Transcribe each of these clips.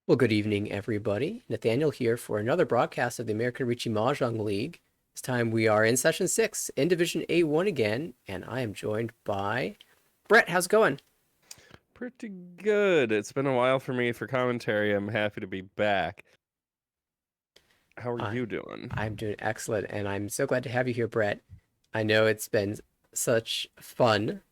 Well, good evening, everybody. Nathaniel here for another broadcast of the American Richie Mahjong League. This time we are in session 6 in Division A1 again, and I am joined by Brett. How's it going? Pretty good. It's been a while for me for commentary. I'm happy to be back. How are I, you doing? I'm doing excellent, and I'm so glad to have you here, Brett. I know it's been such fun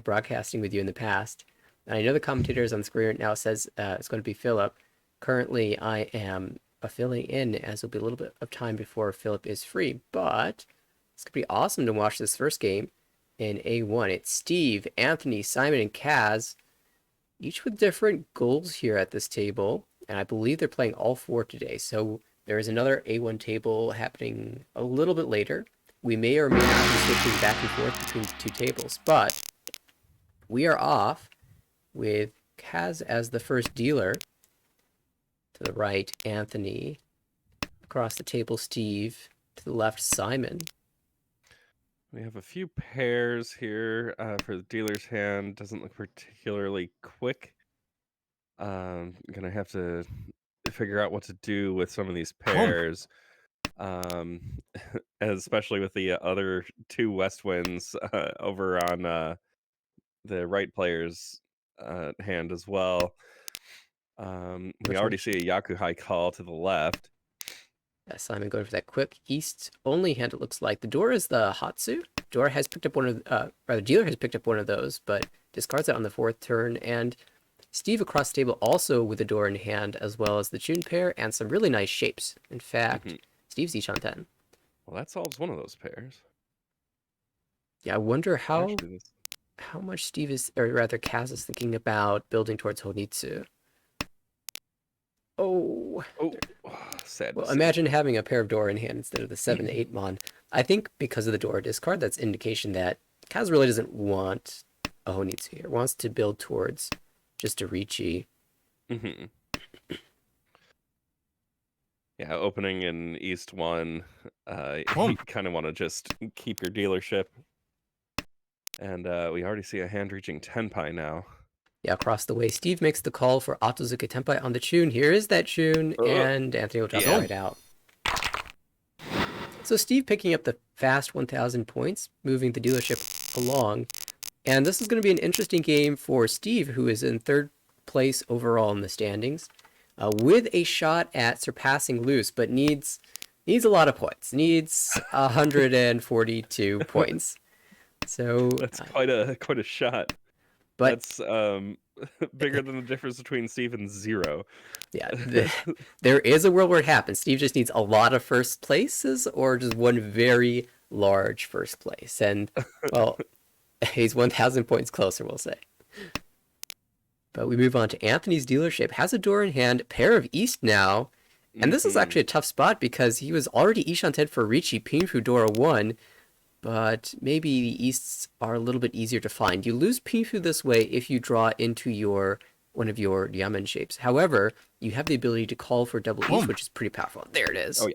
broadcasting with you in the past. I know the commentators on the screen right now says it's going to be Philip. Currently, I am filling in as there'll be a little bit of time before Philip is free, but it's going to be awesome to watch this first game in A1. It's Steve, Anthony, Simon, and Kaz, each with different goals here at this table, and I believe they're playing all four today. So there is another A1 table happening a little bit later. We may or may not be switching back and forth between the two tables, but we are off with Kaz as the first dealer. To the right, Anthony. Across the table, Steve. To the left, Simon. We have a few pairs here for the dealer's hand. Doesn't look particularly quick. Gonna have to figure out what to do with some of these pairs. Um, especially with the other two West Winds over on the right player's hand as well. We Which one? already see a Yakuhai call to the left. Simon going for that quick east only hand, it looks like. The door is the Hatsu. Door has picked up one of, rather, dealer has picked up one of those, but discards it on the fourth turn. And Steve across the table also with the door in hand, as well as the tune pair and some really nice shapes. In fact, Steve's each on 10. Well, that solves one of those pairs. Yeah, I wonder Actually, this... how much Steve is, or rather Kaz is thinking about building towards Honitsu. Oh, Oh, sad to well, see. imagine having a pair of door in hand instead of the 7-8 mon. I think because of the door discard, that's indication that Kaz really doesn't want a Honitsu here. Wants to build towards just a Ricci. Yeah, opening in East 1, you kind of want to just keep your dealership. And we already see a hand reaching Tenpai now. Yeah, across the way, Steve makes the call for Otozuka Tenpai on the tune. Here is that tune, and Anthony will drop it right out. So Steve picking up the fast 1,000 points, moving the dealership along. And this is going to be an interesting game for Steve, who is in third place overall in the standings, with a shot at surpassing Luce, but needs a lot of points. Needs 142 points. So that's quite a shot. But that's bigger than the difference between Steve and 0. Yeah, there is a world where it happens. Steve just needs a lot of first places or just one very large first place. And, well, he's 1,000 points closer, we'll say. But we move on to Anthony's dealership. Has a door in hand, pair of East now. And this is actually a tough spot because he was already Ishanted for Ricci, Pinfu, Dora 1. But maybe the Easts are a little bit easier to find. You lose Pinfu this way if you draw into one of your Yamen shapes. However, you have the ability to call for double East, which is pretty powerful. There it is. Oh, yeah.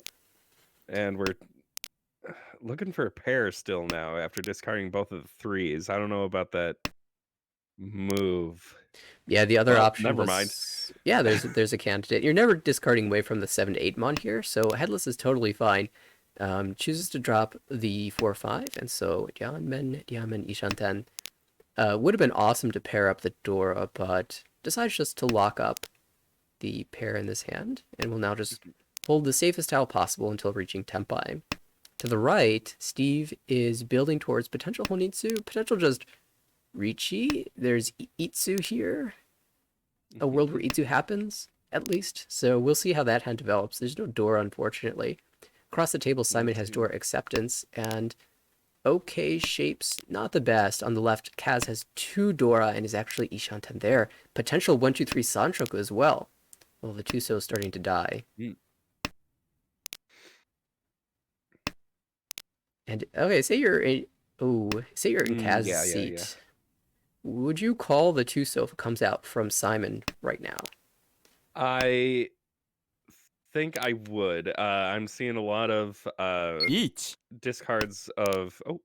And we're looking for a pair still now after discarding both of the threes. I don't know about that move. Yeah, the other option never was... mind. Yeah, there's a candidate. You're never discarding away from the 7-8 mon here, so Headless is totally fine. Chooses to drop the 4-5, and so Diamen, Ishanten. Would have been awesome to pair up the Dora, but decides just to lock up the pair in this hand, and will now just hold the safest tile possible until reaching Tenpai. To the right, Steve is building towards potential Honitsu, potential just Ricci. There's Itsu here, a world where Itsu happens, at least. So we'll see how that hand develops. There's no Dora, unfortunately. Across the table, Simon has Dora Acceptance, and okay shapes, not the best. On the left, Kaz has 2 Dora and is actually Ishanten there. Potential 1-2-3 Sanchoku as well. Well, the Tuso is starting to die. And okay, say you're in Kaz's seat. Yeah. Would you call the Tuso if it comes out from Simon right now? I think I would. I'm seeing a lot of discards of... Oh,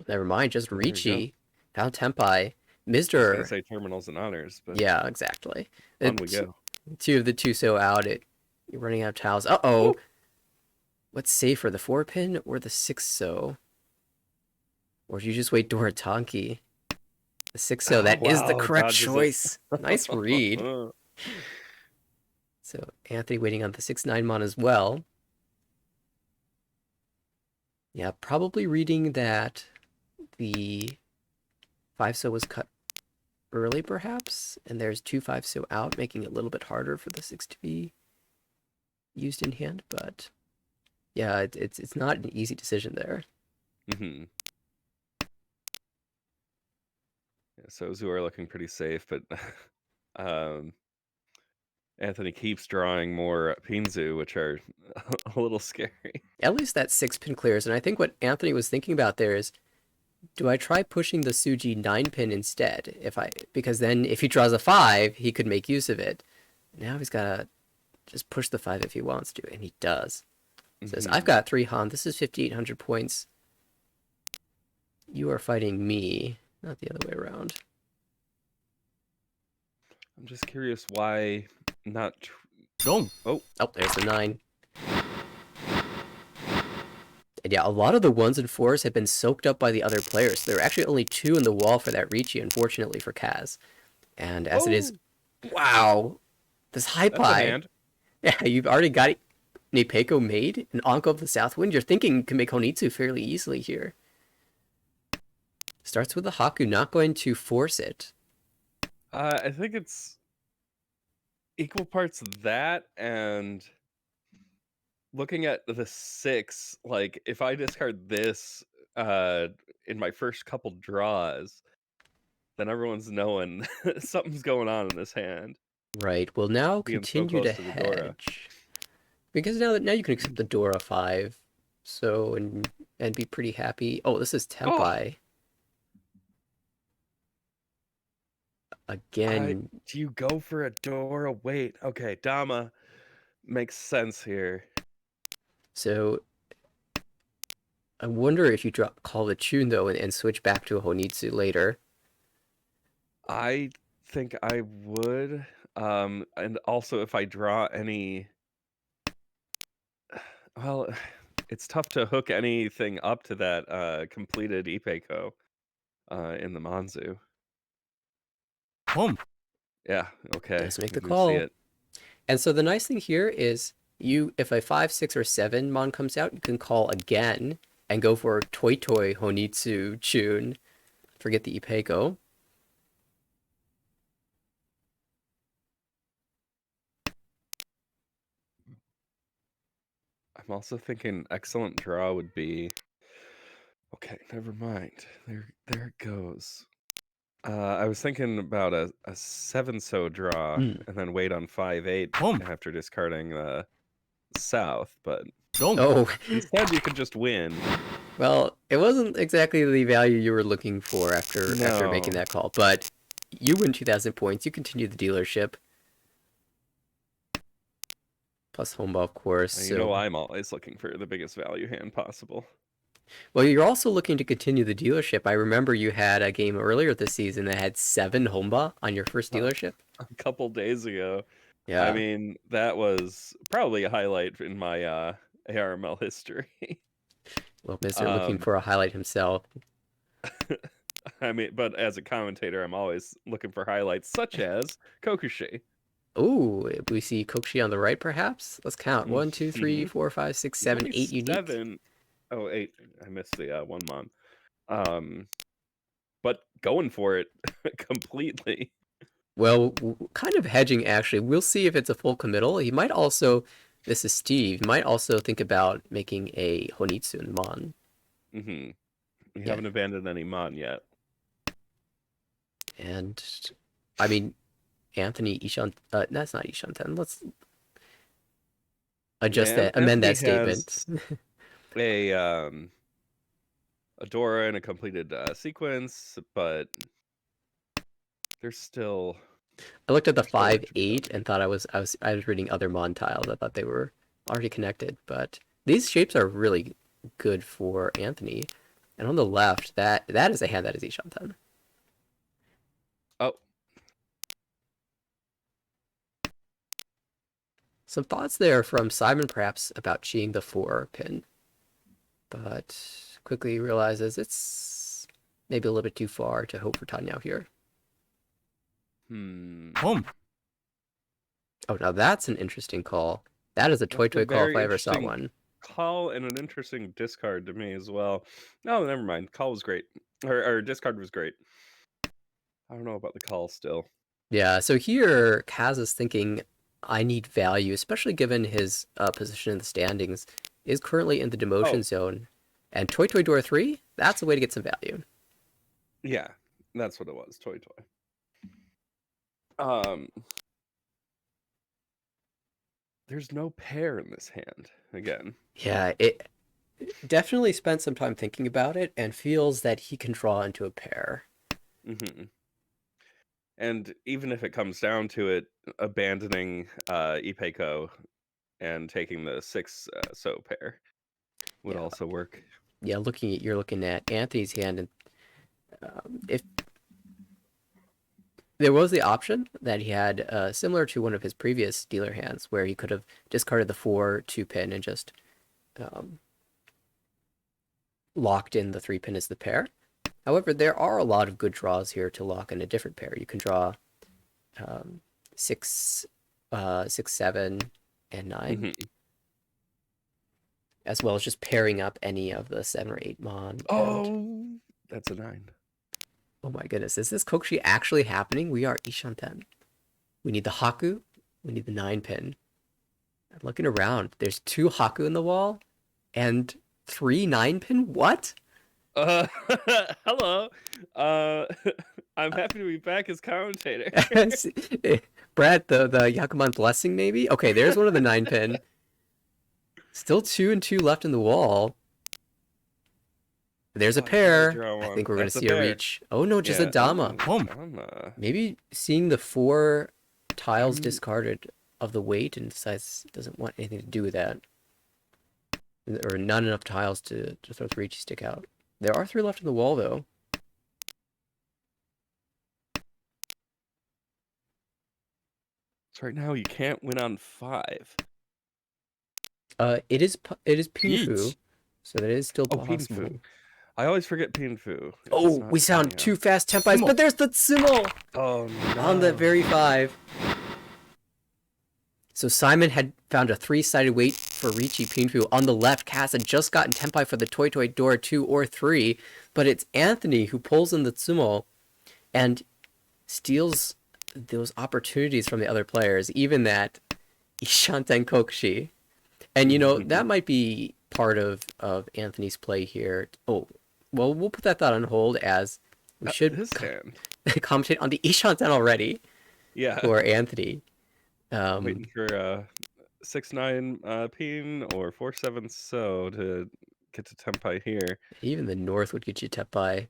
never mind, just Ricci. Found Tenpai. Mr. I was gonna say terminals and honors, but yeah, exactly. on we go. Two of the two so out. You're running out of tiles. Uh-oh. Ooh. What's safer, the 4-pin or the 6 so? Or do you just wait Dorotanki? The 6 so, Oh, that is the wow, correct dodges it. choice. Nice read. So Anthony waiting on the 6/9 mon as well. Yeah, probably reading that the 5 so was cut early perhaps, and there's 2 5 so out, making it a little bit harder for the 6 to be used in hand, but yeah, it's not an easy decision there. Mm-hmm. Yeah, so Zor looking pretty safe, but um, Anthony keeps drawing more Pinzu, which are a little scary. At least that 6-pin clears, and I think what Anthony was thinking about there is, do I try pushing the Suji 9-pin instead? Because then if he draws a 5, he could make use of it. Now he's gotta just push the 5 if he wants to, and he does. Says, I've got 3 Han, this is 5,800 points. You are fighting me, not the other way around. I'm just curious why not. Oh, there's the 9. And yeah, a lot of the 1s and 4s have been soaked up by the other players. There are actually only 2 in the wall for that Ricci, unfortunately for Kaz. And as it is, wow, this high pie. Yeah, you've already got Nepeko made, an Anko of the Southwind. You're thinking you can make Honitsu fairly easily here. Starts with the Haku, not going to force it. I think it's equal parts that and looking at the 6, like if I discard this in my first couple draws, then everyone's knowing something's going on in this hand. Right. Well, now Being so continue to close to the Dora. hedge. Because now you can accept the Dora 5. So and be pretty happy. Oh, this is Tempai. Again. Do you go for a Dora? Wait. Okay, Dama makes sense here. So I wonder if you call the tune though and switch back to a Honitsu later. I think I would. And also if I draw any, well, it's tough to hook anything up to that completed Ipeko in the Manzu. Yeah, okay. Let's make the We call. see it. And so the nice thing here is if a 5, 6, or 7 mon comes out, you can call again and go for Toi Toi Honitsu Chun. Forget the Ipeko. I'm also thinking excellent draw would be. Okay, never mind. There it goes. I was thinking about a 7 so draw and then wait on 5/8 after discarding the south, but instead you could just win. Well, it wasn't exactly the value you were looking for after making that call, but you win 2,000 points. You continue the dealership. Plus Homeball, of course. And you know I'm always looking for the biggest value hand possible. Well, you're also looking to continue the dealership. I remember you had a game earlier this season that had 7 Homba on your first dealership. A couple days ago. Yeah. I mean, that was probably a highlight in my ARML history. Well, Mr. looking for a highlight himself. I mean, but as a commentator, I'm always looking for highlights such as Kokushi. Ooh, we see Kokushi on the right, perhaps? Let's count. 1, 2, 3, 4, 5, 6, 7, 8 unique. 7. Oh, 8. I missed the 1 mon. But going for it completely. Well, kind of hedging, actually. We'll see if it's a full committal. He might also, this is Steve, might also think about making a Honitsu mon. You haven't abandoned any mon yet. And, I mean, Anthony Ishan, that's not Ishanten. Let's adjust that, amend that statement. A Dora in a completed sequence, but there's still. I looked at the 5/8 and thought I was reading other mon tiles. I thought they were already connected, but these shapes are really good for Anthony. And on the left, that is a hand that is Ishanten. Oh. Some thoughts there from Simon perhaps about cheating the 4 pin, but quickly realizes it's maybe a little bit too far to hope for Tanyao here. Home. Oh, now that's an interesting call. That is a toy That's a call if very I ever saw interesting one. call and an interesting discard to me as well. No, never mind. Call was great. Or discard was great. I don't know about the call still. Yeah, so here Kaz is thinking, I need value, especially given his position in the standings, is currently in the demotion zone. And Toy Toy Door 3, that's a way to get some value. Yeah, that's what it was. Toy. There's no pair in this hand again. Yeah, it definitely spent some time thinking about it and feels that he can draw into a pair. And even if it comes down to it, abandoning Ipeko and taking the 6 so pair would also work. Yeah, you're looking at Anthony's hand, and if there was the option that he had, similar to one of his previous dealer hands, where he could have discarded the 4-2 pin and just locked in the 3 pin as the pair. However, there are a lot of good draws here to lock in a different pair. You can draw 6, 7, and 9, as well as just pairing up any of the 7 or 8 mon. Oh, that's a 9. Oh my goodness, is this Kokushi actually happening? We are Ishanten. We need the Haku, we need the 9 pin. I'm looking around, there's 2 Haku in the wall, and 3 9 pin? What? Hello. I'm happy to be back as commentator. Brad, the Yakuman blessing maybe? Okay, there's one of the 9 pin. Still 2 and 2 left in the wall. There's a pair. I think we're going to see a reach. Oh no, just a Dama. Maybe seeing the 4 tiles discarded of the weight and decides doesn't want anything to do with that. Or not enough tiles to throw the Riichi stick out. There are 3 left in the wall though. So right now you can't win on 5. It is Pinfu, so that is still possible. Pinfu. I always forget Pinfu. Oh, we sound 2 fast tempais, but there's the Tsumo! Oh no. On the very 5. So Simon had found a 3-sided weight for Riichi Pinfu. On the left, Kaz had just gotten Tempai for the Toy Toy Door 2 or 3, but it's Anthony who pulls in the Tsumo and steals those opportunities from the other players, even that Ishanten Kokushi. And, you know, that might be part of Anthony's play here. Oh, well, we'll put that thought on hold as we should commentate on the Ishanten already. Yeah. For Anthony. Waiting for 6-9 pin or 4-7 so to get to Tempai here. Even the north would get you Tempai.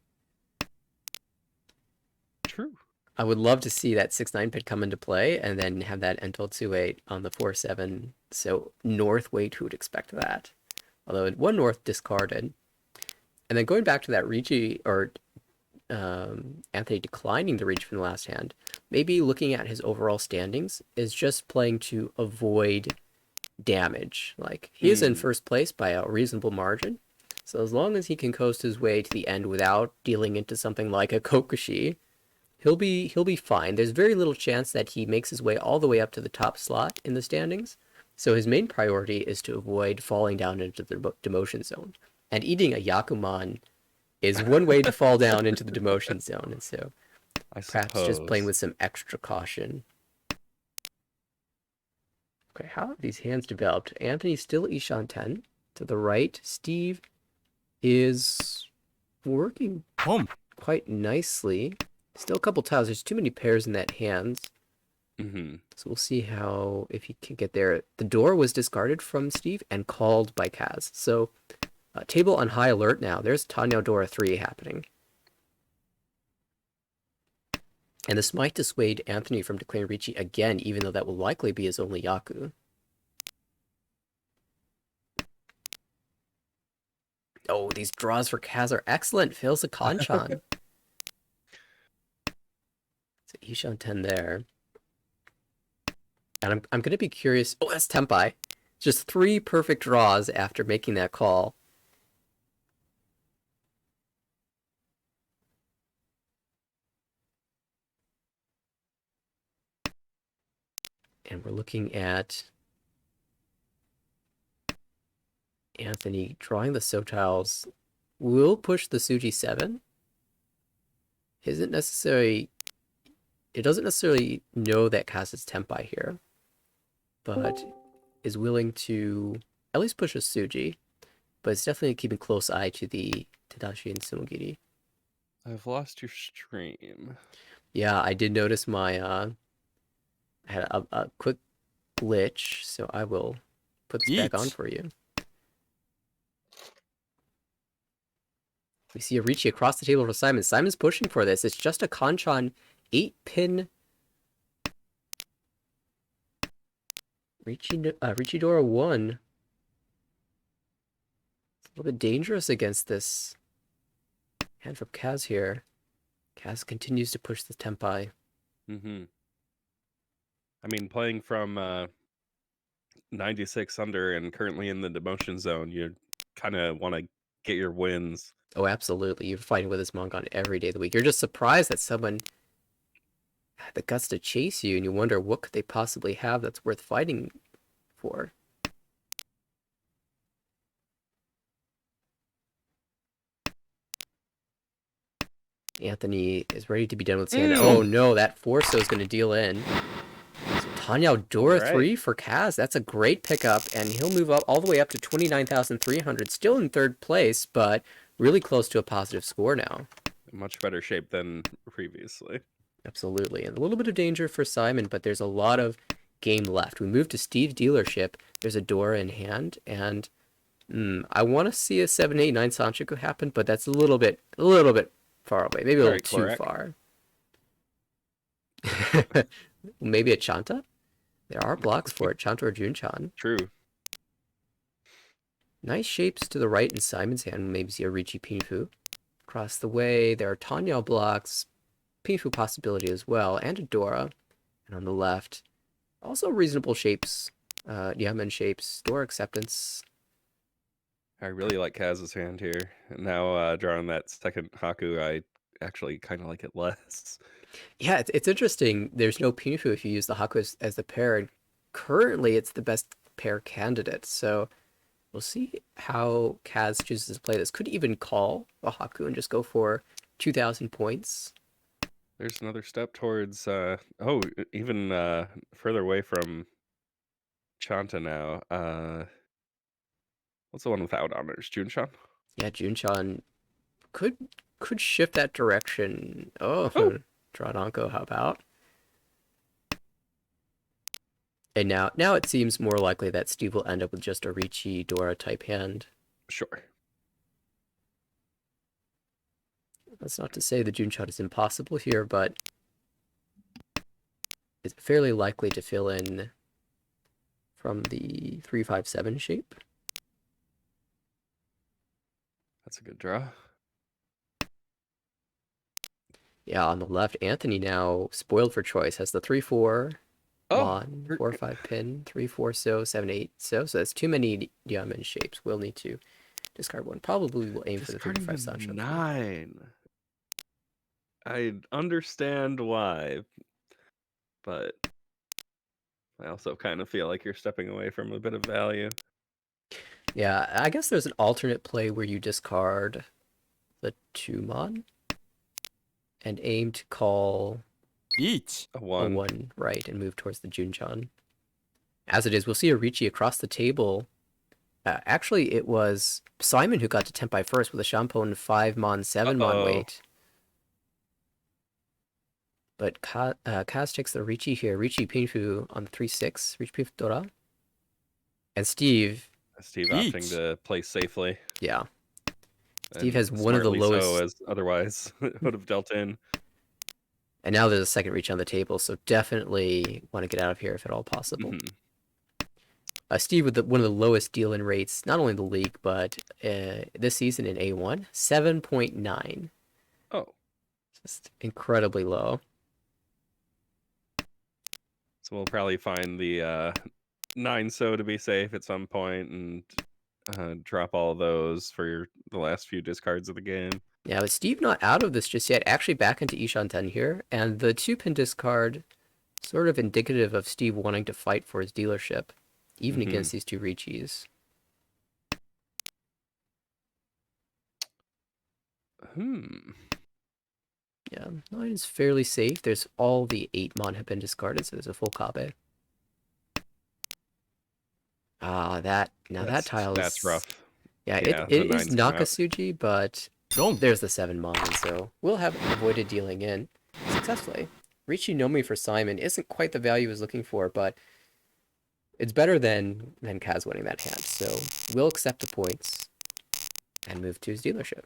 True. I would love to see that 6-9 pit come into play and then have that Entel 2-8 on the 4-7. So north weight, who would expect that? Although one north discarded. And then going back to that Riichi, or Anthony declining the reach from the last hand, maybe looking at his overall standings is just playing to avoid damage. Like, he is in first place by a reasonable margin. So as long as he can coast his way to the end without dealing into something like a Kokushi, he'll be fine. There's very little chance that he makes his way all the way up to the top slot in the standings. So his main priority is to avoid falling down into the demotion zone. And eating a Yakuman is one way to fall down into the demotion zone. And so perhaps just playing with some extra caution. Okay, how have these hands developed? Anthony's still Ishanten. To the right, Steve is working quite nicely. Still a couple tiles. There's too many pairs in that hands. So we'll see if he can get there. The door was discarded from Steve and called by Kaz. So table on high alert now. There's Tanyao Dora 3 happening. And this might dissuade Anthony from declaring Riichi again, even though that will likely be his only Yaku. Oh, these draws for Kaz are excellent. Fails the Kanchan. So Ishanten there. And I'm going to be curious. Oh, that's Tempai. Just 3 perfect draws after making that call. And we're looking at Anthony drawing the Sotiles. Will push the Suji 7. Isn't necessarily. It doesn't necessarily know that Kaz is Tempai here, but is willing to at least push a Suji. But it's definitely keeping close eye to the Tadashi and Sumogiri. I've lost your stream. Yeah, I did notice my I had a quick glitch, so I will put this back on Eat. for you. We see a Ricci across the table for Simon. Simon's pushing for this. It's just a Kanchan 8-pin Richidora 1. It's a little bit dangerous against this hand from Kaz here. Kaz continues to push the Tempai. Mm-hmm. I mean, playing from 96 under and currently in the demotion zone, you kind of want to get your wins. Oh, absolutely. You're fighting with this Mongon every day of the week. You're just surprised that someone had the guts to chase you, and you wonder what could they possibly have that's worth fighting for. Anthony is ready to be done with his hand. Oh no, that Forso is going to deal in. So Tanya Dora Alright. 3 for Kaz. That's a great pickup, and he'll move up all the way up to 29,300. Still in 3rd place, but really close to a positive score now. Much better shape than previously. Absolutely. And a little bit of danger for Simon, but there's a lot of game left. We move to Steve's dealership. There's a Dora in hand, and I want to see a 7-8-9 Sanchiku happen, but that's a little bit far away. Maybe a little too far. Maybe a Chanta? There are blocks for it. Chanta or Junchan. True. Nice shapes to the right in Simon's hand. Maybe see a Ricci Pinfu. Across the way, there are Tanya blocks. Pinfu possibility as well. And a Dora. And on the left, also reasonable shapes. Yamen shapes. Dora acceptance. I really like Kaz's hand here. And now drawing that second Haku, I actually kind of like it less. Yeah, it's interesting. There's no Pinfu if you use the Haku as the pair. And currently, it's the best pair candidate. So we'll see how Kaz chooses to play this. Could even call a Haku and just go for 2,000 points. There's another step towards, even further away from Chanta now. What's the one without honors? Junchan? Yeah, Junchan could shift that direction. Oh, Drawdanko, how about? And now it seems more likely that Steve will end up with just a Ricci Dora type hand. Sure. That's not to say the Junchan is impossible here, but it's fairly likely to fill in from the 3-5-7 shape. That's a good draw. Yeah, on the left, Anthony now spoiled for choice has the 3-4 on 4-5 pin, 3-4 so 7-8 so. So that's too many Diamond shapes. We'll need to discard one. Probably will aim for the 35 Sancho. 9. I understand why, but I also kind of feel like you're stepping away from a bit of value. Yeah, I guess there's an alternate play where you discard the 2-mon and aim to call Eat. A 1. a 1 right and move towards the Junchan. As it is, we'll see a Ricci across the table. Actually, it was Simon who got to Tempai first with a Shampoo 5-mon, 7-mon weight. But Kaz takes the Ricci here. Ricci Pinfu on the 3-6. Ricci Pinfu Dora. And Steve opting to play safely. Yeah. Steve And has one of the smartly lowest. so, as otherwise would have dealt in. And now there's a second reach on the table, so definitely want to get out of here if at all possible. Steve with one of the lowest deal-in rates, not only in the league, but this season in A1, 7.9. Oh. Just incredibly low. So we'll probably find the 9 so to be safe at some point and drop all of those for the last few discards of the game. Yeah, with Steve not out of this just yet, actually back into Ishanten here, and the 2-pin discard sort of indicative of Steve wanting to fight for his dealership, even against these 2 Richis. Yeah, 9 is fairly safe. There's all the 8 mon have been discarded, so there's a full Kabe. Ah, that tile is... That's rough. Yeah, Yeah, it the is 9's come out. Nakasuji, but there's the 7 mon, and so we'll have avoided dealing in successfully. Richi Nomi for Simon isn't quite the value he was looking for, but it's better than Kaz winning that hand, so we'll accept the points and move to his dealership.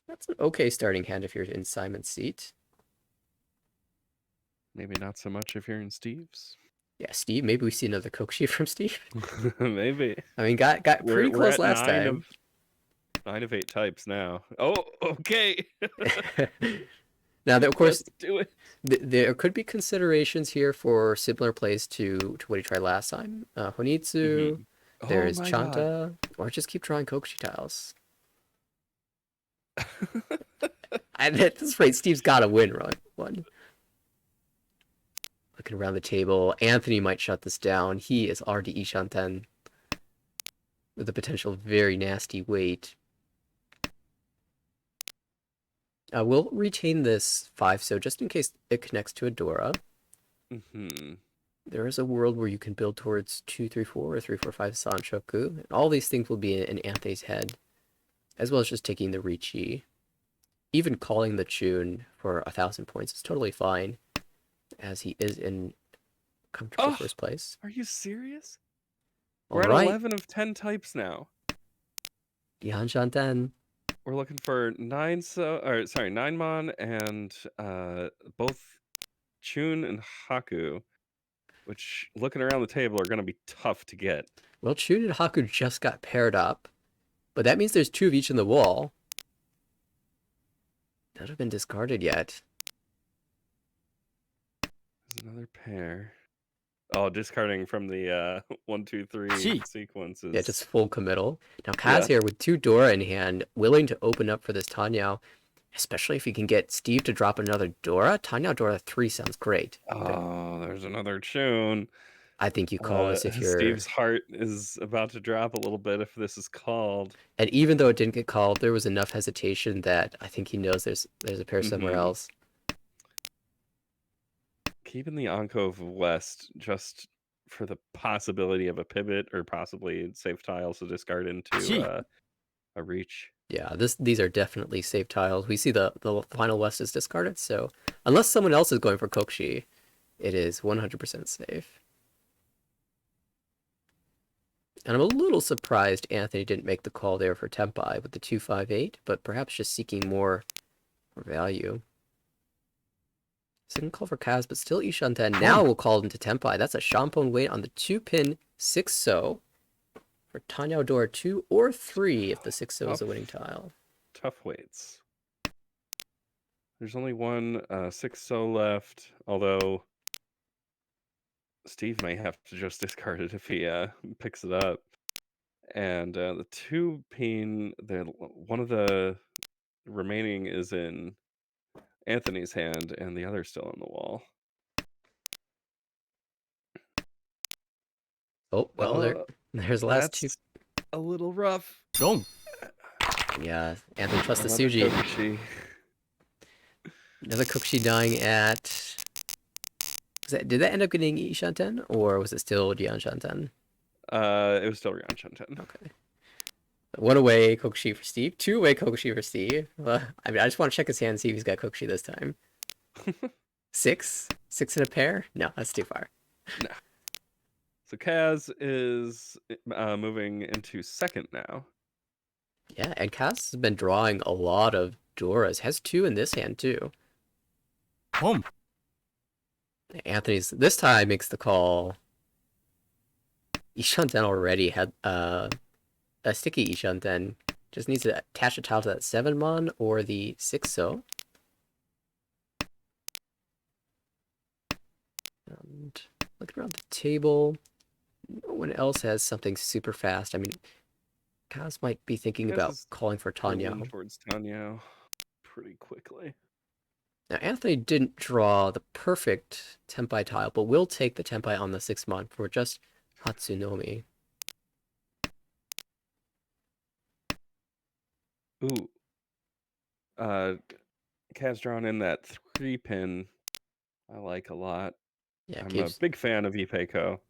That's an okay starting hand if you're in Simon's seat. Maybe not so much if you're in Steve's. Yeah, Steve, maybe we see another Kokushi from Steve. Maybe. I mean, got pretty close at last time. 9 of 8 types now. Oh, okay. Now, of course, Let's do it. There could be considerations here for similar plays to what he tried last time. Honitsu, there's Chanta, or just keep drawing Kokushi tiles. And at this rate, Steve's got to win one. Looking around the table, Anthony might shut this down. He is already Ishanten with a potential very nasty weight. We'll retain this 5 so just in case it connects to a Dora. There is a world where you can build towards 2, 3, 4, or 3, 4, 5 Sanshoku. And all these things will be in Anthe's head, as well as just taking the Richi. Even calling the Chun for 1,000 points is totally fine, as he is in comfortable first place. Are you serious? All We're at right. 11 of 10 types now. Yanshanten. We're looking for 9 mon and both Chun and Haku, which looking around the table are going to be tough to get. Well, Chun and Haku just got paired up, but that means there's 2 of each in the wall. Not have been discarded yet. There's another pair. Oh, discarding from the 1, 2, 3 sequences. Yeah, just full committal. Now Kaz here with 2 Dora in hand, willing to open up for this Tanyao, especially if he can get Steve to drop another Dora. Tanyao Dora 3 sounds great. Oh, there's another Chun. I think you call this if you're... Steve's heart is about to drop a little bit if this is called. And even though it didn't get called, there was enough hesitation that I think he knows there's a pair somewhere else. Keeping the Encove West just for the possibility of a pivot or possibly safe tiles to discard into a reach. Yeah, these are definitely safe tiles. We see the final West is discarded, so unless someone else is going for Kokushi, it is 100% safe. And I'm a little surprised Anthony didn't make the call there for Tempai with the 258, but perhaps just seeking more value. Second call for Kaz, but still Ishanten. Now we'll call into Tempai. That's a Shampon weight on the 2-pin 6 so for Tanyao Dora 2 or 3 if the 6 so is a winning tile. Tough weights. There's only one 6 so left, although Steve may have to just discard it if he picks it up. And the 2-pin, one of the remaining is in Anthony's hand, and the other's still on the wall. Oh, well, there's the last 2. A little rough. Yeah, Anthony trusts the Suji. Kokushi. Another Kokushi dying at... Did that end up getting Ishanten, or was it still Ryanshanten? It was still Ryanshanten. Okay. 1 away Kokushi for Steve. 2 away Kokushi for Steve. I mean, I just want to check his hand and see if he's got Kokushi this time. 6? 6 in a pair? No, that's too far. No. So Kaz is moving into second now. Yeah, and Kaz has been drawing a lot of Doras. Has 2 in this hand, too. Anthony's this time makes the call. Ishanten already had a sticky Ishanten Just needs to attach a tile to that 7 mon or the 6 so. And looking around the table, no one else has something super fast. I mean, Kaz might be thinking Kaz about is calling for leaning Tanyo. towards Tanyo pretty quickly. Now, Anthony didn't draw the perfect Tempai tile, but will take the Tempai on the 6 mon for just Hatsunomi. Ooh. Kaz drawn in that 3-pin I like a lot. Yeah, I'm a gives big fan of Ipeco.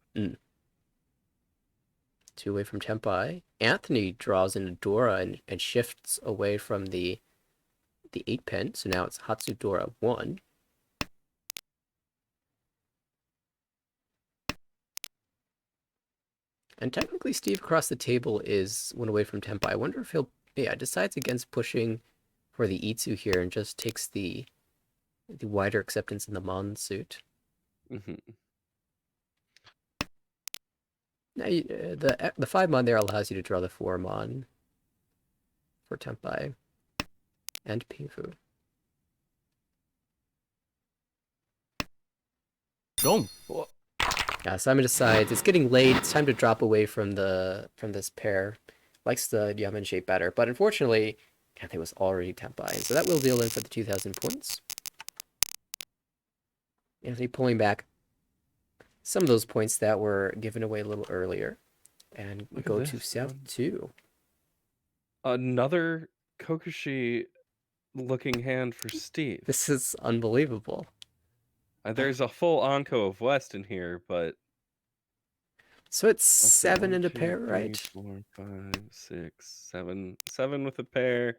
2 away from Tempai. Anthony draws in a Dora and shifts away from the 8 pin, so now it's Hatsudora 1. And technically, Steve across the table is 1 away from Tempai. I wonder if he'll, decides against pushing for the Itsu here and just takes the wider acceptance in the Mon suit. Mm-hmm. Now, the 5 Mon there allows you to draw the 4 Mon for Tempai and Pinfu. Don't. Yeah, Simon decides it's getting late. It's time to drop away from this pair. Likes the Yamen shape better, but unfortunately, Anthony was already Tempai, so that will deal in for the 2,000 points. Anthony pulling back some of those points that were given away a little earlier, and we go to South 2. Another Kokushi looking hand for Steve. This is unbelievable. There's a full Anko of West in here, but so it's 7 and a pair, 3, right? 4, 5, 6, 7. 7 with a pair.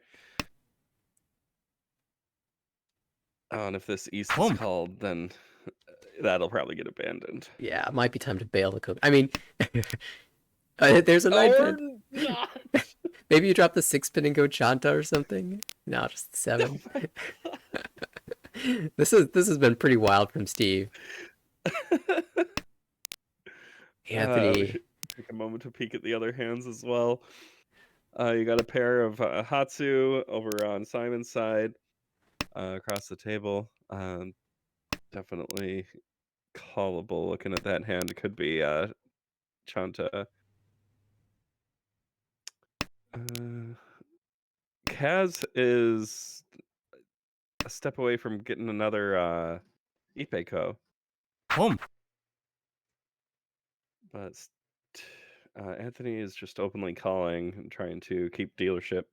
Oh, and if this East is called, then that'll probably get abandoned. Yeah, it might be time to bail the cook. I mean, there's a 9 pin. Maybe you drop the 6 pin and go Chanta or something. No, just the 7. This has been pretty wild from Steve. Anthony. Take a moment to peek at the other hands as well. You got a pair of Hatsu over on Simon's side across the table. Definitely callable. Looking at that hand, it could be Chanta. Kaz is a step away from getting another Ipeco. But Anthony is just openly calling and trying to keep dealership.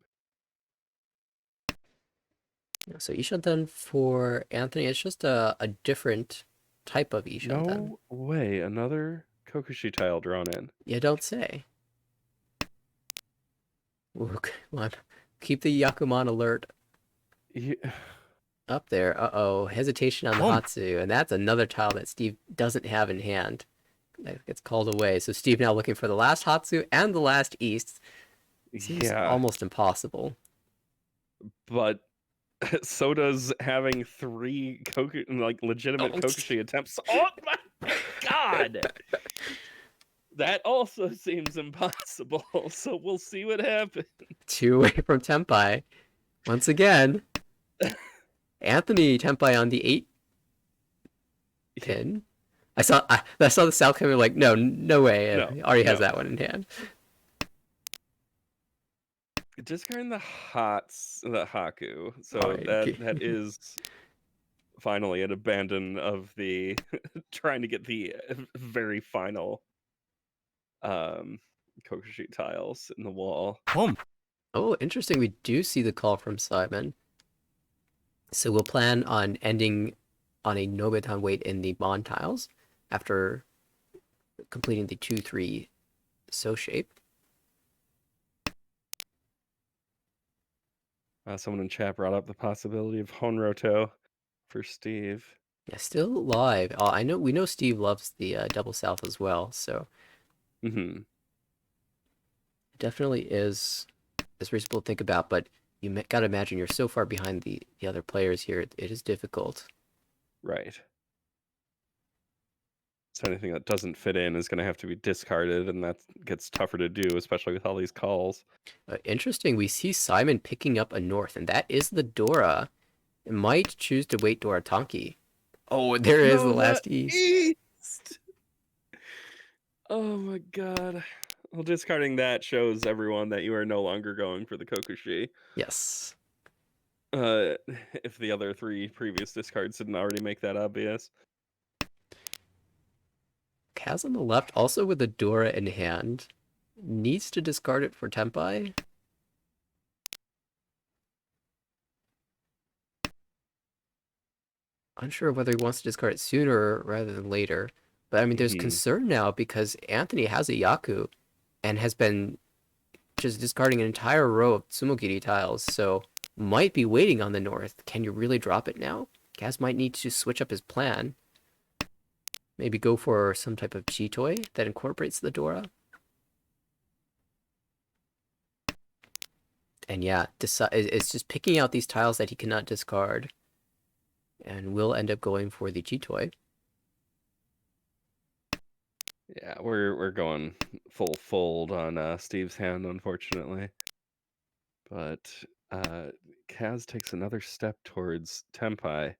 So Ishanten for Anthony, it's just a different type of Ishanten. No way, another Kokushi tile drawn in. You don't say. Ooh, come on. Keep the Yakuman alert up there. Uh-oh, hesitation on the Hatsu, and that's another tile that Steve doesn't have in hand. That gets called away. So Steve now looking for the last Hatsu and the last East. Seems almost impossible. But so does having 3 legitimate Kokushi attempts. Oh my god! That also seems impossible, so we'll see what happens. 2 away from Tempai. Once again, Anthony Tempai on the 8 pin. I saw the South coming like, no way. No, he already has that one in hand. Discarding the Haku. So that is finally an abandon of the trying to get the very final Kokushi tiles in the wall. Oh, interesting. We do see the call from Simon. So we'll plan on ending on a Nobetan weight in the Mon tiles after completing the 2-3 So shape. Someone in chat brought up the possibility of Honroto for Steve. Yeah, still live. We know Steve loves the double south as well, so it definitely is reasonable to think about. But you gotta imagine you're so far behind the other players here. It is difficult. Right. So anything that doesn't fit in is going to have to be discarded, and that gets tougher to do, especially with all these calls. Interesting. We see Simon picking up a north, and that is the Dora. It might choose to wait Dora Tonki. Oh, there is the No, last the east. east. Oh my god. Well, discarding that shows everyone that you are no longer going for the Kokushi. Yes. If the other 3 previous discards didn't already make that obvious. Kaz on the left, also with a Dora in hand, needs to discard it for Tempai. Unsure whether he wants to discard it sooner rather than later. But I mean, there's concern now because Anthony has a Yaku and has been just discarding an entire row of Tsumogiri tiles, so might be waiting on the north. Can you really drop it now? Kaz might need to switch up his plan. Maybe go for some type of Chitoi that incorporates the Dora. And yeah, it's just picking out these tiles that he cannot discard. And will end up going for the Chitoi. Yeah, we're going full fold on Steve's hand, unfortunately. But Kaz takes another step towards Tempai.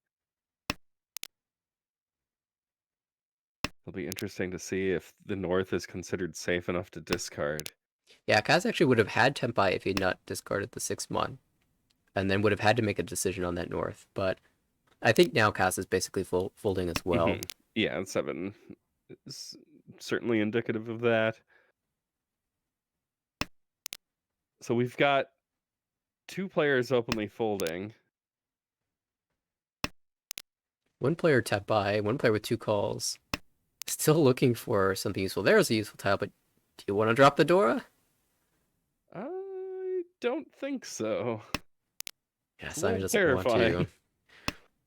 It'll be interesting to see if the north is considered safe enough to discard. Yeah, Kaz actually would have had Tempai if he had not discarded the 6-mon. And then would have had to make a decision on that north. But I think now Kaz is basically folding as well. Yeah, 7 is certainly indicative of that. So we've got 2 players openly folding. One player Tempai, one player with 2 calls. Still looking for something useful. There's a useful tile, but do you want to drop the Dora? I don't think so. Yeah, Simon doesn't terrifying. want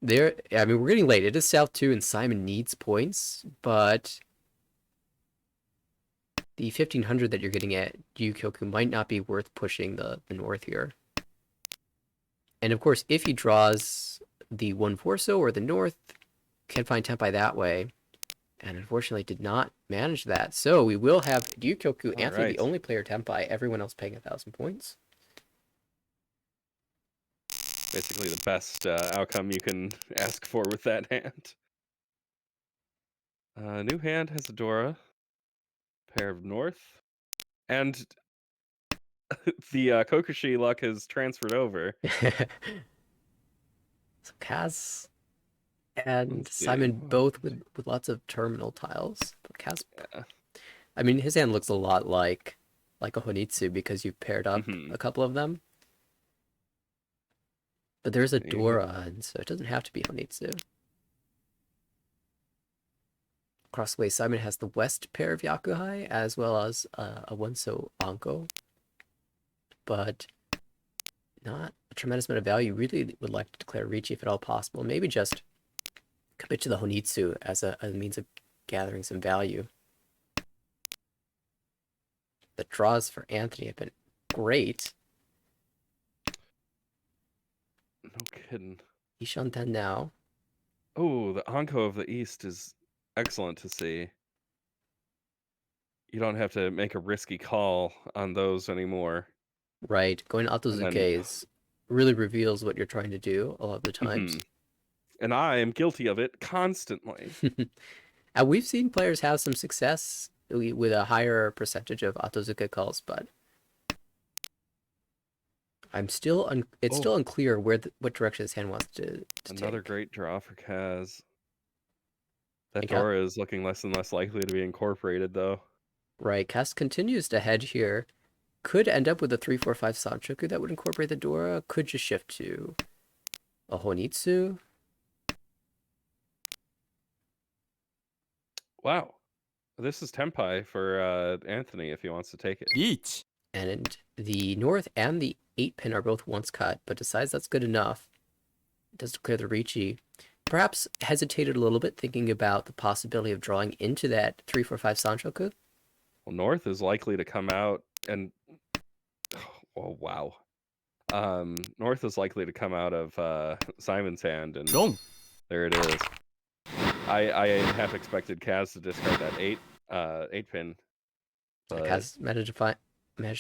to. I mean, we're getting late. It is South 2 and Simon needs points, but the 1500 that you're getting at Ryukyoku might not be worth pushing the north here. And of course, if he draws the 1-4 or the north, can find Tempai that way. And unfortunately did not manage that. So we will have Ryukyoku, Anthony, right. the only player Tempai, everyone else paying 1,000 points. Basically the best outcome you can ask for with that hand. New hand has a Dora. Pair of north. And the Kokushi luck has transferred over. So Kaz and Simon both with lots of terminal tiles. But Kaz, yeah. I mean, his hand looks a lot like a Honitsu because you've paired up a couple of them. But there's a Dora, and so it doesn't have to be Honitsu. Across the way, Simon has the west pair of Yakuhai, as well as a Wonso Anko. But not a tremendous amount of value. Really would like to declare Ricci if at all possible. Maybe just commit to the Honitsu as a means of gathering some value. The draws for Anthony have been great. No kidding. Ishanten now. Oh, the Anko of the East is excellent to see. You don't have to make a risky call on those anymore. Right. Going Otozuke's really reveals what you're trying to do a lot of the times. And I am guilty of it constantly. And we've seen players have some success with a higher percentage of Otozuke calls, but I'm still it's still unclear what direction this hand wants to Another take. great draw for Kaz. That Dora is looking less and less likely to be incorporated, though. Right. Kaz continues to hedge here. Could end up with a 3-4-5 Sanchoku that would incorporate the Dora. Could just shift to a Honitsu. Wow. This is Tempai for Anthony if he wants to take it. Each. And the north and the 8-pin are both once cut, but decides that's good enough. Does declare the Ricci. Perhaps hesitated a little bit, thinking about the possibility of drawing into that 3-4-5 Sanchoku. Well, north is likely to come out and... Oh, wow. North is likely to come out of Simon's hand, and there it is. I half expected Kaz to discard that 8 pin, but Kaz managed to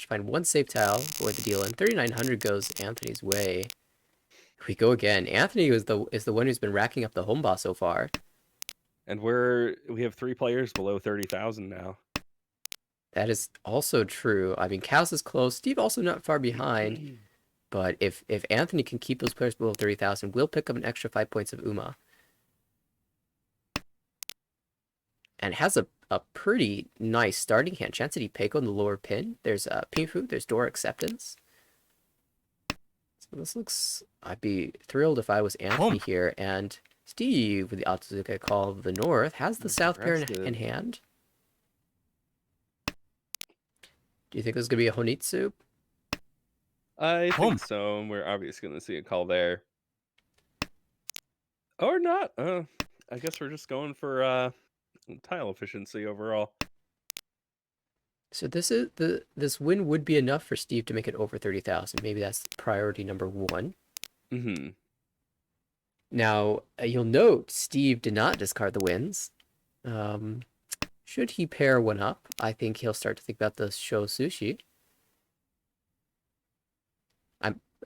find one safe tile for the deal, and 3,900 goes Anthony's way. Here we go again. Anthony is the one who's been racking up the home boss so far. and we have 3 players below 30,000 now. That is also true. I mean, Kaz is close. Steve also not far behind. But if Anthony can keep those players below 30,000, we'll pick up an extra 5 points of Uma. And has a pretty nice starting hand. Chancey Peiko in the lower pin. There's Pinfu. There's Door Acceptance. So this looks... I'd be thrilled if I was Anthony here. And Steve, with the Otsuka Call of the North, has the South pair in hand. Do you think this is going to be a Honitsu? I think so. We're obviously going to see a call there. Or not. I guess we're just going for tile efficiency overall. So this win would be enough for Steve to make it over 30,000. Maybe that's priority number 1. Mm-hmm. Now, you'll note Steve did not discard the wins. Should he pair one up, I think he'll start to think about the Sho Sushi.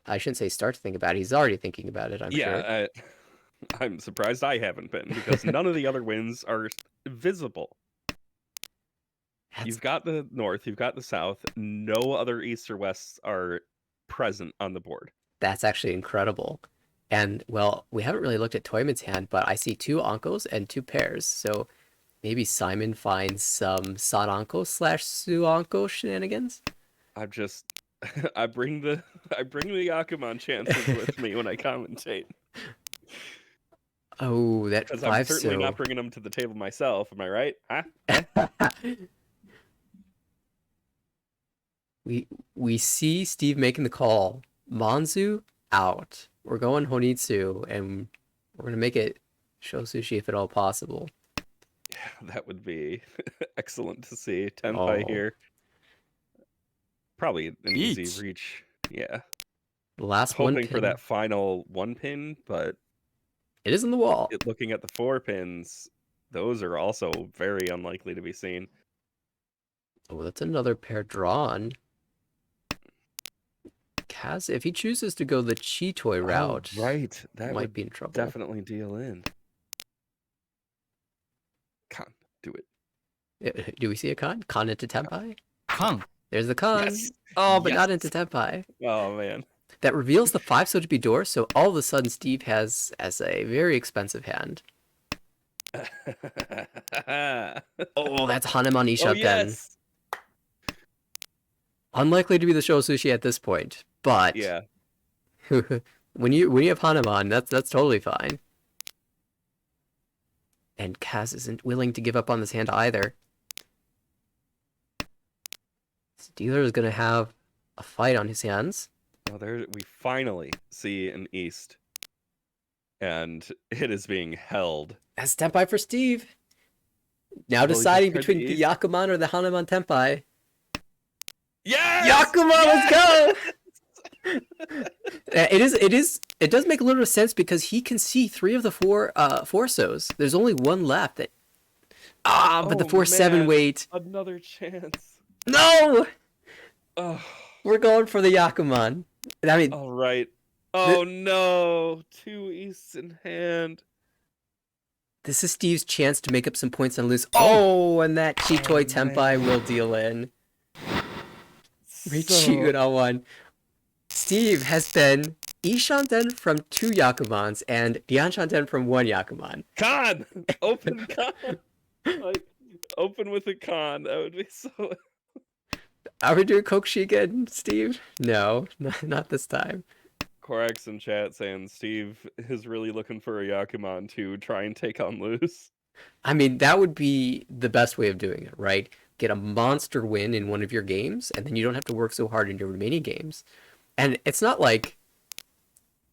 I shouldn't say start to think about it. He's already thinking about it, I'm sure. I'm surprised I haven't been, because none of the other wins are visible. You've got the North, you've got the South. No other East or West are present on the board. That's actually incredible. And, well, we haven't really looked at Toyman's hand, but I see 2 Ankos and 2 pairs. So maybe Simon finds some Saranko / Suanko shenanigans? I bring the Yakuman chances with me when I commentate. Oh, that 5 I'm certainly not bringing them to the table myself. Am I right? Huh? We see Steve making the call. Manzu out. We're going Honitsu, and we're gonna make it Sho Sushi if at all possible. Yeah, that would be excellent to see. Tenpai here. Probably an easy reach. Yeah. The last hoping one pin. For that final 1 pin, but it is in the wall. Looking at the 4 pins, those are also very unlikely to be seen. Oh, that's another pair drawn. Kaz, if he chooses to go the Chitoy route, right, that might be in trouble. Definitely deal in. Kan, do it. Do we see a Kan? Kan into Tenpai? Kan. There's the Kan. Yes. Oh, but not into Tenpai. Oh, man. That reveals the 5 Sojibi door, so all of a sudden Steve has a very expensive hand. Oh, that's Hanuman Isha yes. Unlikely to be the Sho Sushi at this point, but yeah. when you have Hanuman, that's totally fine. And Kaz isn't willing to give up on this hand either. This dealer is gonna have a fight on his hands. Well, there we finally see an East, and it is being held. That's Tenpai for Steve. Now deciding between the Yakuman or the Hanuman Tenpai. Yes! Yakuman, yes! Let's go! It does make a little bit of sense because he can see 3 of the 4 Forsos. There's only 1 left. But the 4/7 weight. Another chance. No! Oh. We're going for the Yakuman. I mean, all right. Oh no, 2 Easts in hand. This is Steve's chance to make up some points on loose. Oh, and that Chitoy Tenpai will deal in. Richigun on 1. Steve has been Ishanten from 2 Yakumans and Dianshanten from 1 Yakuman. Kan! Open Kan! Like, open with a Kan. That would be so... Are we doing Kokushigen, Steve? No, not this time. Korax in chat saying Steve is really looking for a Yakuman to try and take on loose. I mean, that would be the best way of doing it, right? Get a monster win in one of your games, and then you don't have to work so hard in your remaining games. And it's not like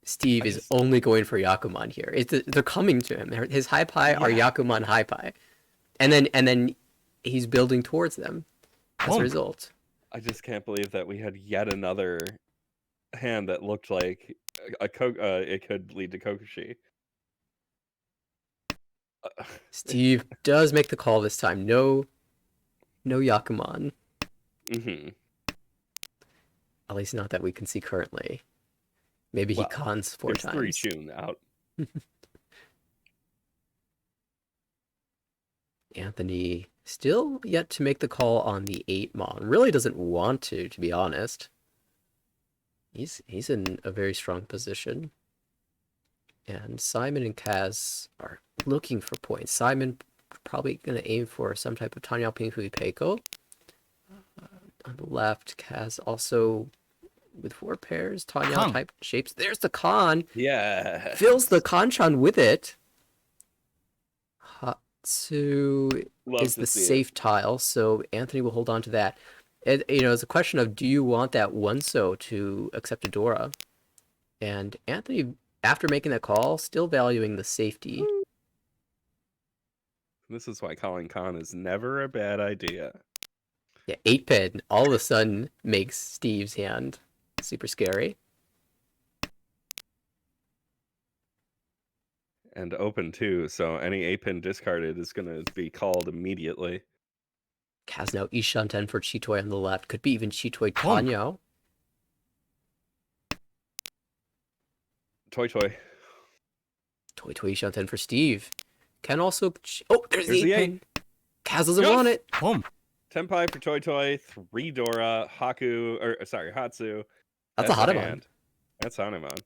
Steve is only going for Yakuman here. They're coming to him. His high pie are Yakuman high pie. And then he's building towards them as a result. I just can't believe that we had yet another hand that looked like it could lead to Kokushi. Steve does make the call this time. No Yakuman. Mm-hmm. At least not that we can see currently. Maybe he Well, cons 4 there's 3 times. Chun out. Anthony still yet to make the call on the 8 Mon. Really doesn't want to be honest. He's in a very strong position. And Simon and Kaz are looking for points. Simon probably going to aim for some type of Tanyao Pinghui Peiko. On the left, Kaz also with 4 pairs, Tanyao type shapes. There's the Khan. Yeah. Fills the Kanchan with it. Hatsu is the safe tile, so Anthony will hold on to that. It's a question of, do you want that one-so to accept a Dora? And Anthony, after making that call, still valuing the safety. This is why calling Khan is never a bad idea. Yeah, 8-pin all of a sudden makes Steve's hand super scary. And open too, so any 8-pin discarded is going to be called immediately. Kaz now Ishanten for Chitoi on the left. Could be even Chitoi Tanyao. Toy Toy. Toy Ishanten for Steve. Can also... Oh, there's the 8-pin. Kaz doesn't want it. Tenpai for Toy Toy, 3 Dora, Hatsu. That's a Hanuman. That's Hanuman.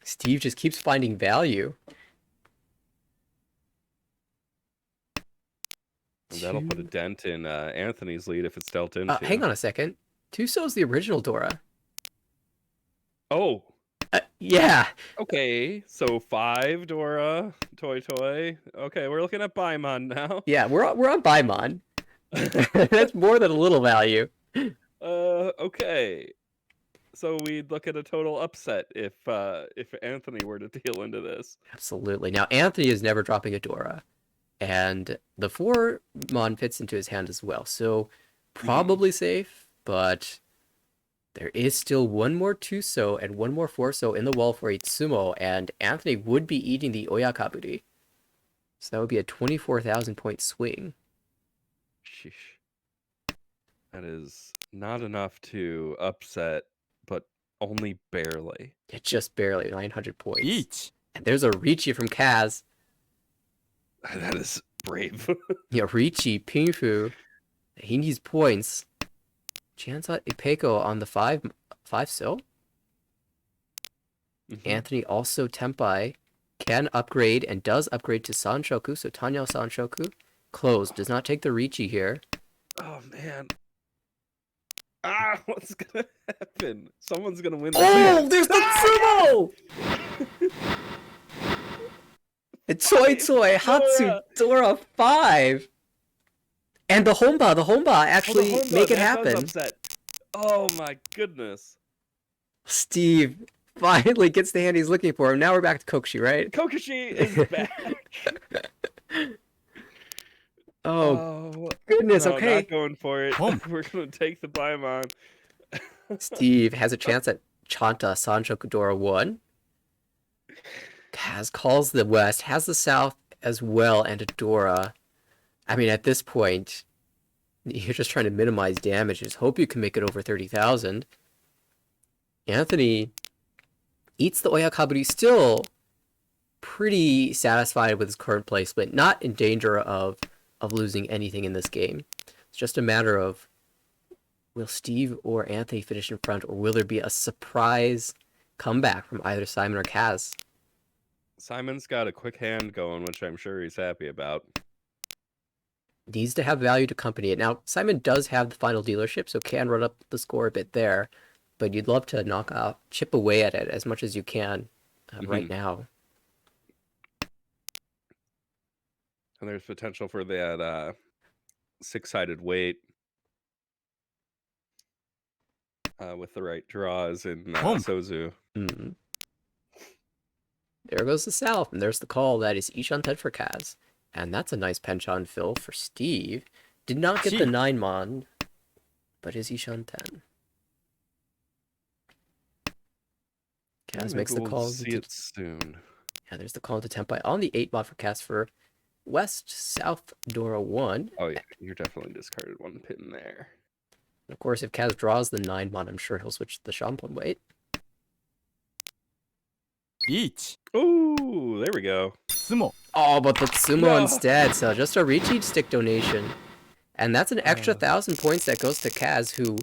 Steve just keeps finding value. And that'll put a dent in Anthony's lead if it's dealt into. Hang on a second. Tuso's the original Dora. Oh. Yeah. Okay, so 5 Dora, Toy Toy. Okay, we're looking at Baimon now. Yeah, we're on Baimon. That's more than a little value. Okay. So we'd look at a total upset if Anthony were to deal into this. Absolutely. Now Anthony is never dropping a Dora, and the 4 Mon fits into his hand as well. So probably safe, but there is still one more 2-so and one more 4-so in the wall for Itsumo, and Anthony would be eating the Oyakaburi. So that would be a 24,000 point swing. Sheesh. That is not enough to upset, but only barely. Yeah, just barely 900 points. And there's a Ricci from Kaz. That is brave. Yeah, Ricci, Pinfu. He needs points. Chansat Ipeko on the 5-so. Anthony also Tenpai can upgrade and does upgrade to Sanshoku, so Tanyao Sanshoku. Closed. Does not take the Ricci here. Oh, man. Ah, what's gonna happen? Someone's gonna win. There's the Tsumo! It's Choi Hatsu Dora 5. And the Honba actually make it happen. Oh my goodness. Steve finally gets the hand he's looking for. And now we're back to Kokushi, right? Kokushi is back. Oh, goodness. No, okay. Not going for it. We're going to take the Baimon. Steve has a chance at Chanta Sanshoku Dora 1. Kaz calls the West, has the South as well, and a Dora. I mean, at this point, you're just trying to minimize damages. Hope you can make it over 30,000. Anthony eats the Oyakaburi, still pretty satisfied with his current placement, not in danger of losing anything in this game. It's just a matter of, will Steve or Anthony finish in front, or will there be a surprise comeback from either Simon or Kaz? Simon's got a quick hand going, which I'm sure he's happy about. Needs to have value to accompany it. Now, Simon does have the final dealership, so can run up the score a bit there, but you'd love to chip away at it as much as you can right now. And there's potential for that 6-sided weight with the right draws in Sozu. There goes the South, and there's the call. That is Ishanten for Kaz. And that's a nice penchant fill for Steve. Did not get the 9 Mon, but is Ishanten. Kaz makes the call. See it soon. Yeah, there's the call to Tempai on the 8 mod for cast for West South Dora 1. Oh yeah, you're definitely discarded one pin there. And of course, if Kaz draws the 9 mod, I'm sure he'll switch to the Shampoo weight. リーチ Oh, there we go. スモ Oh, but the Sumo No. instead, so just a Richi stick donation. And that's an extra 1,000 points that goes to Kaz, who,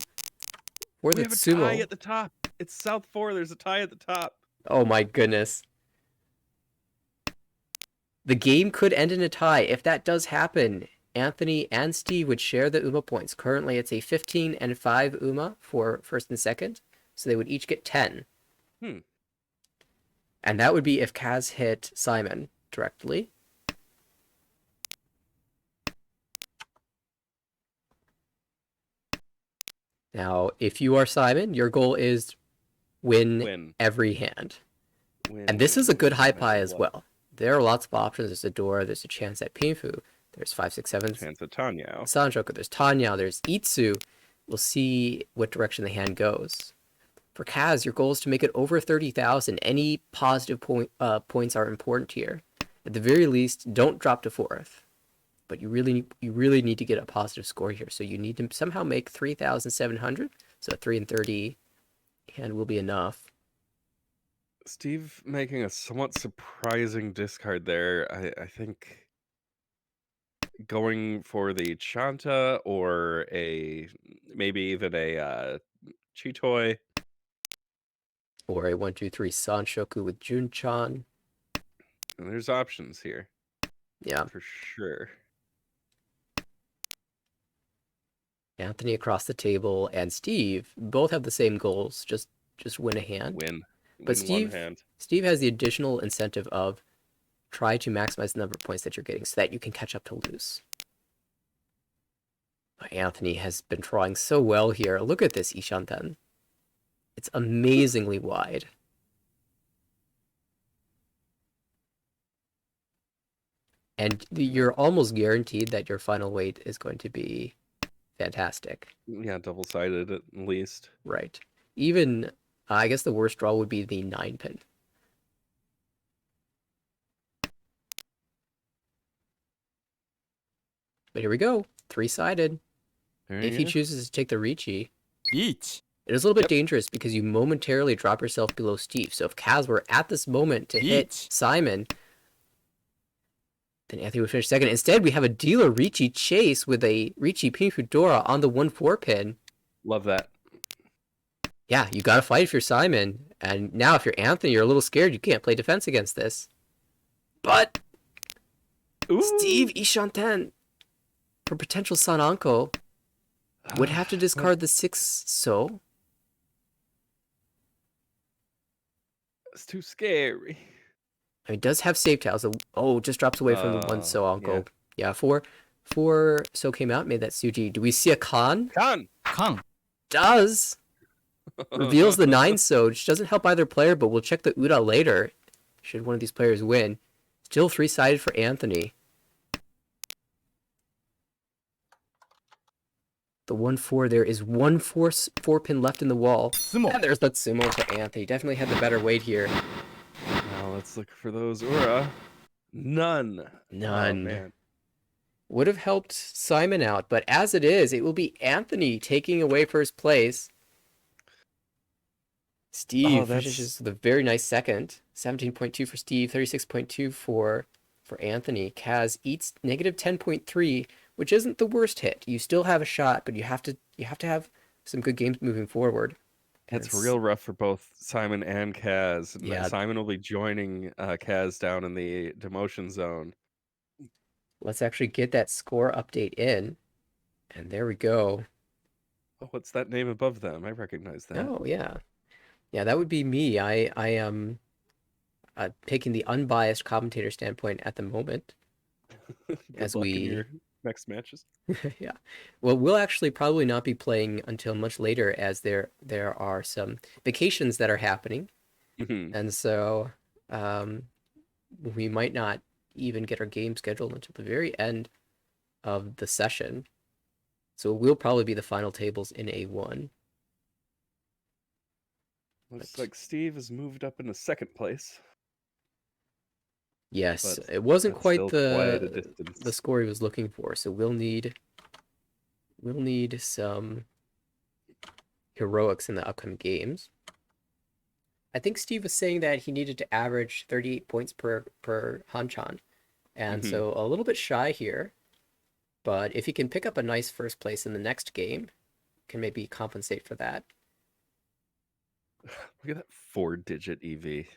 for We the have a Sumo. tie at the top. It's South 4. There's a tie at the top. Oh my goodness. The game could end in a tie. If that does happen, Anthony and Steve would share the UMA points. Currently, it's a 15 and 5 UMA for first and second, so they would each get 10. And that would be if Kaz hit Simon directly. Now, if you are Simon, your goal is win every hand. And this is a good high pie as well. There are lots of options. There's a Dora, there's a chance at Pinfu, there's 5, 6, 7. Chance at Tanyao. Sanjoku, there's Tanyao, there's Itsu. We'll see what direction the hand goes. For Kaz, your goal is to make it over 30,000. Any positive points are important here. At the very least, don't drop to 4th. But you really need to get a positive score here. So you need to somehow make 3,700. So 3 and 30 hand will be enough. Steve making a somewhat surprising discard there. I think going for the Chanta or maybe even a Chitoi. Or a 1, 2, 3 Sanshoku with Junchan. And there's options here. Yeah. For sure. Anthony across the table and Steve both have the same goals. Just win a hand. But Steve, one hand. Steve has the additional incentive of try to maximize the number of points that you're getting so that you can catch up to lose. But Anthony has been drawing so well here. Look at this Ishanten. It's amazingly wide. And you're almost guaranteed that your final weight is going to be fantastic. Yeah, double-sided at least. Right. Even, I guess the worst draw would be the 9 pin. But here we go. 3-sided. If he chooses to take the Richi, リーチ it is a little bit dangerous because you momentarily drop yourself below Steve. So if Kaz were at this moment to hit Simon, then Anthony would finish second. Instead, we have a dealer Richi chase with a Richi Pinfu Dora on the 1-4 pin. Love that. Yeah, you gotta fight if you're Simon. And now if you're Anthony, you're a little scared. You can't play defense against this. But Ooh. Steve Ishanten for potential Sananko would have to discard the 6 so. It's too scary. I mean, it does have save tiles. Oh, just drops away from the 1 so Anko. Yeah, 4 so came out, made that Suji. Do we see a Khan? Khan! カン Does! Reveals the 9 so, which doesn't help either player, but we'll check the Uda later. Should one of these players win. Still 3-sided for Anthony. The 1-4 there is 1 4 pin left in the wall. スモ And there's that sumo for Anthony. Definitely had the better weight here. Now let's look for those Ura. None. None. Oh, man. Would have helped Simon out, but as it is, it will be Anthony taking away first place. Steve finishes with a very nice second. 17.2 for Steve, 36.2 for Anthony. Kaz eats negative 10.3, which isn't the worst hit. You still have a shot, but you have to have some good games moving forward. It's real rough for both Simon and Kaz. Yeah. Simon will be joining Kaz down in the demotion zone. Let's actually get that score update in. And there we go. Oh, what's that name above them? I recognize that. Oh, yeah. Yeah, that would be me. I am taking the unbiased commentator standpoint at the moment. Good luck in your next matches. Yeah. Well, we'll actually probably not be playing until much later as there are some vacations that are happening. And so we might not even get our game scheduled until the very end of the session. So we'll probably be the final tables in A1. Looks like Steve has moved up into second place. Yes, but it wasn't that's quite still quite a the distance. score he was looking for, so we'll need some heroics in the upcoming games. I think Steve was saying that he needed to average 38 points per Hanchan, and Mhm. so a little bit shy here. But if he can pick up a nice first place in the next game, can maybe compensate for that. Look at that 4-digit EV.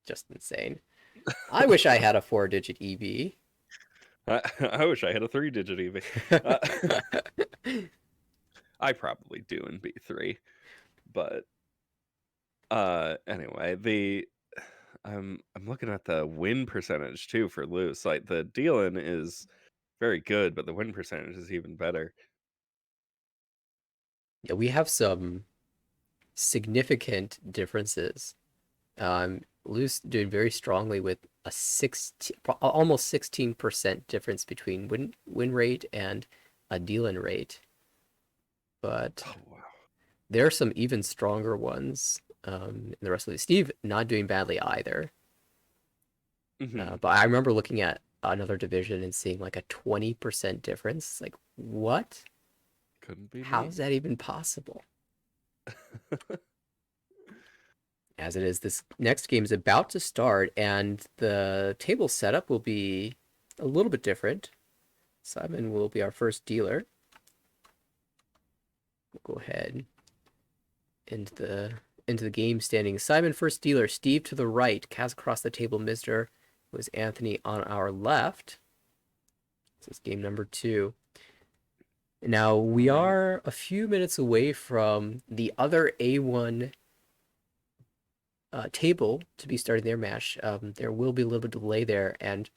Just insane. I wish I had a 4-digit EV. I wish I had a 3-digit EV. I probably do in B3, but anyway, I'm looking at the win percentage too for loose. Like the dealing is very good, but the win percentage is even better. Yeah, we have some significant differences. Loose doing very strongly with a 16, almost 16% difference between win rate and a deal-in rate. But Oh wow. there are some even stronger ones in the rest of the Steve not doing badly either. Hmm. But I remember looking at another division and seeing like a 20% difference. Like, what? Couldn't be How me. is that even possible? As it is, this next game is about to start, and the table setup will be a little bit different. Simon will be our first dealer. We'll go ahead into the game standing. Simon first dealer, Steve to the right, Kaz across the table, Mister was Anthony on our left. This is game number 2. Now we All right. are a few minutes away from the other A1 table to be starting their match. There will be a little bit of delay there, and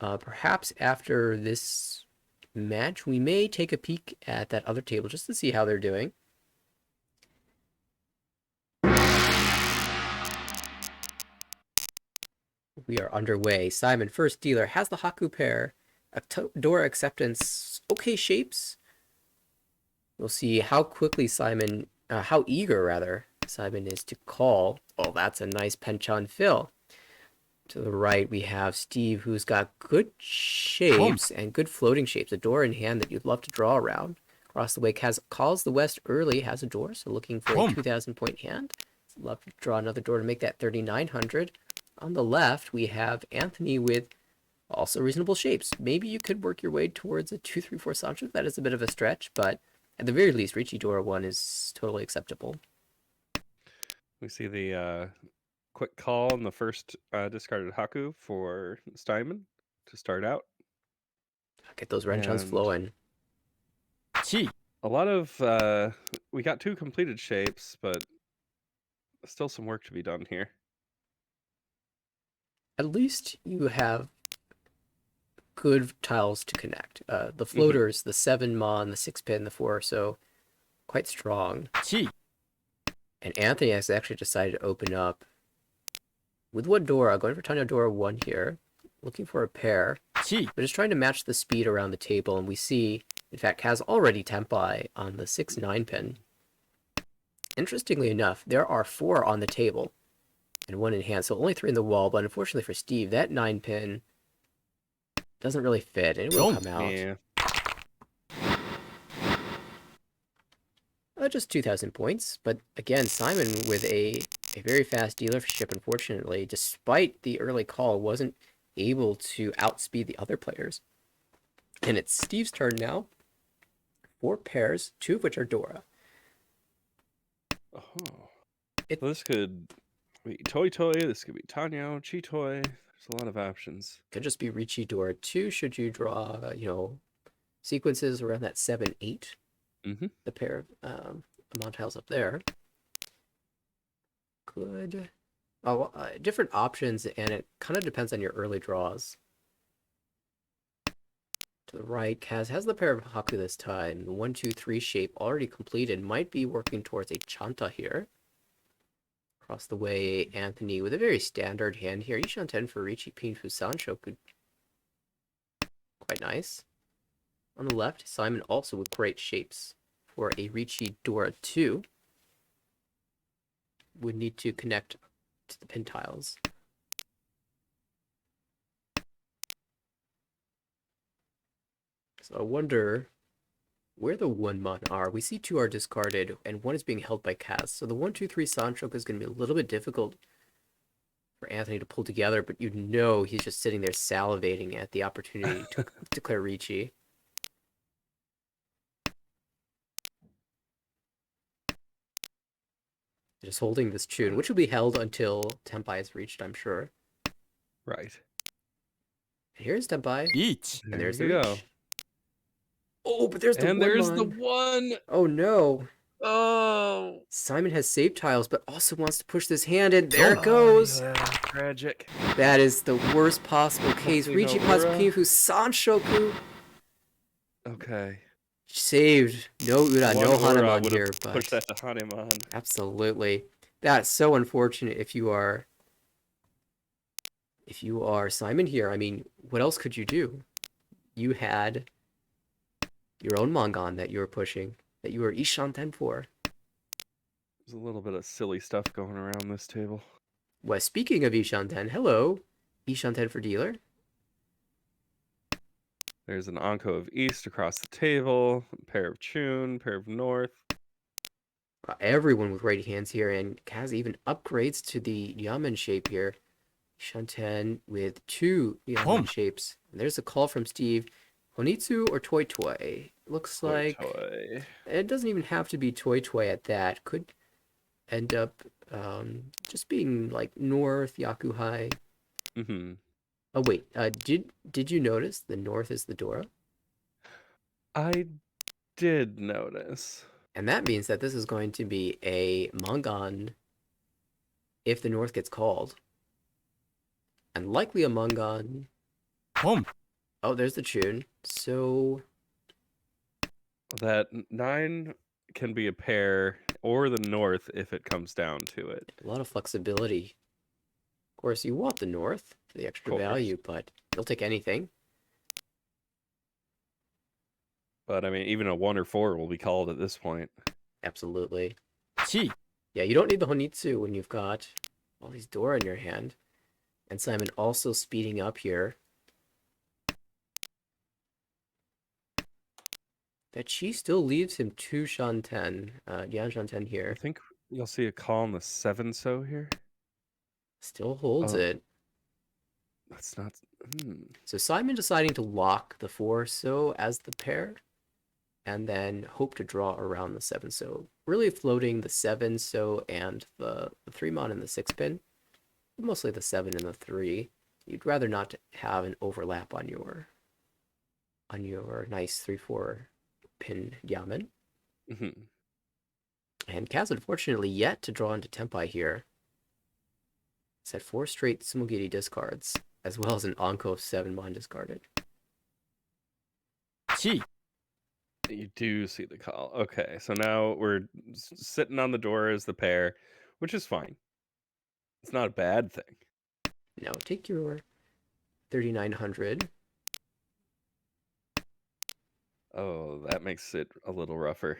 perhaps after this match, we may take a peek at that other table just to see how they're doing. We are underway. Simon, first dealer, has the Haku pair. Dora acceptance, okay shapes. We'll see how quickly how eager rather, Simon is to call. Oh, that's a nice Penchant fill. To the right, we have Steve, who's got good shapes and good floating shapes. A door in hand that you'd love to draw around. Across the way, Kaz calls the West early, has a door, so looking for a 2,000 point hand. Love to draw another door to make that 3,900. On the left, we have Anthony with also reasonable shapes. Maybe you could work your way towards a 2-3-4 Sancho. That is a bit of a stretch, but at the very least, Richie Dora 1 is totally acceptable. We see the quick call on the first discarded Haku for Steinman to start out. Get those Renchons And flowing. Chi. a lot of we got 2 completed shapes, but still some work to be done here. At least you have good tiles to connect. The floaters, the 7 mon, the 6 pin, the 4, so quite strong. Chi. And Anthony has actually decided to open up with one Dora, going for Tanya Dora 1 here, looking for a pair, Chi. but just trying to match the speed around the table. And we see, in fact, Kaz already Tempai on the 6-9 pin. Interestingly enough, there are 4 on the table and 1 in hand, so only 3 in the wall. But unfortunately for Steve, that 9 pin doesn't really fit, and it will come out. Yeah. Just 2,000 points, but again, Simon with a very fast dealership, unfortunately, despite the early call, wasn't able to outspeed the other players. And it's Steve's turn now. 4 pairs, 2 of which are Dora. Oh. Well, this could be Toy Toy, this could be Tanyo, Chi Toy. There's a lot of options. Could just be Richie Dora 2, should you draw, sequences around that 7-8. The pair of amount tiles up there. Good. Oh, different options, and it kind of depends on your early draws. To the right, Kaz has the pair of Haku this time. The 1-2-3 shape already completed. Might be working towards a Chanta here. Across the way, Anthony with a very standard hand here. Yishan 10 for Richie Pinfu Sancho could quite nice. On the left, Simon also with great shapes for a Richie Dora 2. Would need to connect to the pin tiles. So I wonder where the 1-mon are. We see 2 are discarded, and 1 is being held by Kaz. So the 1-2-3 Sanchoku is going to be a little bit difficult for Anthony to pull together, but you know he's just sitting there salivating at the opportunity to declare Ricci. Just holding this tune, which will be held until Tenpai is reached, I'm sure. Right. And here's Tenpai, 1 and there's There the we go. reach. Oh, but there's the And 1 there's the mon. 1. Oh no. Oh. Simon has save tiles, but also wants to push this hand, and there it Oh, goes. yeah, tragic. That is the worst possible case. Hopefully Ricci no Ura. Pazupifu Sanshoku Okay. saved. No Ura, One no Ura Hanuman would've here, Push but that to Hanuman. absolutely. That's so unfortunate if you are Simon here. I mean, what else could you do? You had your own Mongon that you were pushing, that you were Ishanten for. There's a little bit of silly stuff going around this table. Well, speaking of Ishanten, hello, Ishanten for dealer. There's an Anko of East across the table, a pair of Chun, pair of North. Everyone with ready hands here, and Kaz even upgrades to the Yamen shape here. Shanten with 2 Yamen shapes. And there's a call from Steve. Honitsu or Toy Toy? Looks like Toy. it doesn't even have to be Toy Toy at that. Could end up just being like North Yakuhai. Mm-hmm. Oh wait, did you notice the North is the Dora? I did notice. And that means that this is going to be a Mongon if the North gets called. And likely a Mongon. ポン Oh, there's the tune. So That 9 can be a pair or the North if it comes down to it. a lot of flexibility. Of course, you want the North for the extra Course. value, but you'll take anything. But I mean, even a 1 or 4 will be called at this point. Absolutely. 1 Yeah, you don't need the Honitsu when you've got all these Dora in your hand. And Simon also speeding up here. That Chi still leaves him 2 Shanten, Yan Shanten I here. think you'll see a call on the 7 so here. Still holds Oh. it. That's not. So Simon deciding to lock the 4 so as the pair, and then hope to draw around the 7 so. Really floating the 7 so and the 3 mon and the 6 pin. Mostly the 7 and the 3. You'd rather not have an overlap on your nice 3-4 pin Yamen. Mm-hmm. And Kaz unfortunately yet to draw into Tenpai here. He's had 4 straight Sumogiri discards, as well as an Anko of 7 mon discarded. 1 You do see the call. Okay, so now we're sitting on the door as the pair, which is fine. It's not a bad thing. Now take your 3,900. Oh, that makes it a little rougher.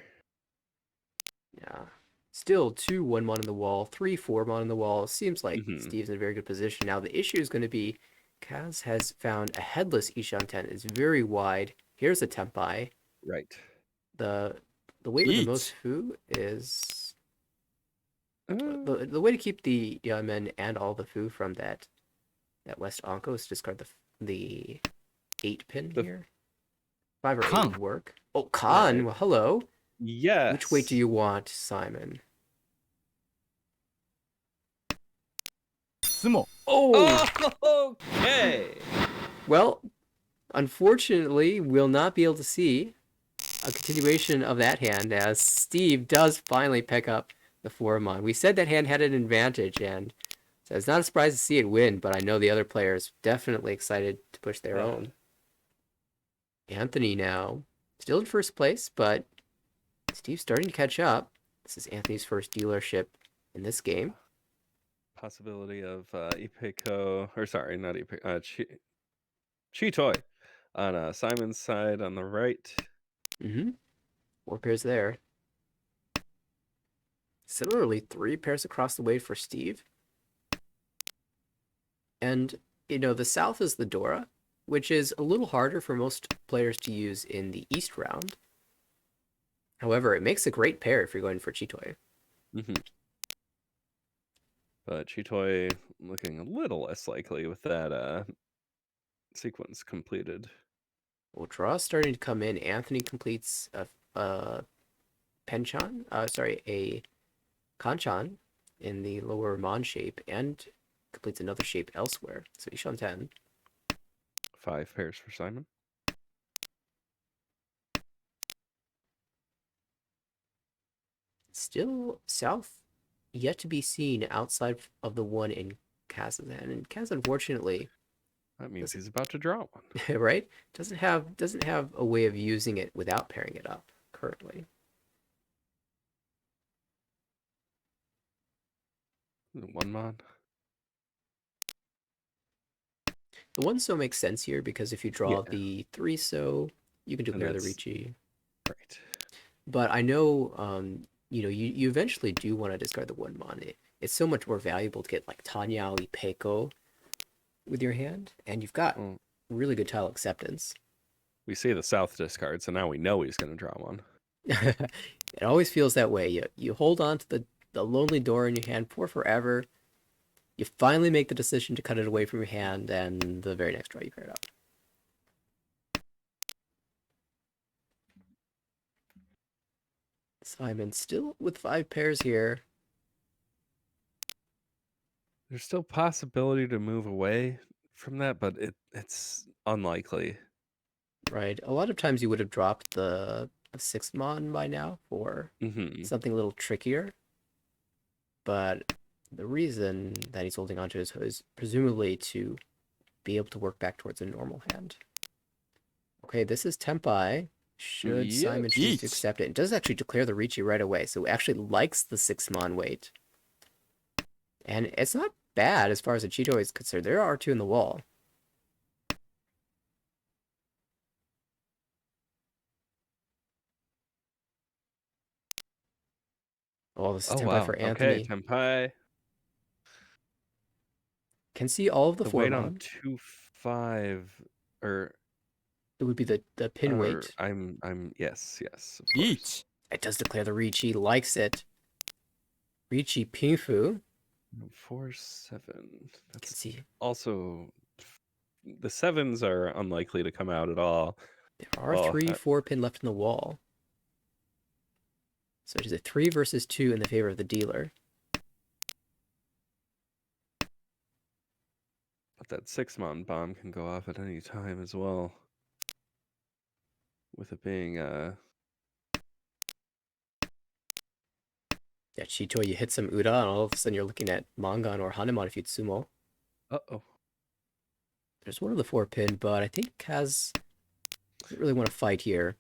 Yeah. Still 2 1 mon on the wall, 3 4 mon on the wall. Seems like Mhm. Steve's in a very good position. Now the issue is going to be Kaz has found a headless Ishanten. It's very wide. Here's a Tenpai. Right. The way with the Eat. most fu is Uh, the way to keep the Yamen and all the fu from that West Anko is to discard the 8 pin The- here. 5 or 8 Khan. would work. Oh, Khan. Right. Well, hello. yes. Which way do you want, Simon? 相撲 Oh! Okay. Well, unfortunately, we'll not be able to see a continuation of that hand as Steve does finally pick up the 4 mon. We said that hand had an advantage, and so it's not a surprise to see it win, but I know the other players definitely excited to push their own. Anthony now, still in first place, but Steve's starting to catch up. This is Anthony's first dealership in this game. Possibility of Ipeko, or sorry, not Ipeko, Chitoy on Simon's side on the right. Mm-hmm. 4 pairs there. Similarly, 3 pairs across the way for Steve. And, the south is the Dora. which is a little harder for most players to use in the East round. However, it makes a great pair if you're going for Chitoy. Mm-hmm. But Chitoy looking a little less likely with that sequence completed. Well, draw starting to come in. Anthony completes a Penchan, a Kanchan in the lower Mon shape and completes another shape elsewhere. So Ishanten. 5 pairs for Simon. Still south yet to be seen outside of the one in Kazakhstan. And Kaz, unfortunately, That means he's about to draw one. right, doesn't have a way of using it without pairing it up currently. One Mon. The one so makes sense here because if you draw Yeah. the 3 so, you can declare the it's- Ricci. Right. But I know, you eventually do want to discard the 1 Mon. It's so much more valuable to get like Tanyao Ipeko with your hand, and you've got Well, really good tile acceptance. we see the South discard, so now we know he's going to draw one. It always feels that way. You hold on to the lonely door in your hand for forever. You finally make the decision to cut it away from your hand, and the very next draw you pair it up. Simon still with 5 pairs here. There's still possibility to move away from that, but it's unlikely. Right. A lot of times you would have dropped the 6 Mon by now for Mm-hmm. something a little trickier. But the reason that he's holding on to is presumably to be able to work back towards a normal hand. Okay, this is Tempai. Should Yeah. Simon choose to Yeet. accept it? It does actually declare the Ricci right away, so it actually likes the 6 Mon weight. And it's not bad as far as the Cheeto is concerned. There are 2 in the wall. Oh, this is Oh Tempai wow. for Okay, Anthony. Tempai. Can see all of the The 4 weight on Mon. 2-5 or It would be the pin or weight. I'm yes. Of course. Each. It does declare the Ricci, likes it. Ricci Pinfu. 4-7. Can That's see also the 7s are unlikely to come out at all. there are Oh, 3 4-pin left in the wall. So it is a 3 versus 2 in the favor of the dealer. But that 6-Mon bomb can go off at any time as well. With it being Yeah, Chito, you hit some Uda, and all of a sudden you're looking at Mangan or Hanuman if you'd sumo. uh-oh. There's one of the 4-pin, but I think Kaz doesn't really want to fight here.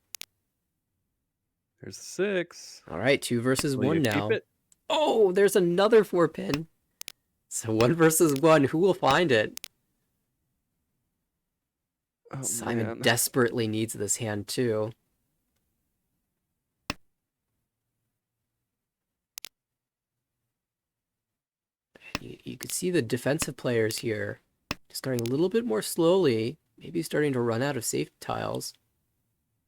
There's the 6. All right, 2 versus Will 1 you now. keep it? Oh, there's another 4-pin. So 1 versus 1. Who will find it? Oh, Simon man. desperately needs this hand too. You could see the defensive players here discarding a little bit more slowly, maybe starting to run out of safe tiles.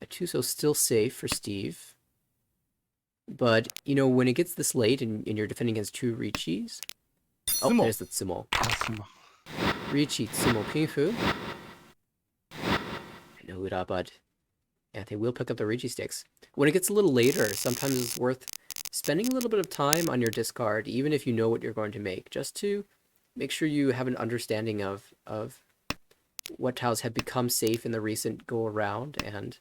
Atuso still safe for Steve. But, when it gets this late and you're defending against 2 Richis... Oh, Sumo. there's the Tsumo. Awesome. Richi Tsumo Pinfu. No Ura, but Anthony will pick up the Rigi sticks. When it gets a little later, sometimes it's worth spending a little bit of time on your discard, even if you know what you're going to make, just to make sure you have an understanding of what tiles have become safe in the recent go-around, and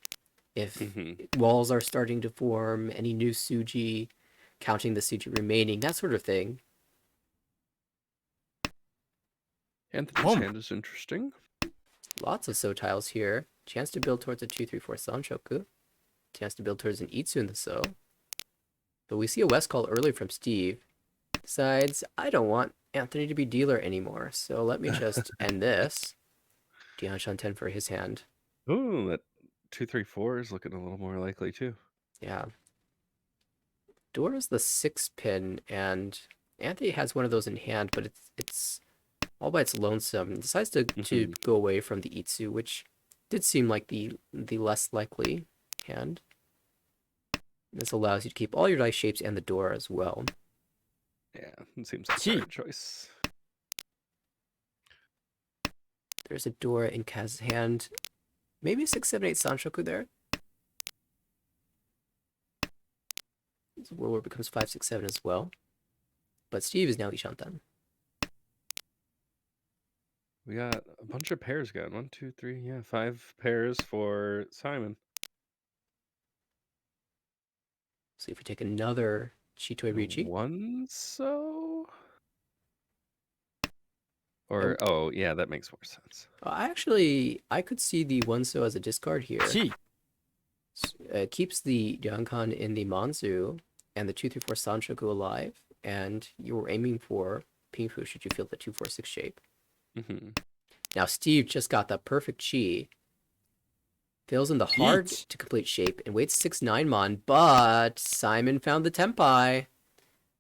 if Mm-hmm. walls are starting to form, any new Suji, counting the Suji remaining, that sort of thing. Anthony's Boom. hand is interesting. Lots of So tiles here. Chance to build towards a 2-3-4 Sanshoku. Chance to build towards an Itsu in the So. But we see a West call early from Steve. Decides, I don't want Anthony to be dealer anymore, so let me just end this. Dian Shanten for his hand. Ooh, that 2-3-4 is looking a little more likely too. Yeah. Dora's the 6-pin, and Anthony has one of those in hand, but it's all by its lonesome, and decides to Mhm. go away from the Itsu, which did seem like the less likely hand. This allows you to keep all your dice shapes and the door as well. Yeah, it seems like a Gee. better choice. There's a door in Kaz's hand. Maybe a 6, 7, 8 Sanshoku there. This Warlord becomes 5, 6, 7 as well. But Steve is now Ishantan. We got a bunch of pairs going. 1, 2, 3, yeah, 5 pairs for Simon. So if we take another Chitoi Richi. One so? Or, oh, yeah, that makes more sense. I could see the Wonso as a discard here. 1 Keeps the Ryokan in the Manzu and the 2, 3, 4 Sanshoku alive, and you were aiming for Pingfu should you feel the 2, 4, 6 shape. Hmm. Now Steve just got the perfect chi. Fills in the hard Yeet. to complete shape and waits 6, 9 mon, but Simon found the Tempai.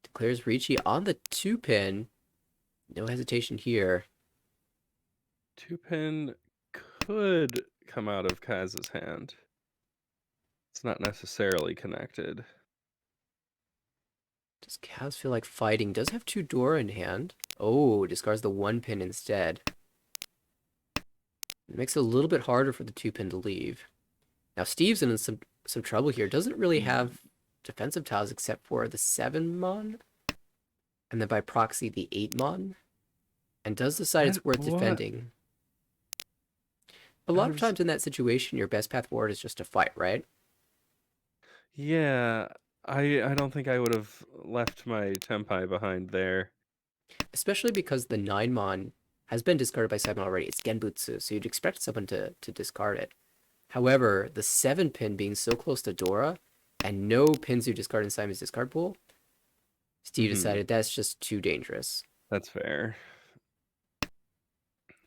Declares Ricci on the 2-pin. No hesitation here. 2-pin could come out of Kaz's hand. It's not necessarily connected. Does Kaz feel like fighting? Does have 2 Dora in hand. Oh, discards the 1-pin instead. It makes it a little bit harder for the 2-pin to leave. Now Steve's in some trouble here. Doesn't really have defensive tiles except for the 7 mon. And then by proxy the 8 mon. And does decide it's worth defending. A lot of times in that situation, your best path forward is just to fight, right? Yeah, I don't think I would have left my Tempai behind there. Especially because the 9 mon has been discarded by Simon already. It's Genbutsu, so you'd expect someone to discard it. However, the 7-pin being so close to Dora, and no pins you discard in Simon's discard pool, Steve decided that's just too dangerous. That's fair.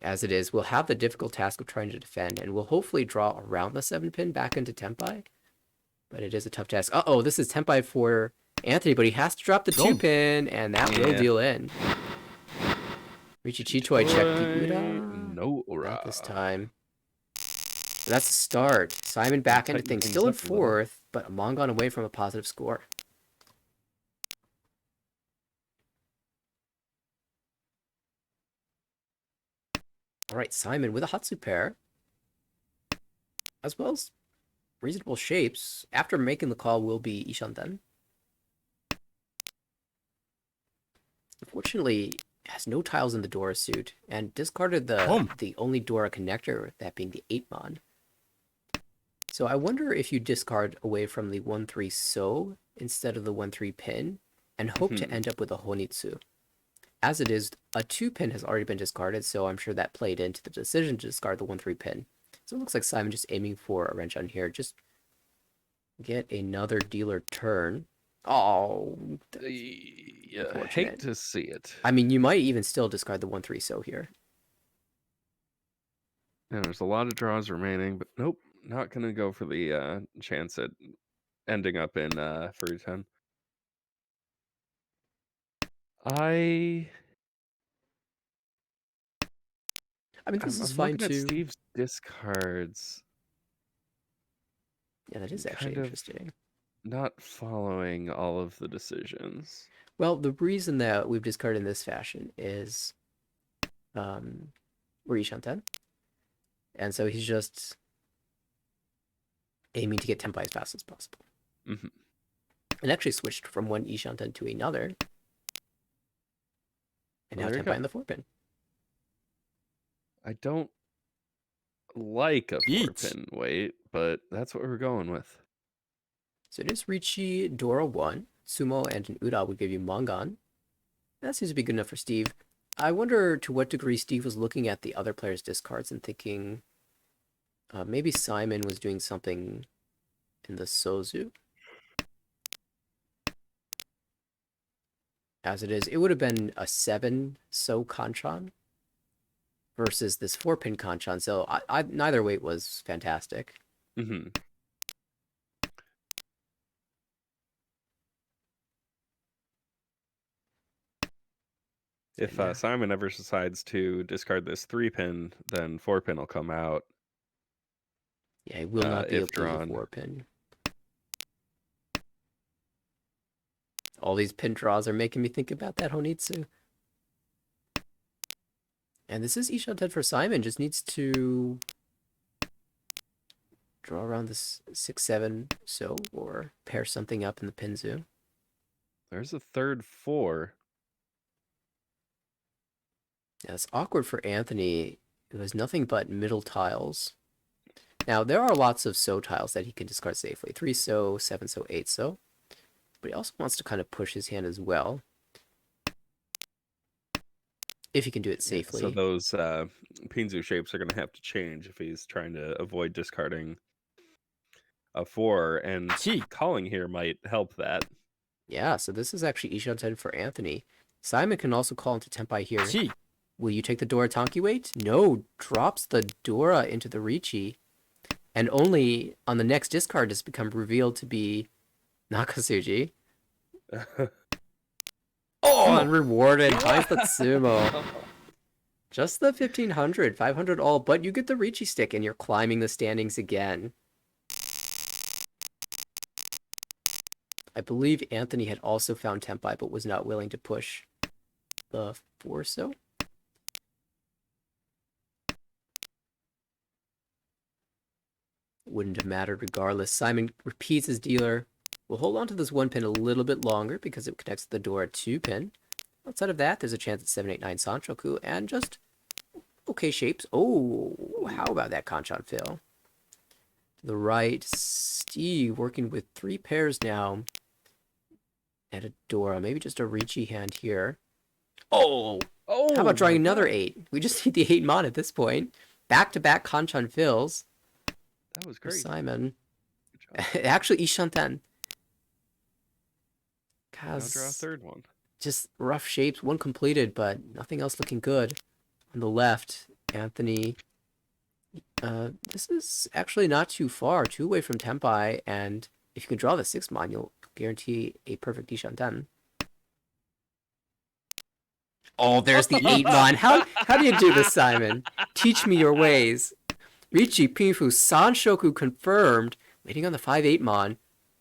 As it is, we'll have the difficult task of trying to defend, and we'll hopefully draw around the 7-pin back into Tempai. But it is a tough task. Uh-oh, this is Tempai for Anthony, but he has to drop the 2-pin, and that will deal in. Richi Chitoi check the Ura. No Ura. Not this time. But that's the start. Simon back into things. Still in 4th, but Amon gone away from a positive score. All right, Simon with a Hatsu pair. As well as reasonable shapes. After making the call will be Ishanten. Unfortunately, has no tiles in the Dora suit and discarded the only Dora connector, that being the 8 mon. So I wonder if you discard away from the 1-3 So instead of the 1-3 pin and hope to end up with a Honitsu. As it is, a 2-pin has already been discarded, so I'm sure that played into the decision to discard the 1-3 pin. So it looks like Simon just aiming for a wrench on here. Just get another dealer turn. Oh, yeah, hate to see it. I mean, you might even still discard the 1-3 So here. And there's a lot of draws remaining, but nope, not going to go for the chance at ending up in Furuten. I mean, this is I'm fine looking too. at Steve's discards. Yeah, that is actually interesting. Not following all of the decisions. Well, the reason that we've discarded in this fashion is we're Ishanten. And so he's just aiming to get Tempai as fast as possible. Mm-hmm. And actually switched from one Ishanten to another. And now Tempai in the 4-pin. I don't like a 4-pin weight, but that's what we're going with. So it is Richi, Dora 1, Sumo, and an Ura would give you Mongan. That seems to be good enough for Steve. I wonder to what degree Steve was looking at the other players' discards and thinking maybe Simon was doing something in the Sozu. As it is, it would have been a 7 So Kanchan versus this 4-pin Kanchan. So neither weight was fantastic. Mm-hmm. If Yeah. Simon ever decides to discard this 3-pin, then 4-pin will come out Yeah, he will not be able if to use a drawn. 4-pin. All these pin draws are making me think about that Honitsu. And this is Ishanten for Simon. Just needs to draw around this 6-7 so, or pair something up in the Pinzu. There's a third 4. Yeah, it's awkward for Anthony, who has nothing but middle tiles. Now, there are lots of so tiles that he can discard safely. 3 so, 7 so, 8 so. But he also wants to kind of push his hand as well. If he can do it safely. So those Pinzu shapes are going to have to change if he's trying to avoid discarding a 4. And Chi. calling here might help that. Yeah, so this is actually Ishanten for Anthony. Simon can also call into Tenpai here. Chi. Will you take the Dora Tonki weight? No, drops the Dora into the Richi. And only on the next discard does it become revealed to be Nakasuji. Oh, unrewarded. Finds the Sumo. Just the 1500, 500 all, but you get the Richi stick and you're climbing the standings again. I believe Anthony had also found Tenpai, but was not willing to push the 4 so. Wouldn't have mattered regardless. Simon repeats his dealer. We'll hold on to this 1 pin a little bit longer because it connects to the door at 2 pin. Outside of that, there's a chance at 789 Sanchoku and just okay shapes. Oh, how about that Kanchan Phil? To the right, Steve working with 3 pairs now. And a Dora, maybe just a Richi hand here. Oh! Oh, How about drawing my another God. 8? We just need the 8 mon at this point. Back-to-back Kanchan Phils. That was For great. Simon. Good job. Actually, Ishanten. Now draw a third one. Just rough shapes, one completed, but nothing else looking good. On the left, Anthony. This is actually not too far, 2 away from Tenpai, and if you can draw the 6 mon, you'll guarantee a perfect Ishanten. Oh, there's the 8 mon. How do you do this, Simon? Teach me your ways. Richi, Pinfu, Sanshoku confirmed. Waiting on the 5-8 mon.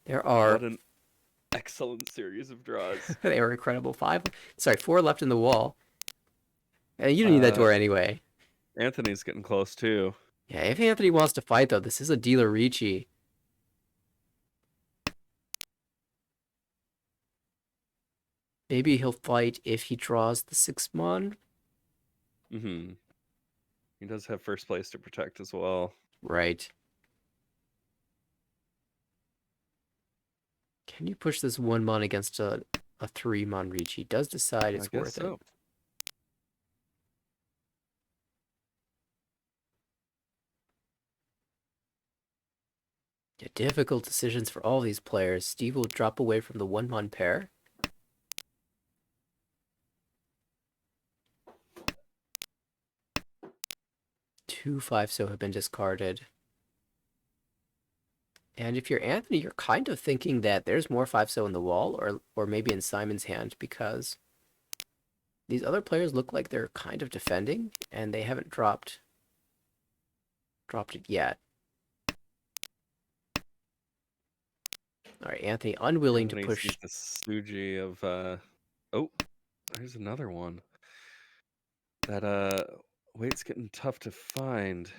There are... What an excellent series of draws. They were incredible. 4 left in the wall. And you don't need that door anyway. Anthony's getting close too. Yeah, if Anthony wants to fight, though, this is a dealer Richi. Maybe he'll fight if he draws the 6 mon. Mm-hmm. He does have first place to protect as well. Right. Can you push this 1 mon against a 3 mon Richi? He does decide it's I guess worth so. it. Yeah, difficult decisions for all these players. Steve will drop away from the 1 mon pair. Two 5 so have been discarded. And if you're Anthony, you're kind of thinking that there's more 5 so in the wall, or maybe in Simon's hand, because these other players look like they're kind of defending, and they haven't dropped it yet. All right, Anthony, unwilling to push. The Suji of oh, there's another one. That weight's getting tough to find.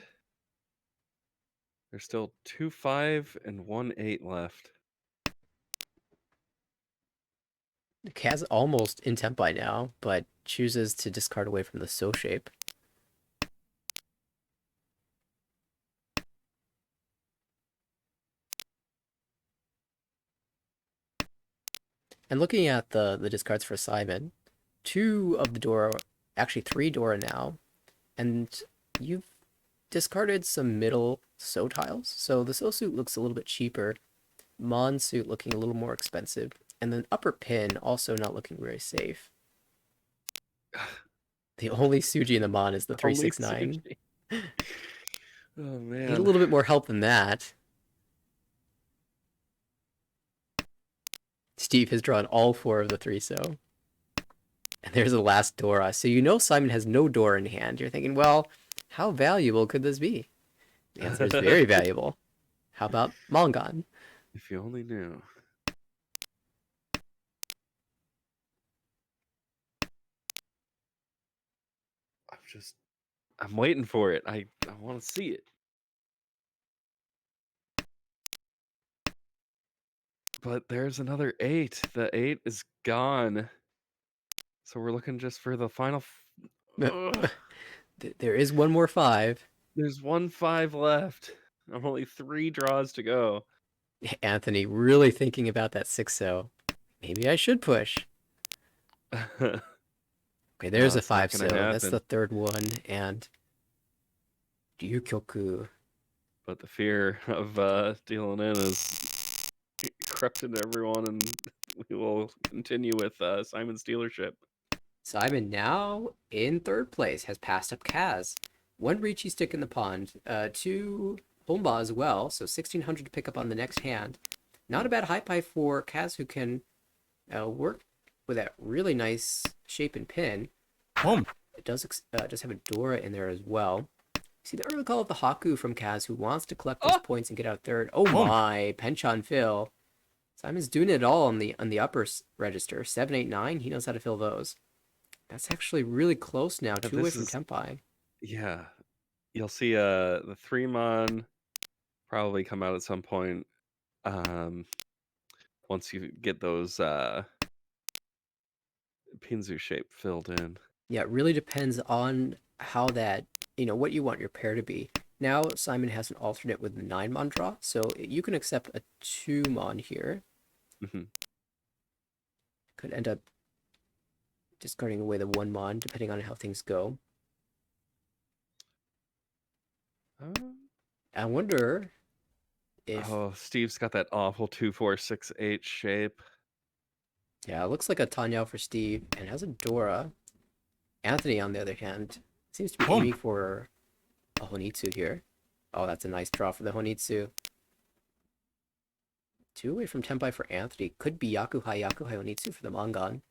There's still 2 5 and 1 8 left. Kaz almost in Tenpai now, but chooses to discard away from the so shape. And looking at the discards for Simon, 2 of the Dora, actually 3 Dora now, and you've discarded some middle so tiles. So the so suit looks a little bit cheaper, mon suit looking a little more expensive, and then upper pin also not looking very safe. The only Suji in the mon is the 369. Oh man. Need a little bit more help than that. Steve has drawn all 4 of the 3 so. And there's the last Dora. So you know Simon has no Dora in hand. You're thinking, well, how valuable could this be? The answer is very valuable. How about Mongon? If you only knew. I'm waiting for it. I want to see it. But there's another 8. The 8 is gone. So we're looking just for the final. Ugh. There is one more 5. There's 1 5 left. I'm only 3 draws to go. Anthony really thinking about that 6-0. Maybe I should push. Okay, there's No, a it's not 5-0. gonna That's happen. the third one. And Ryukyoku. But the fear of dealing in is crept into everyone, and we will continue with Simon's dealership. Simon now in third place has passed up Kaz. 1 Ricci stick in the pond. 2 Homba as well. So 1600 to pick up on the next hand. Not a bad high pie for Kaz, who can work with that really nice shape and pin. Home. It does have a Dora in there as well. See the early call of the Haku from Kaz, who wants to collect those points and get out third. Oh my, Penchon fill. Simon's doing it all on the upper register. 7, 8, 9. He knows how to fill those. That's actually really close now. 2 away from Tempai. Yeah, you'll see the 3-mon probably come out at some point. Once you get those Pinzu shape filled in. Yeah, it really depends on how that, what you want your pair to be. Now Simon has an alternate with the 9-mon draw, so you can accept a 2-mon here. Mm-hmm. Could end up discarding away the 1-mon, depending on how things go. I wonder if... Oh, Steve's got that awful 2, 4, 6, 8 shape. Yeah, it looks like a Tanyao for Steve, and has a Dora. Anthony, on the other hand, seems to be aiming for a Honitsu here. Oh, that's a nice draw for the Honitsu. 2 away from Tempai for Anthony. Could be Yakuhai Honitsu for the Mongon.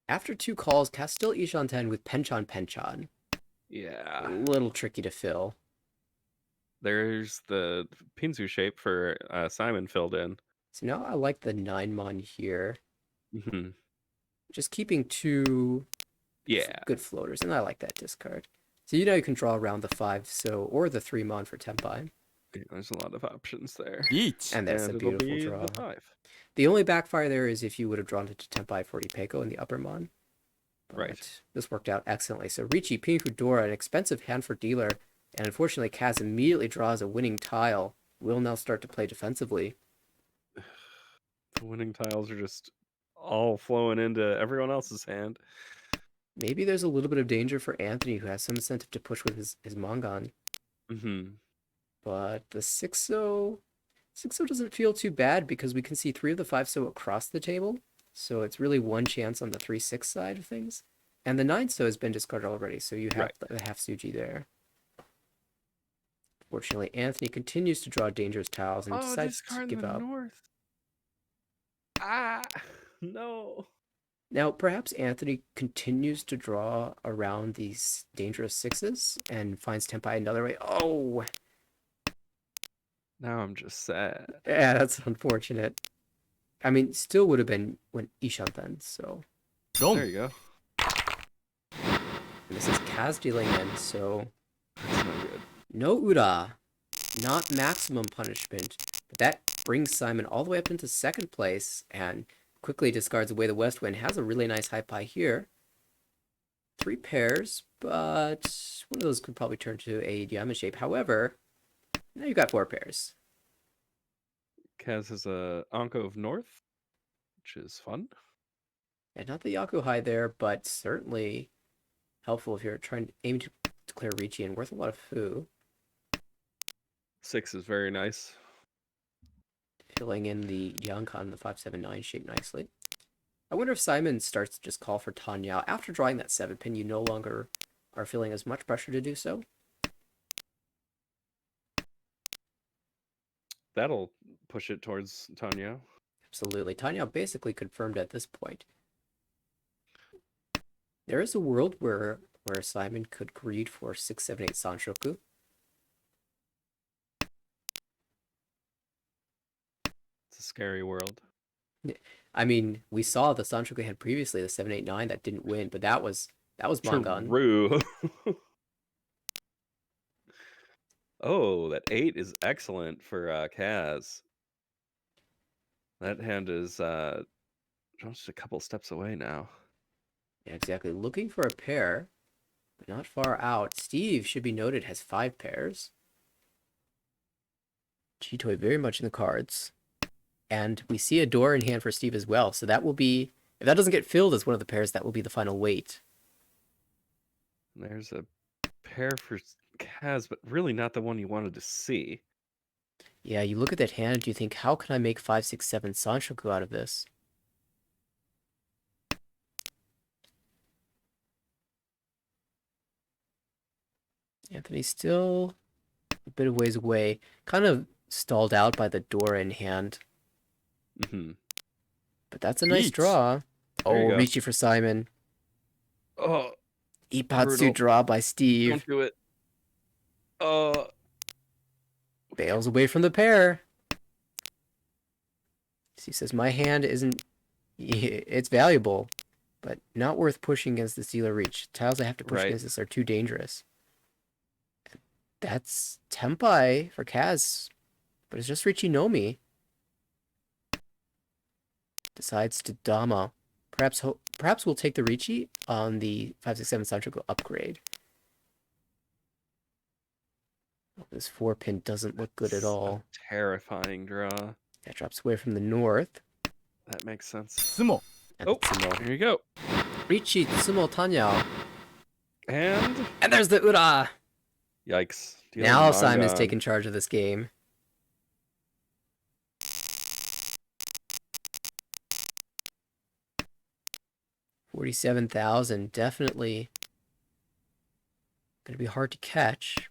After 2 calls, cast still Ishanten with Penchon. Yeah. A little tricky to fill. There's the Pinzu shape for Simon filled in. So now I like the 9-mon here. Mm-hmm. Just keeping 2 good floaters, and I like that discard. So you can draw around the 5, or the 3-mon for Tempai. Yeah, there's a lot of options there. And that's a beautiful draw. The 5. The only backfire there is if you would have drawn it to Tempai for Ipeko in the upper mon. But right. This worked out excellently. So Ricci, Pinfu, Dora, an expensive hand for dealer, and unfortunately Kaz immediately draws a winning tile. Will now start to play defensively. The winning tiles are just all flowing into everyone else's hand. Maybe there's a little bit of danger for Anthony, who has some incentive to push with his Mongon. Mm-hmm. But the 6-0 doesn't feel too bad, because we can see 3 of the 5-0 across the table. So it's really one chance on the 3-6 side of things. And the 9-0 has been discarded already, so you have the half Suji there. Fortunately, Anthony continues to draw dangerous tiles and decides to give up. North. No. Now, perhaps Anthony continues to draw around these dangerous 6s and finds Tempai another way. Oh! Now I'm just sad. Yeah, that's unfortunate. I mean, still would have been when Ishanten, so... There you go. And this is Kaz dealing in, so... That's no good. No Ura. Not maximum punishment. But that brings Simon all the way up into second place, and quickly discards away the West Wind. Has a really nice high pie here. 3 pairs, but one of those could probably turn to a diamond shape. However, now you've got 4 pairs. Kaz has a Anko of North, which is fun. And not the Yakuhai there, but certainly helpful if you're aiming to declare Ricci, and worth a lot of foo. 6 is very nice. Filling in the Yankan and the 5-7-9 shape nicely. I wonder if Simon starts to just call for Tanyao. After drawing that 7-pin, you no longer are feeling as much pressure to do so. That'll push it towards Tanyao. Absolutely. Tanyao basically confirmed at this point. There is a world where Simon could greed for 678 Sanshoku. It's a scary world. I mean, we saw the Sanshoku had previously, the 789 that didn't win, but that was Mangan. True. Oh, that 8 is excellent for Kaz. That hand is just a couple steps away now. Yeah, exactly. Looking for a pair, but not far out. Steve, should be noted, has 5 pairs. Chitoy very much in the cards. And we see a door in hand for Steve as well. So that will be, if that doesn't get filled as one of the pairs, that will be the final weight. There's a pair for Kaz, but really not the one you wanted to see. Yeah, you look at that hand and you think, how can I make 5, 6, 7 Sanshoku out of this? Anthony's still a bit of ways away. Kind of stalled out by the door in hand. Hmm. But that's a nice Eat. draw. There you Oh, go. Ricci for Simon. Oh, Ipatsu brutal. draw by Steve. Don't do it. Bails away from the pair. He says, my hand isn't... It's valuable, but not worth pushing against the Steeler Reach. Tiles I have to push Right. against this are too dangerous. That's Tempai for Kaz, but it's just Ricci Nomi. Decides to Dama. Perhaps we'll take the Ricci on the 567 Sanchoku upgrade. This 4-pin doesn't look good at all. Terrifying draw. That drops away from the north. That makes sense. Sumo. And Oh, Tsumo. here you go. Ricci, Tsumo, Tanyao. And And there's the Ura! yikes. Now Simon's Mangan. taking charge of this game. $47,000, definitely gonna be hard to catch.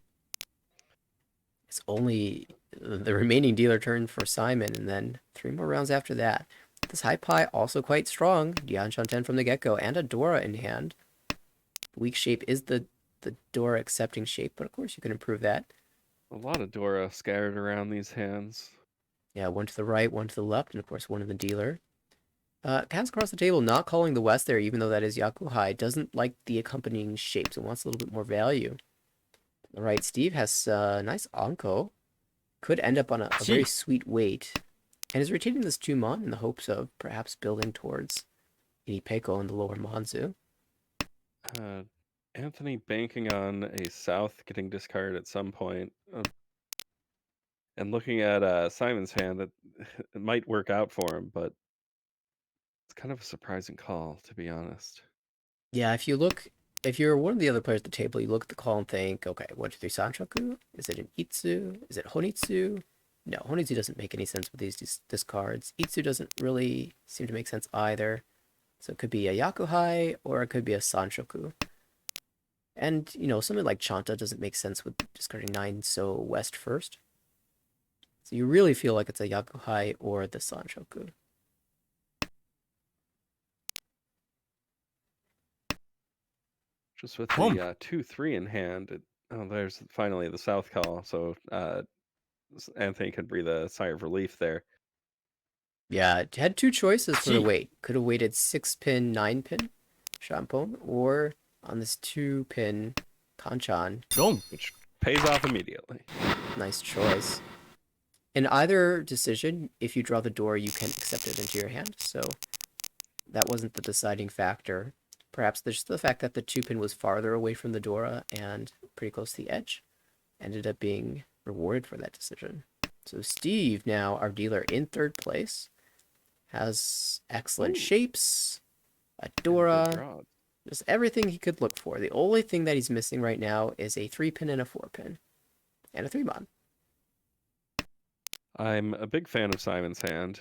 It's only the remaining dealer turn for Simon, and then 3 more rounds after that. This high pie also quite strong. Dian Shanten from the get-go, and a Dora in hand. Weak shape is the Dora accepting shape, but of course you can improve that. A lot of Dora scattered around these hands. Yeah, 1 to the right, 1 to the left, and of course 1 in the dealer. Cats across the table not calling the West there, even though that is Yakuhai. Doesn't like the accompanying shapes and wants a little bit more value. All right, Steve has a nice Anko. Could end up on a very sweet weight. And is retaining this 2-mon in the hopes of perhaps building towards Inipeko in the lower Manzu. Anthony banking on a South getting discarded at some point. And looking at Simon's hand, that it might work out for him, but it's kind of a surprising call, to be honest. Yeah, if you're one of the other players at the table, you look at the call and think, okay, 1, 2, 3 Sanchoku? Is it an Itsu? Is it Honitsu? No, Honitsu doesn't make any sense with these discards. Itsu doesn't really seem to make sense either. So it could be a Yakuhai, or it could be a Sanshoku. And, something like Chanta doesn't make sense with discarding 9 so west first. So you really feel like it's a Yakuhai or the Sanshoku. Just with the 2-3 in hand, there's finally the South call, so Anthony could breathe a sigh of relief there. Yeah, it had 2 choices for the Gee. weight. Could have waited 6-pin, 9-pin Shampoo, or on this 2-pin Kanchan. Long. Which pays off immediately. Nice choice. In either decision, if you draw the door, you can accept it into your hand, so that wasn't the deciding factor. Perhaps just the fact that the 2-pin was farther away from the Dora and pretty close to the edge ended up being rewarded for that decision. So Steve, now our dealer in 3rd place, has excellent Ooh. shapes, a And good Dora, draws. just everything he could look for. The only thing that he's missing right now is a 3-pin and a 4-pin, and a 3-mon. I'm a big fan of Simon's hand.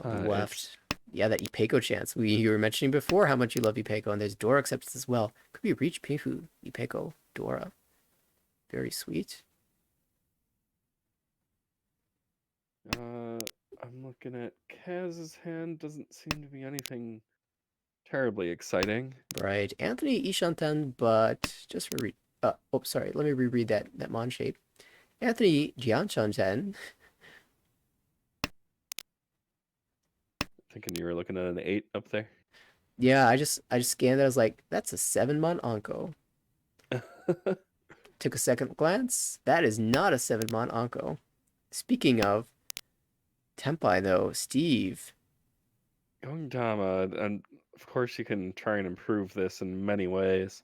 On the left. Yeah, that Ipeko chance. You were mentioning before how much you love Ipeko, and there's Dora acceptance as well. Could be Reach Pifu, Ipeko, Dora. Very sweet. I'm looking at Kaz's hand. Doesn't seem to be anything terribly exciting. Right. Anthony Ishanten, but just for sorry. Let me reread that mon shape. Anthony Jianchanten. Thinking you were looking at an 8 up there. Yeah, I just scanned it. I was like, that's a 7-mon Anko. Took a second glance. That is not a 7-mon Anko. Speaking of Tempai, though, Steve. Going Dama, and of course you can try and improve this in many ways.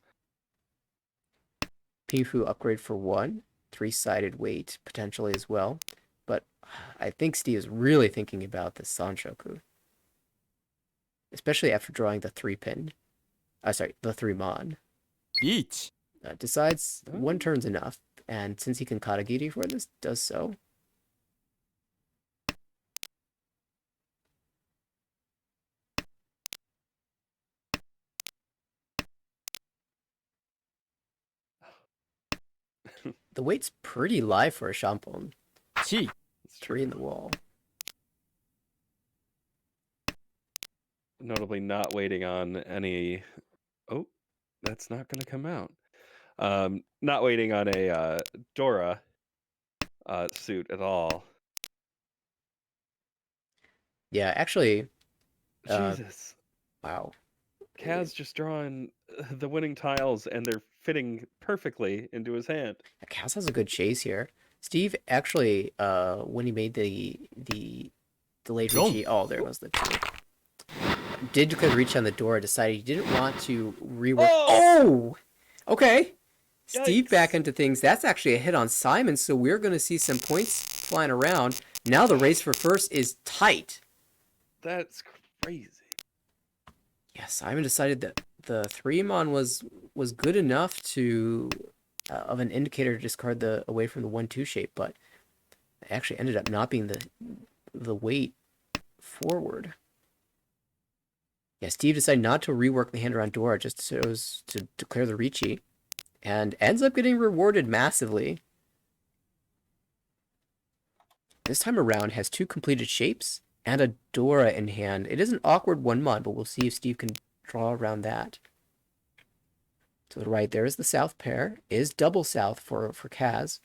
Pinfu upgrade for 1. 3-sided weight potentially as well. But I think Steve is really thinking about the Sanshoku. Especially after drawing the 3-pin. Sorry, the 3-mon. 1. Decides 1 turn's enough. And since he can Katagiri for this, does so. The weight's pretty live for a Shampon. 7. It's true. 3 in the wall. Notably not waiting on any... Oh, that's not going to come out. Not waiting on a Dora suit at all. Yeah, actually, Jesus. wow. Kaz just drawing the winning tiles, and they're fitting perfectly into his hand. Kaz has a good chase here. Steve actually, when he made the delayed Don't. reach, oh, there goes the 2. Did declare the reach on the door. Decided he didn't want to rework. Oh, okay. Steve Yikes. back into things. That's actually a hit on Simon, so we're going to see some points flying around. Now the race for first is tight. That's crazy. Yeah, Simon decided that the 3-mon was good enough to of an indicator to discard the away from the 1-2 shape, but it actually ended up not being the weight forward. Yeah, Steve decided not to rework the hand around Dora, just so as to declare the Ricci, and ends up getting rewarded massively. This time around has 2 completed shapes and a Dora in hand. It is an awkward 1-mon, but we'll see if Steve can draw around that. To the right there is the south pair, is double south for Kaz,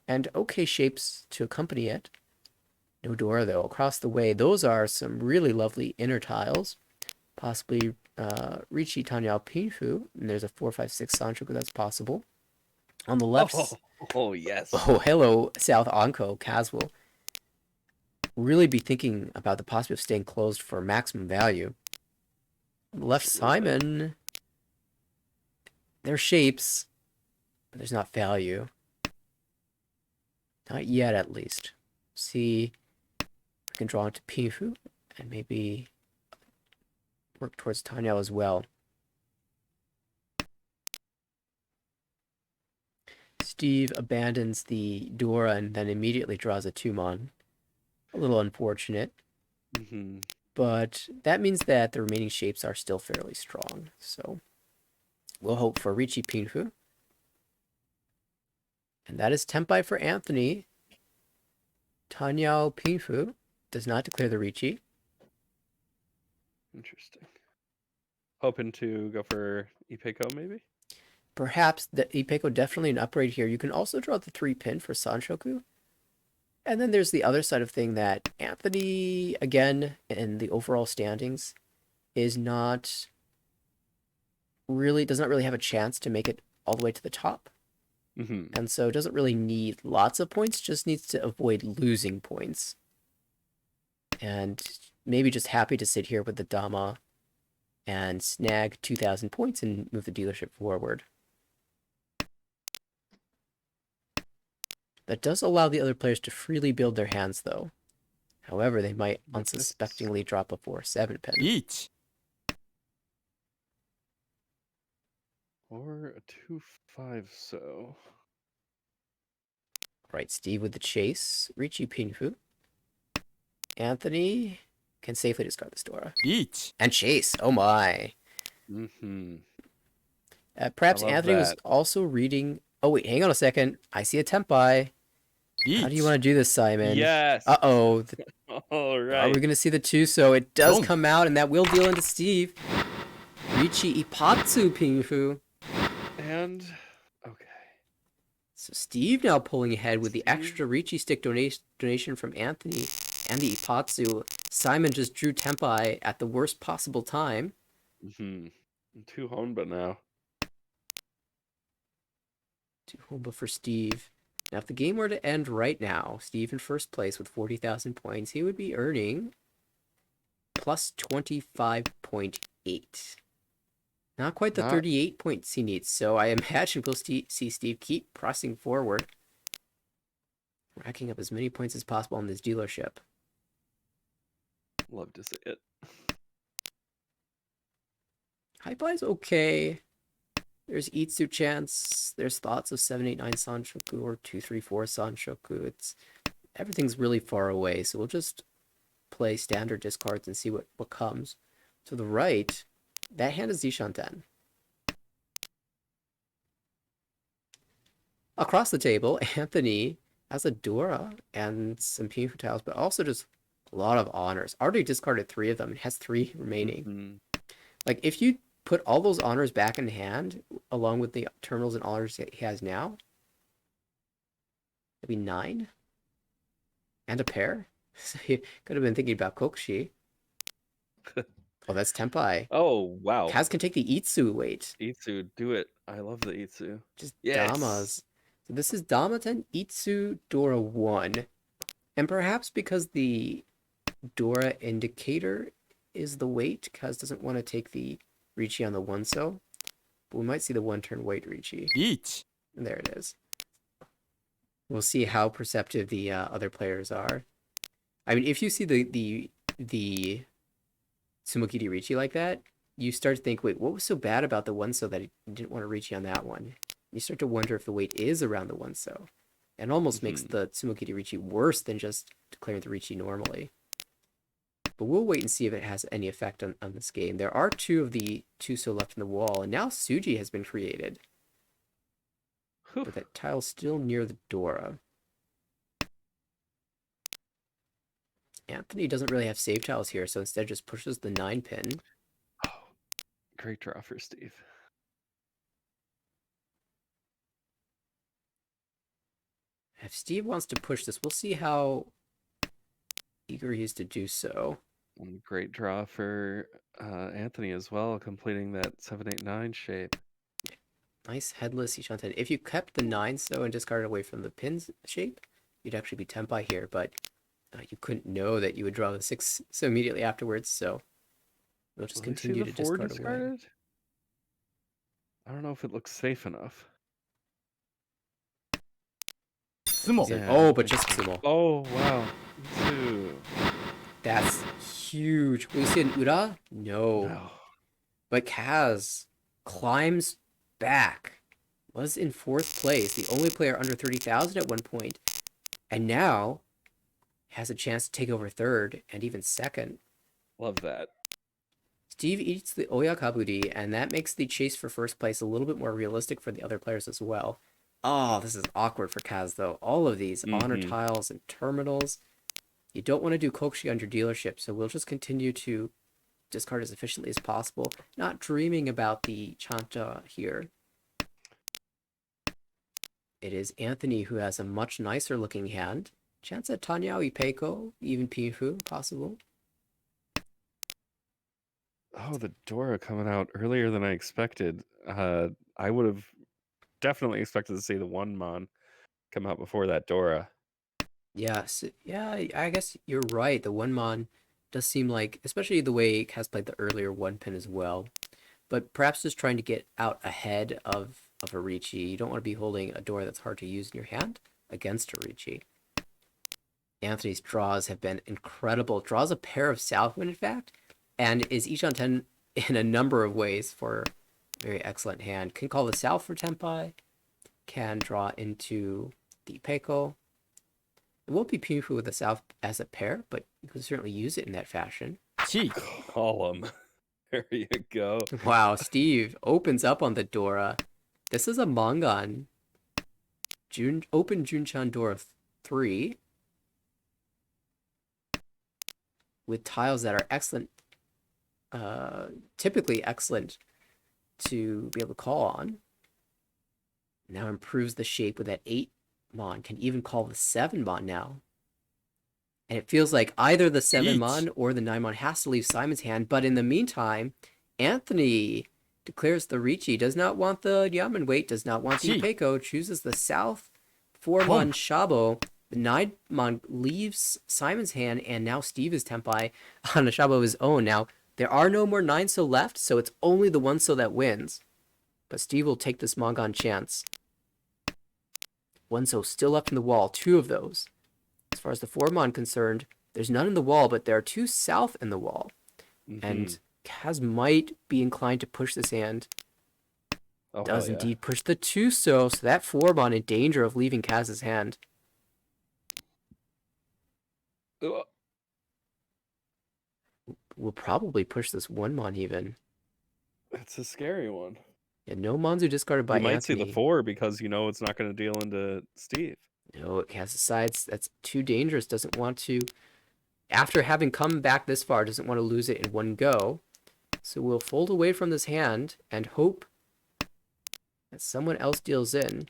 and okay shapes to accompany it. No Dora though. Across the way, those are some really lovely inner tiles. Possibly Ricci Tanyao Pinfu, and there's a 4-5-6 Sanchoku that's possible. On the left, Yes. oh hello South Anko. Kaz will really be thinking about the possibility of staying closed for maximum value. On the left, Simon. They're shapes, but there's not value. Not yet, at least. See, we can draw into Pinfu and maybe work towards Tanyao as well. Steve abandons the Dora and then immediately draws a 2-mon. A little unfortunate, Mm-hmm. but that means that the remaining shapes are still fairly strong. So we'll hope for Ricci Pinfu. And that is Tempai for Anthony. Tanyao Pinfu does not declare the Ricci. Interesting. Hoping to go for Ipeko, maybe? Perhaps the Ipeko definitely an upgrade here. You can also draw the 3-pin for Sanshoku. And then there's the other side of thing that Anthony, again, in the overall standings, is not really, does not really have a chance to make it all the way to the top. Mm-hmm. And so doesn't really need lots of points, just needs to avoid losing points. And maybe just happy to sit here with the Dama and snag 2,000 points and move the dealership forward. That does allow the other players to freely build their hands, though. However, they might unsuspectingly drop a 4-7 pin. 1. Or a 2-5, so... Right, Steve with the chase. Ricci Pinfu. Anthony can safely discard the Dora. 1. And chase. Oh my. Mm-hmm. Perhaps I love Anthony was that. also reading... Oh wait, hang on a second. I see a Tempai. How do you 1. want to do this, Simon? Yes! Uh-oh. All Are right. we going to see the 2? So it does Don't. come out, and that will deal into Steve. Richi Ipatsu Pingfu. And okay. So Steve now pulling ahead with the Steve. extra Richi stick donation from Anthony and the Ipatsu. Simon just drew Tempai at the worst possible time. Mm-hmm. 2 Honba now. 2 Honba for Steve. Now, if the game were to end right now, Steve in first place with 40,000 points, he would be earning plus 25.8. Not quite the 38 points he needs, so I imagine we'll see Steve keep pressing forward, racking up as many points as possible in this dealership. Love to see it. High fly's okay. There's Itsu chance. There's thoughts of 789 Sanshoku or 234 Sanshoku. Everything's really far away, so we'll just play standard discards and see what comes. To the right, that hand is Zishanten. Across the table, Anthony has a Dora and some Pinfu tiles, but also just a lot of honors. Already discarded 3 of them and has 3 remaining. Mm-hmm. Like, if you put all those honors back in hand, along with the terminals and honors that he has now, that'd be 9. And a pair. So he could have been thinking about Kokushi. Oh, that's Tempai. Oh, wow. Kaz can take the Itsu weight. Itsu, do it. I love the Itsu. Just Yes. Damas. So this is Damaten, Itsu, Dora 1. And perhaps because the Dora indicator is the weight, Kaz doesn't want to take the Richi on the 1-so. But we might see the 1-turn weight Richi. 1 And there it is. We'll see how perceptive the other players are. I mean, if you see the Tsumokiri Richi like that, you start to think, wait, what was so bad about the 1-so that he didn't want to Richi on that one? You start to wonder if the weight is around the 1-so. And almost makes the Tsumokiri Richi worse than just declaring the Richi normally. But we'll wait and see if it has any effect on this game. There are 2 of the 2-so left in the wall, and now Suji has been created. Whew. But that tile's still near the Dora. Anthony doesn't really have save tiles here, so instead just pushes the 9-pin. Oh, great draw for Steve. If Steve wants to push this, we'll see how eager he is to do so. And great draw for Anthony as well, completing that 789 shape. Nice headless Ishanten. If you kept the 9-so and discarded away from the pins shape, you'd actually be Tempai here, but you couldn't know that you would draw the 6 so immediately afterwards, so we'll just Will I see continue the to 4 discard away. discarded? I don't know if it looks safe enough. 相撲 Yeah. Oh, but just Sumo. Oh, wow. Itsu. That's huge. Will you see an Ura? No. No. But Kaz climbs back. Was in 4th place, the only player under 30,000 at one point, and now has a chance to take over 3rd and even 2nd. Love that. Steve eats the Oyakabudi, and that makes the chase for 1st place a little bit more realistic for the other players as well. Oh, this is awkward for Kaz, though. All of these honor tiles and terminals. You don't want to do Kokushi on your dealership, so we'll just continue to discard as efficiently as possible, not dreaming about the Chanta here. It is Anthony who has a much nicer looking hand. Chance at Tanyao, Ipeiko, even Pinfu, possible. Oh, the Dora coming out earlier than I expected. I would have definitely expected to see the 1-mon come out before that Dora. Yes, yeah, I guess you're right. The 1-mon does seem like, especially the way Kaz played the earlier 1-pin as well. But perhaps just trying to get out ahead of a Richi. You don't want to be holding a Dora that's hard to use in your hand against a Richi. Anthony's draws have been incredible. Draws a pair of Southwind, in fact, and is Ishanten in a number of ways for a very excellent hand. Can call the South for Tempai, can draw into the Peiko. It won't be Pinfu with the South as a pair, but you can certainly use it in that fashion. 1 Column. There you go. Wow, Steve opens up on the Dora. This is a Mangan. Open Junchan Dora 3. With tiles that are excellent typically excellent to be able to call on. Now improves the shape with that 8 mon. Can even call the 7 mon now. And it feels like either the 7 Eat. mon or the 9 mon has to leave Simon's hand. But in the meantime, Anthony declares the Ricci, does not want the Yamen weight, does not want the Gee. Ipeco, chooses the South 4 mon Shabo. The 9 mon leaves Simon's hand, and now Steve is Tempai on a Shabo of his own. Now, there are no more 9 so left, so it's only the 1 so that wins. But Steve will take this Mongon chance. 1 so still left in the wall, 2 of those. As far as the 4 mon concerned, there's none in the wall, but there are 2 south in the wall. And Kaz might be inclined to push this hand. Oh, Does hell yeah. indeed push the 2 so that 4 mon in danger of leaving Kaz's hand. Ugh. Will probably push this 1 mon even. It's a scary one. Yeah, no Monzu discarded by You might Anthony. see the 4 because you know it's not going to deal into Steve. No, Kaz decides that's too dangerous. Doesn't want to, after having come back this far, doesn't want to lose it in one go. So we'll fold away from this hand and hope that someone else deals in.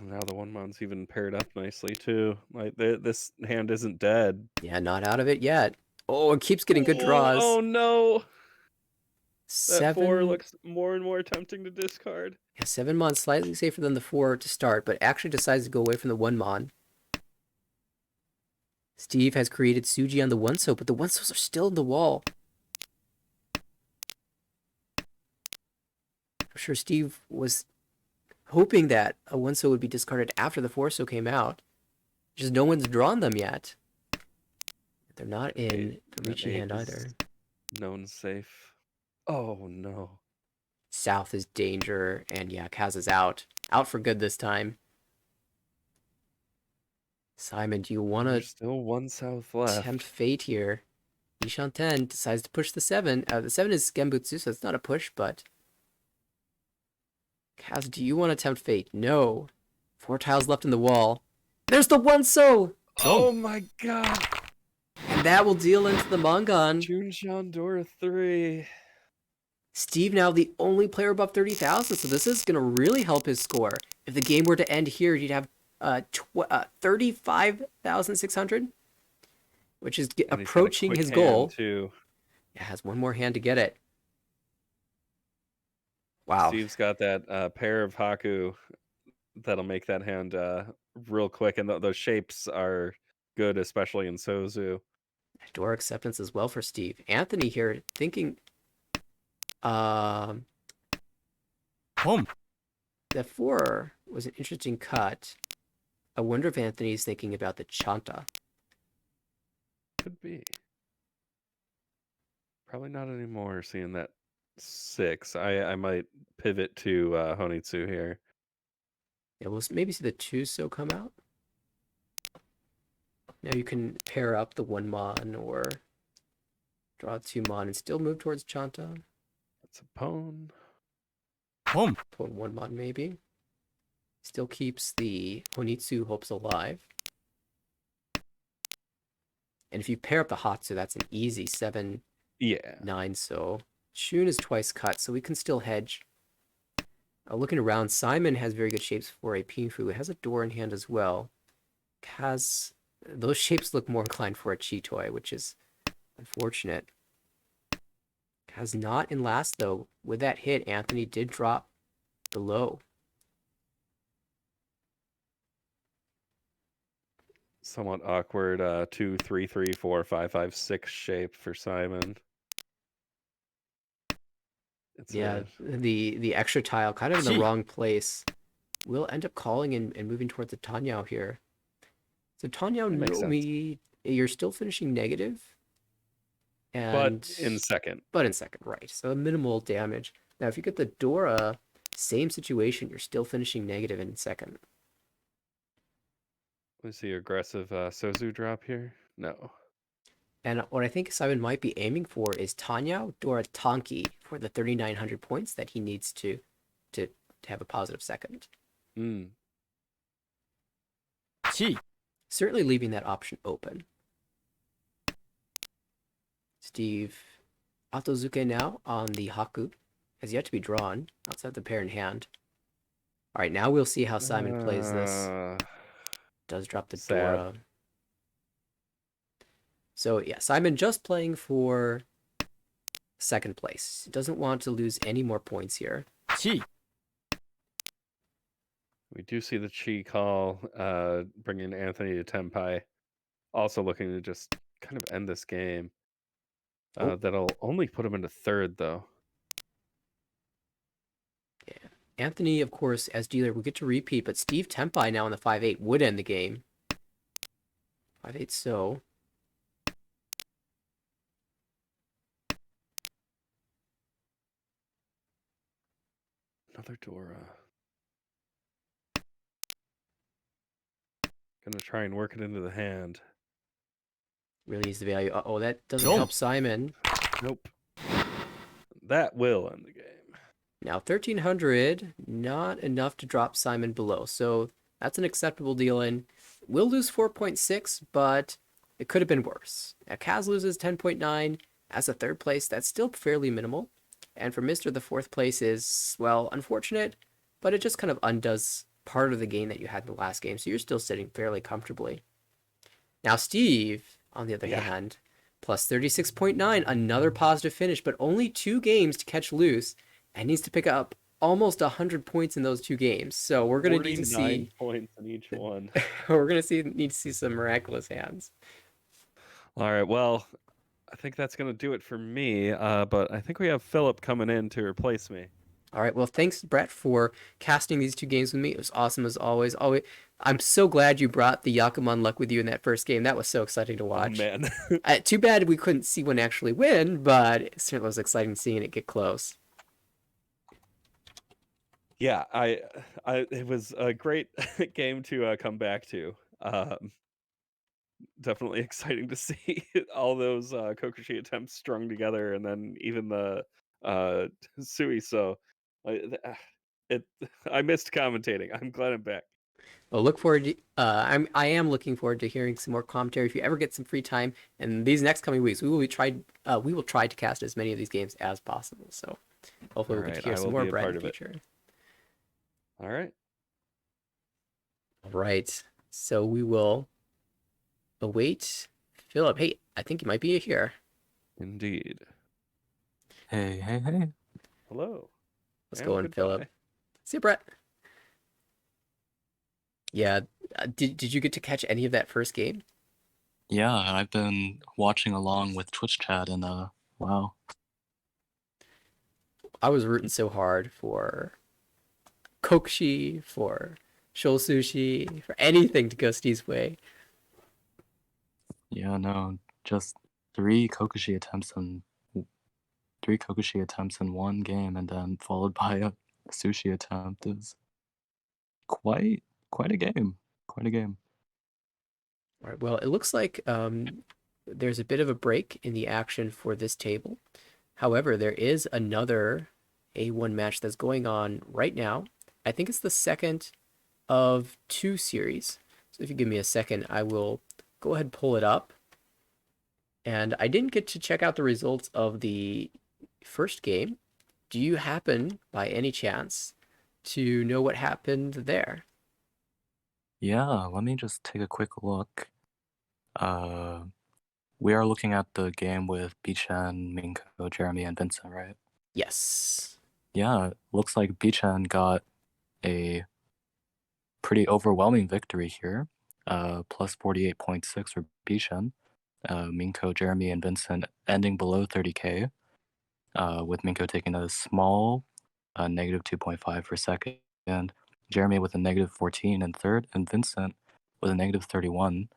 Now the 1 mon's even paired up nicely too. Like this hand isn't dead. Yeah, not out of it yet. Oh, it keeps getting good draws. Oh no! That 4 7 looks more and more tempting to discard. Yeah, 7 mon, slightly safer than the 4 to start, but actually decides to go away from the 1 mon. Steve has created Suji on the 1 so, but the 1 so's are still in the wall. I'm sure Steve was hoping that a 1 so would be discarded after the 4 so came out. Just no one's drawn them yet. They're not in the reaching hand either. Known safe. Oh no. South is danger, and yeah, Kaz is out. Out for good this time. Simon, do you want There's to still 1 south left. tempt fate here? Ishan 10 decides to push the 7. The 7 is Genbutsu, so it's not a push, but... Kaz, do you want to tempt fate? No. 4 tiles left in the wall. There's the 1 so! Oh my god! And that will deal into the Mongon. Junshan Dora 3. Steve now the only player above 30,000, so this is going to really help his score. If the game were to end here, you'd have 35,600, which is And he's got a approaching quick his hand, goal. too. It has 1 more hand to get it. Wow. Steve's got that pair of Haku that'll make that hand real quick, and those shapes are good, especially in Sozu. Door acceptance as well for Steve. Anthony here thinking Home. that 4 was an interesting cut. I wonder if Anthony's thinking about the Chanta. Could be. Probably not anymore, seeing that 6. I might pivot to Honitsu here. Yeah, we'll maybe see the 2 so come out. Now you can pair up the 1 mon or draw 2 mon and still move towards Chanta. That's a pwn. Home. Pull 1 mon maybe. Still keeps the Honitsu hopes alive. And if you pair up the Hatsu, that's an easy 7, Yeah. 9 so. Shun is twice cut, so we can still hedge. Looking around, Simon has very good shapes for a Pinfu. It has a door in hand as well. Kaz, those shapes look more inclined for a Chitoi, which is unfortunate. Kaz not in last, though. With that hit, Anthony did drop the low. Somewhat awkward 2, 3, 3, 4, 5, 5, 6 shape for Simon. It's Yeah, the extra tile kind of in the Gee. wrong place. We'll end up calling and moving towards the Tanyao here. So Tanyao, That makes sense. Nomi, you're still finishing negative. And but in second. But in second, right. So minimal damage. Now, if you get the Dora, same situation. You're still finishing negative in second. Let's see, aggressive Sozu drop here. No. And what I think Simon might be aiming for is Tanyao, Dora, Tonki for the 3,900 points that he needs to have a positive second. Mm. Chi. Certainly leaving that option open. Steve Otozuke now on the Haku. Has yet to be drawn outside the pair in hand. All right, now we'll see how Simon plays this. Does drop the Sad. Dora. So yeah, Simon just playing for second place. Doesn't want to lose any more points here. Chi. We do see the Chi call, bringing Anthony to Tenpai. Also looking to just kind of end this game. Oh. That'll only put him into third, though. Yeah. Anthony, of course, as dealer, will get to repeat, but Steve Tenpai now in the 5-8 would end the game. 5-8 so. Another Dora. Gonna try and work it into the hand. Really needs the value. Uh-oh, that doesn't No. help Simon. Nope. That will end the game. Now 1300, not enough to drop Simon below. So that's an acceptable deal in. We'll lose 4.6, but it could have been worse. Now Kaz loses 10.9 as a third place. That's still fairly minimal. And for Mr. the fourth place is, well, unfortunate, but it just kind of undoes part of the gain that you had in the last game. So you're still sitting fairly comfortably. Now Steve, on the other hand, plus 36.9, another positive finish, but only 2 games to catch loose. And needs to pick up almost 100 points in those 2 games. So we're gonna need to 49 see points in each one. we're gonna need to see some miraculous hands. All right. Well, I think that's gonna do it for me. But I think we have Philip coming in to replace me. All right. Well, thanks, Brett, for casting these 2 games with me. It was awesome as always. I'm so glad you brought the Yakuman luck with you in that first game. That was so exciting to Oh, watch. man. Too bad we couldn't see one actually win, but it certainly was exciting seeing it get close. Yeah, it was a great game to come back to. Definitely exciting to see all those Kokushi attempts strung together, and then even the Sui. So, I missed commentating. I'm glad I'm back. Well, look forward to, I am looking forward to hearing some more commentary if you ever get some free time. And these next coming weeks, we will try to cast as many of these games as possible. So hopefully we'll get to Alright, hear I some will more be a Brett in part the of it. future. All right. All right. So we will await Philip. Hey, I think you might be here. Indeed. Hey, hey, hey. Hello. Let's And go in, goodbye. Philip. See you, Brett. Yeah. Did you get to catch any of that first game? Yeah, I've been watching along with Twitch chat and wow. I was rooting so hard for Kokushi, for Shoal Sushi, for anything to go Steve's way. Yeah, no, just 3 Kokushi attempts in 1 game, and then followed by a sushi attempt is quite a game. Quite a game. All right. Well, it looks like there's a bit of a break in the action for this table. However, there is another A1 match that's going on right now. I think it's the second of 2 series. So if you give me a second, I will go ahead and pull it up. And I didn't get to check out the results of the first game. Do you happen, by any chance, to know what happened there? Yeah, let me just take a quick look. We are looking at the game with Bichan, Minko, Jeremy, and Vincent, right? Yes. Yeah, looks like Bichan got a pretty overwhelming victory here. Plus 48.6 for Bichan. Minko, Jeremy, and Vincent ending below 30k. With Minko taking a small negative 2.5 for second, Jeremy with a negative 14 in third, and Vincent with a negative 31.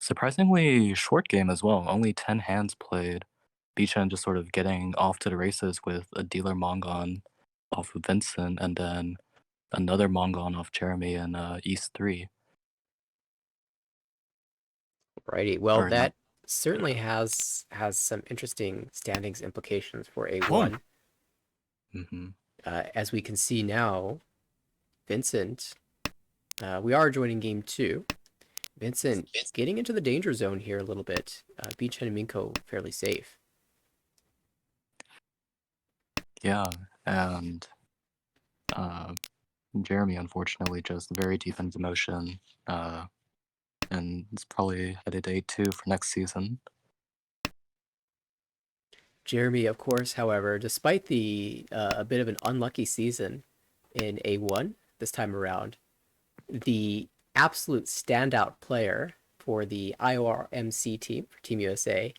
Surprisingly short game as well, only 10 hands played. Bichan just sort of getting off to the races with a dealer Mongon off of Vincent, and then another Mongon off Jeremy in East 3. Righty. Well, Or that certainly has some interesting standings implications for A1. Mm-hmm. As we can see now, Vincent, we are joining game 2. Vincent getting into the danger zone here a little bit. Beacon and Minko fairly safe. Yeah, and Jeremy unfortunately just very deep into motion, and it's probably headed to 8-2 for next season. Jeremy, of course, however, despite the a bit of an unlucky season in A1 this time around, the absolute standout player for the IORMC team, for Team USA,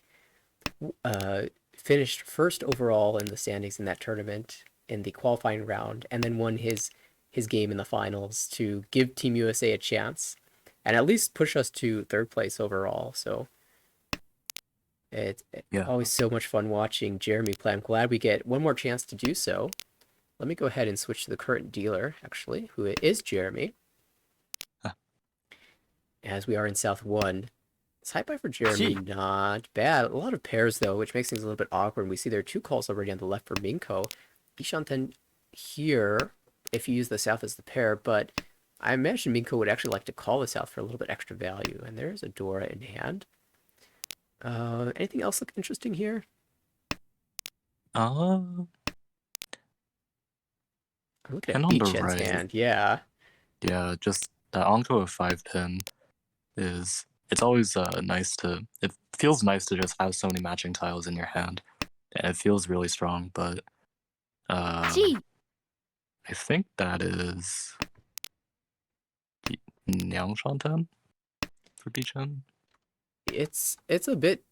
finished first overall in the standings in that tournament in the qualifying round, and then won his game in the finals to give Team USA a chance, and at least push us to third place overall. So it's Yeah. always so much fun watching Jeremy play. I'm glad we get one more chance to do so. Let me go ahead and switch to the current dealer, actually, who is Jeremy. Huh. As we are in South 1. This high buy for Jeremy, not bad. A lot of pairs, though, which makes things a little bit awkward. We see there are 2 calls already on the left for Minko. Ishanten here, if you use the South as the pair, but I imagine Minko would actually like to call the South for a little bit extra value. And there's a Dora in hand. Anything else look interesting here? Uh, I'm looking and at on the Beachen's right. hand, yeah. Yeah, just that Onko of 5-pin is, it's always nice to, it feels nice to just have so many matching tiles in your hand. And it feels really strong, but I think that is Nyang Shantan for Beachin. It's a bit.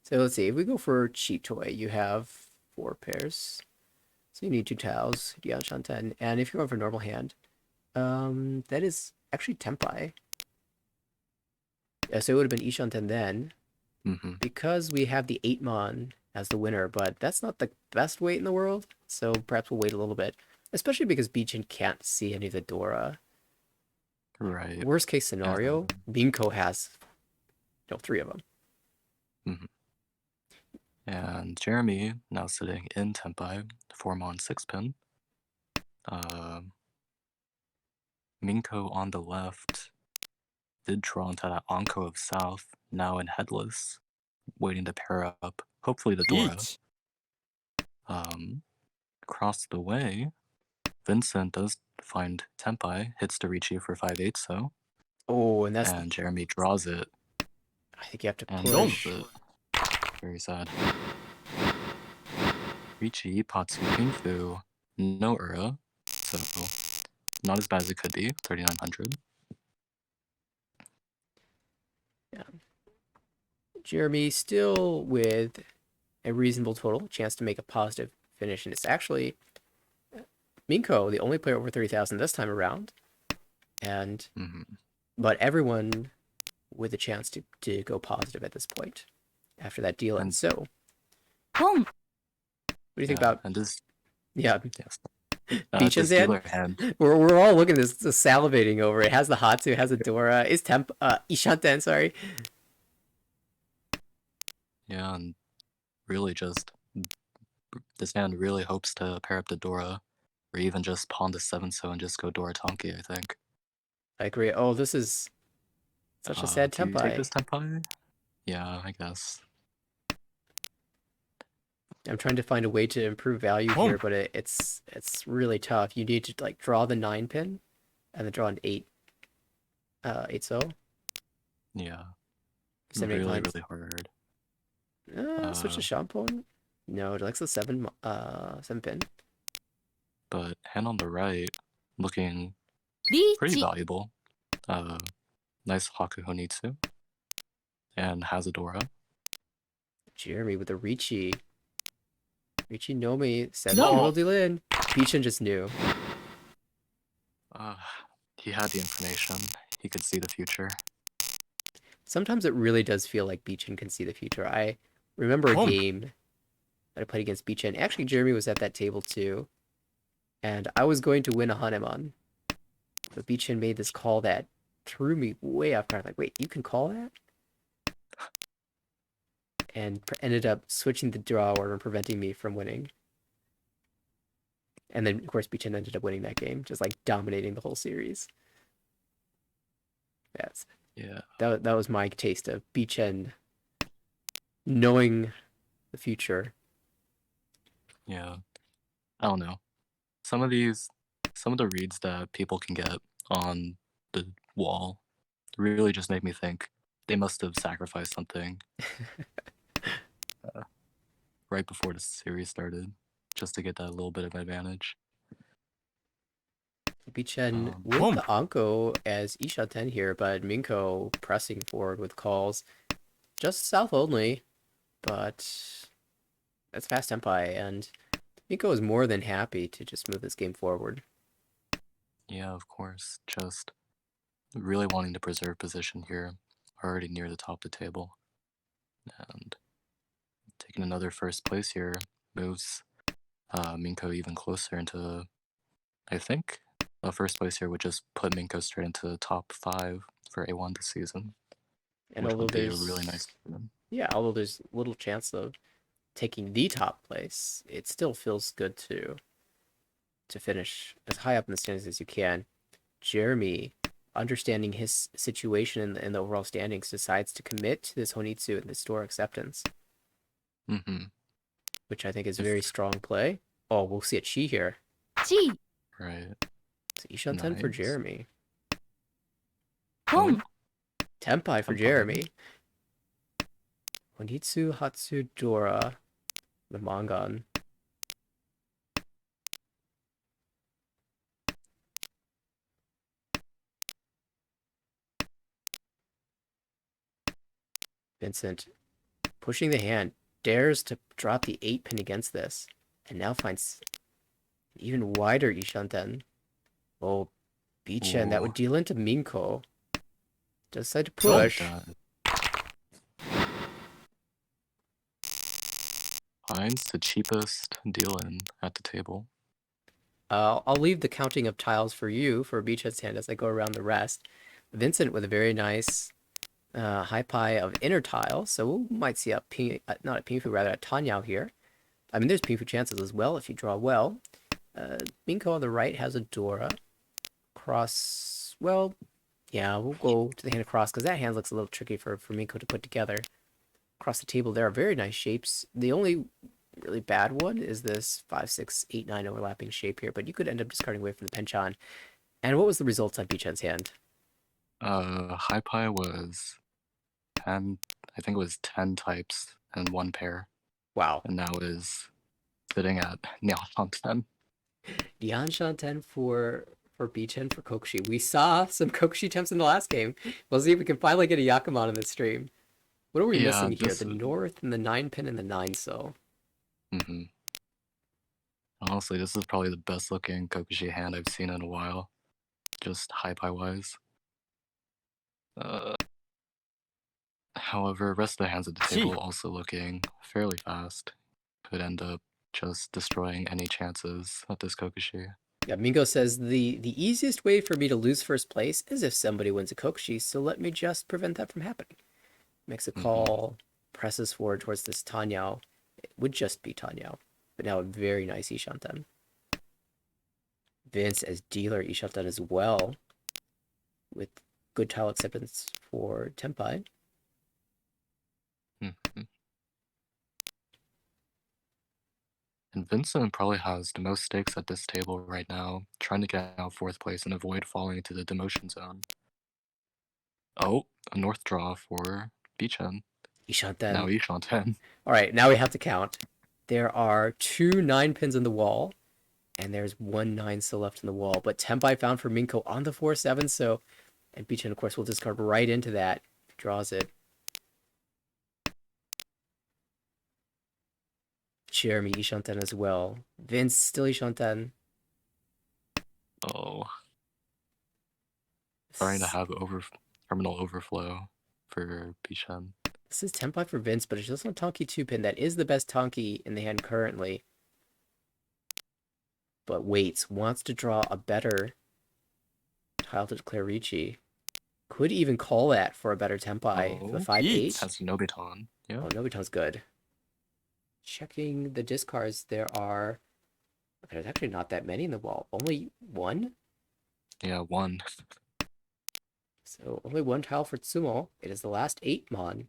So let's see. If we go for Cheat Toy, you have 4 pairs. So you need 2 tiles, Dian Shanten. And if you're going for normal hand, that is actually Tempai. Yeah, so it would have been Ishanten then. Mm-hmm. Because we have the 8-mon as the winner, but that's not the best weight in the world. So perhaps we'll wait a little bit. Especially because Beachin can't see any of the Dora. Right. Worst case scenario, Binko has 3 of them. Mm-hmm. And Jeremy now sitting in Tempai, 4-mon 6-pin. Minko on the left did draw into that Onko of South, now in Headless, waiting to pair up, hopefully the Dora. Across the way, Vincent does find Tempai, hits Dorichi for 5/8, so. Oh, and that's. And Jeremy draws it. I think you have to and push. rolls it. Very sad. Ricci, Patsu, Kingfu, no Ura, so not as bad as it could be, 3,900. Yeah. Jeremy still with a reasonable total, chance to make a positive finish, and it's actually Minko, the only player over 30,000 this time around, and but everyone with a chance to go positive at this point after that deal. And so, what do you think about? And this, yeah, yes. Beachin's hand. hand. We're all looking at this salivating over it. It has the Hatsu, it has the Dora, is Ishanten, sorry. Yeah, and really just this hand really hopes to pair up the Dora, or even just pawn the 7-so and just go Dora Tonki, I think. I agree. Oh, this is such a sad do you Tempai. take this Tempai? Yeah, I guess. I'm trying to find a way to improve value here, but it's really tough. You need to like draw the 9-pin, and then draw an 8-so. Yeah. 7, 8 really, lines. really hard. Switch to Shampoo. No, it likes the 7-pin. But hand on the right, looking pretty valuable. Nice Haku Honitsu. And Hazadora. Jeremy with the Ricci. Ricci Nomi said will deal in. Beachin just knew. He had the information. He could see the future. Sometimes it really does feel like Beachin can see the future. I remember a game that I played against Beachin. Actually, Jeremy was at that table too. And I was going to win a Hanemon. But Beachin made this call that threw me way off guard. Like, wait, you can call that? And ended up switching the draw order and preventing me from winning. And then, of course, Beachin ended up winning that game, just like dominating the whole series. Yes. Yeah. That was my taste of Bichen knowing the future. Yeah. I don't know. Some of the reads that people can get on the wall really just make me think they must have sacrificed something right before the series started just to get that little bit of advantage. Bichen with Boom. the Anko as Isha-ten here, but Minko pressing forward with calls. Just south only, but that's fast Tempai, and Minko is more than happy to just move this game forward. Yeah, of course. Just really wanting to preserve position here, already near the top of the table. And taking another first place here moves Minko even closer into, I think, a first place here would just put Minko straight into the top 5 for A1 this season, And which although would be a there's really nice tournament. yeah, although there's little chance of taking the top place, it still feels good to finish as high up in the standings as you can. Jeremy, understanding his situation in the overall standings, decides to commit to this Honitsu and this store acceptance, Mm-hmm. which I think is If- very strong play. Oh, we'll see a Chi here. Chi. Right. It's Ishan-ten for Nice. Jeremy. Boom. Tempai for Tempai. Jeremy. Honitsu Hatsudora, the Mangan. Vincent pushing the hand, dares to drop the 8 pin against this, and now finds an even wider Ishan-ten. Oh, Bichen, that Ooh. would deal into Minko. Does decide to Like push. that. Finds the cheapest deal in at the table. I'll leave the counting of tiles for you for Beachhead's hand as I go around the rest. Vincent with a very nice high pie of inner tile, so we might see not a Pinfu, rather a Tanyao here. I mean, there's Pinfu chances as well if you draw well. Minko on the right has a Dora. Cross, well, yeah, we'll go to the hand across because that hand looks a little tricky for Minko to put together. Across the table, there are very nice shapes. The only really bad one is this 5, 6, 8, 9 overlapping shape here, but you could end up discarding away from the Penchan. And what was the results on Beachhead's hand? High pie was 10, I think it was 10 types and 1 pair, Wow. and now is sitting at Nianshan 10. Dianshan-ten for Beachhead for Kokushi. We saw some Kokushi attempts in the last game. We'll see if we can finally get a Yakuman in this stream. What are we Yeah, missing here? this The is- North and the 9 pin and the 9 so. Mm-hmm. Honestly, this is probably the best looking Kokushi hand I've seen in a while. Just high pie wise. However, rest of the hands at the table also looking fairly fast. Could end up just destroying any chances at this Kokushi. Yeah, Mingo says the easiest way for me to lose first place is if somebody wins a Kokushi, so let me just prevent that from happening. Makes a call, presses forward towards this Tanyao. It would just be Tanyao, but now a very nice Ishan-ten. Vince as dealer Ishan-ten as well, with good tile acceptance for Tempai. Mhm. And Vincent probably has the most stakes at this table right now, trying to get out 4th place and avoid falling into the demotion zone. Oh, a north draw for Bichen. Ishan-ten. Now Ishan-ten. All right, now we have to count. There are 2 9 pins in the wall, and there's 1 9 still left in the wall. But Tempai found for Minko on the 4-7, so... And Bichen, of course, will discard right into that if he draws it. Jeremy Ishan-ten as well. Vince still Ishan-ten. Oh. Starting to have terminal overflow for Bichen. This is Tempai for Vince, but it's just on Tonki 2 pin. That is the best Tonki in the hand currently. But waits, wants to draw a better tile to declare Ricci. Could even call that for a better Tempai. Oh, The 5-8. Has Nobiton. Yeah. Oh, Nobiton's good. Checking the discards, there's actually not that many in the wall. Only 1? Yeah, 1. So only one tile for Tsumo. It is the last 8 mon.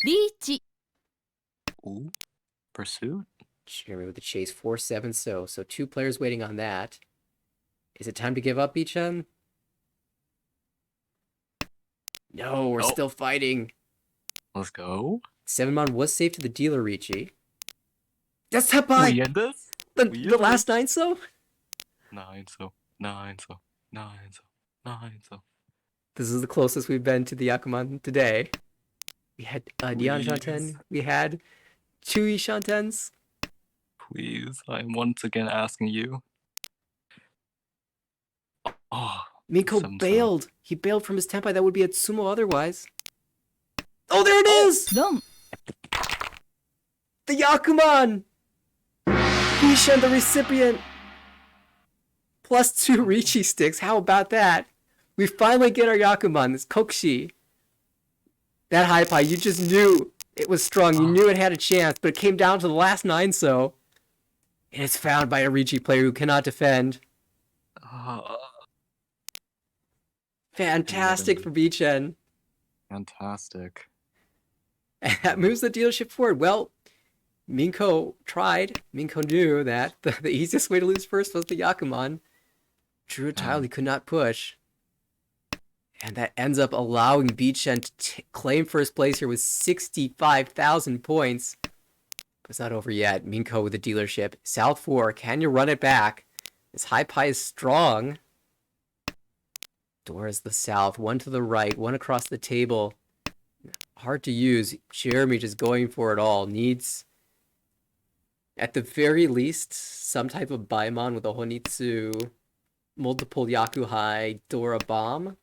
Reach. Ooh, pursuit. Jeremy with the chase 4-7 so 2 players waiting on that. Is it time to give up, Beechem? No, we're Nope. still fighting. Let's go. 7 mon was safe to the dealer, Ricci. That's Tepai! We end this? The we the end last this? 9 so? 9 so. This is the closest we've been to the Yakuman today. We had Dian Please. Shanten. We had 2 Shantens. Please, I'm once again asking you. Oh, Minko 7-7. bailed. He bailed from his Tenpai. That would be a Tsumo otherwise. Oh, there it is! Done. The Yakuman! Bishan, the recipient! +2 Ricci sticks. How about that? We finally get our Yakuman, this Kokshi. That high pie, you just knew it was strong. You knew it had a chance, but it came down to the last 9 so. And it's found by a Ricci player who cannot defend. Fantastic for Bichen. Fantastic. And that moves the dealership forward. Well, Minko tried. Minko knew that the easiest way to lose first was the Yakuman. Drew a tile he could not push. And that ends up allowing Bichen to claim first place here with 65,000 points. But it's not over yet. Minko with the dealership. South 4, can you run it back? This high pie is strong. Dora's the south, one to the right, one across the table. Hard to use. Jeremy just going for it all. Needs, at the very least, some type of Baimon with a Honitsu, multiple Yakuhai, Dora bomb.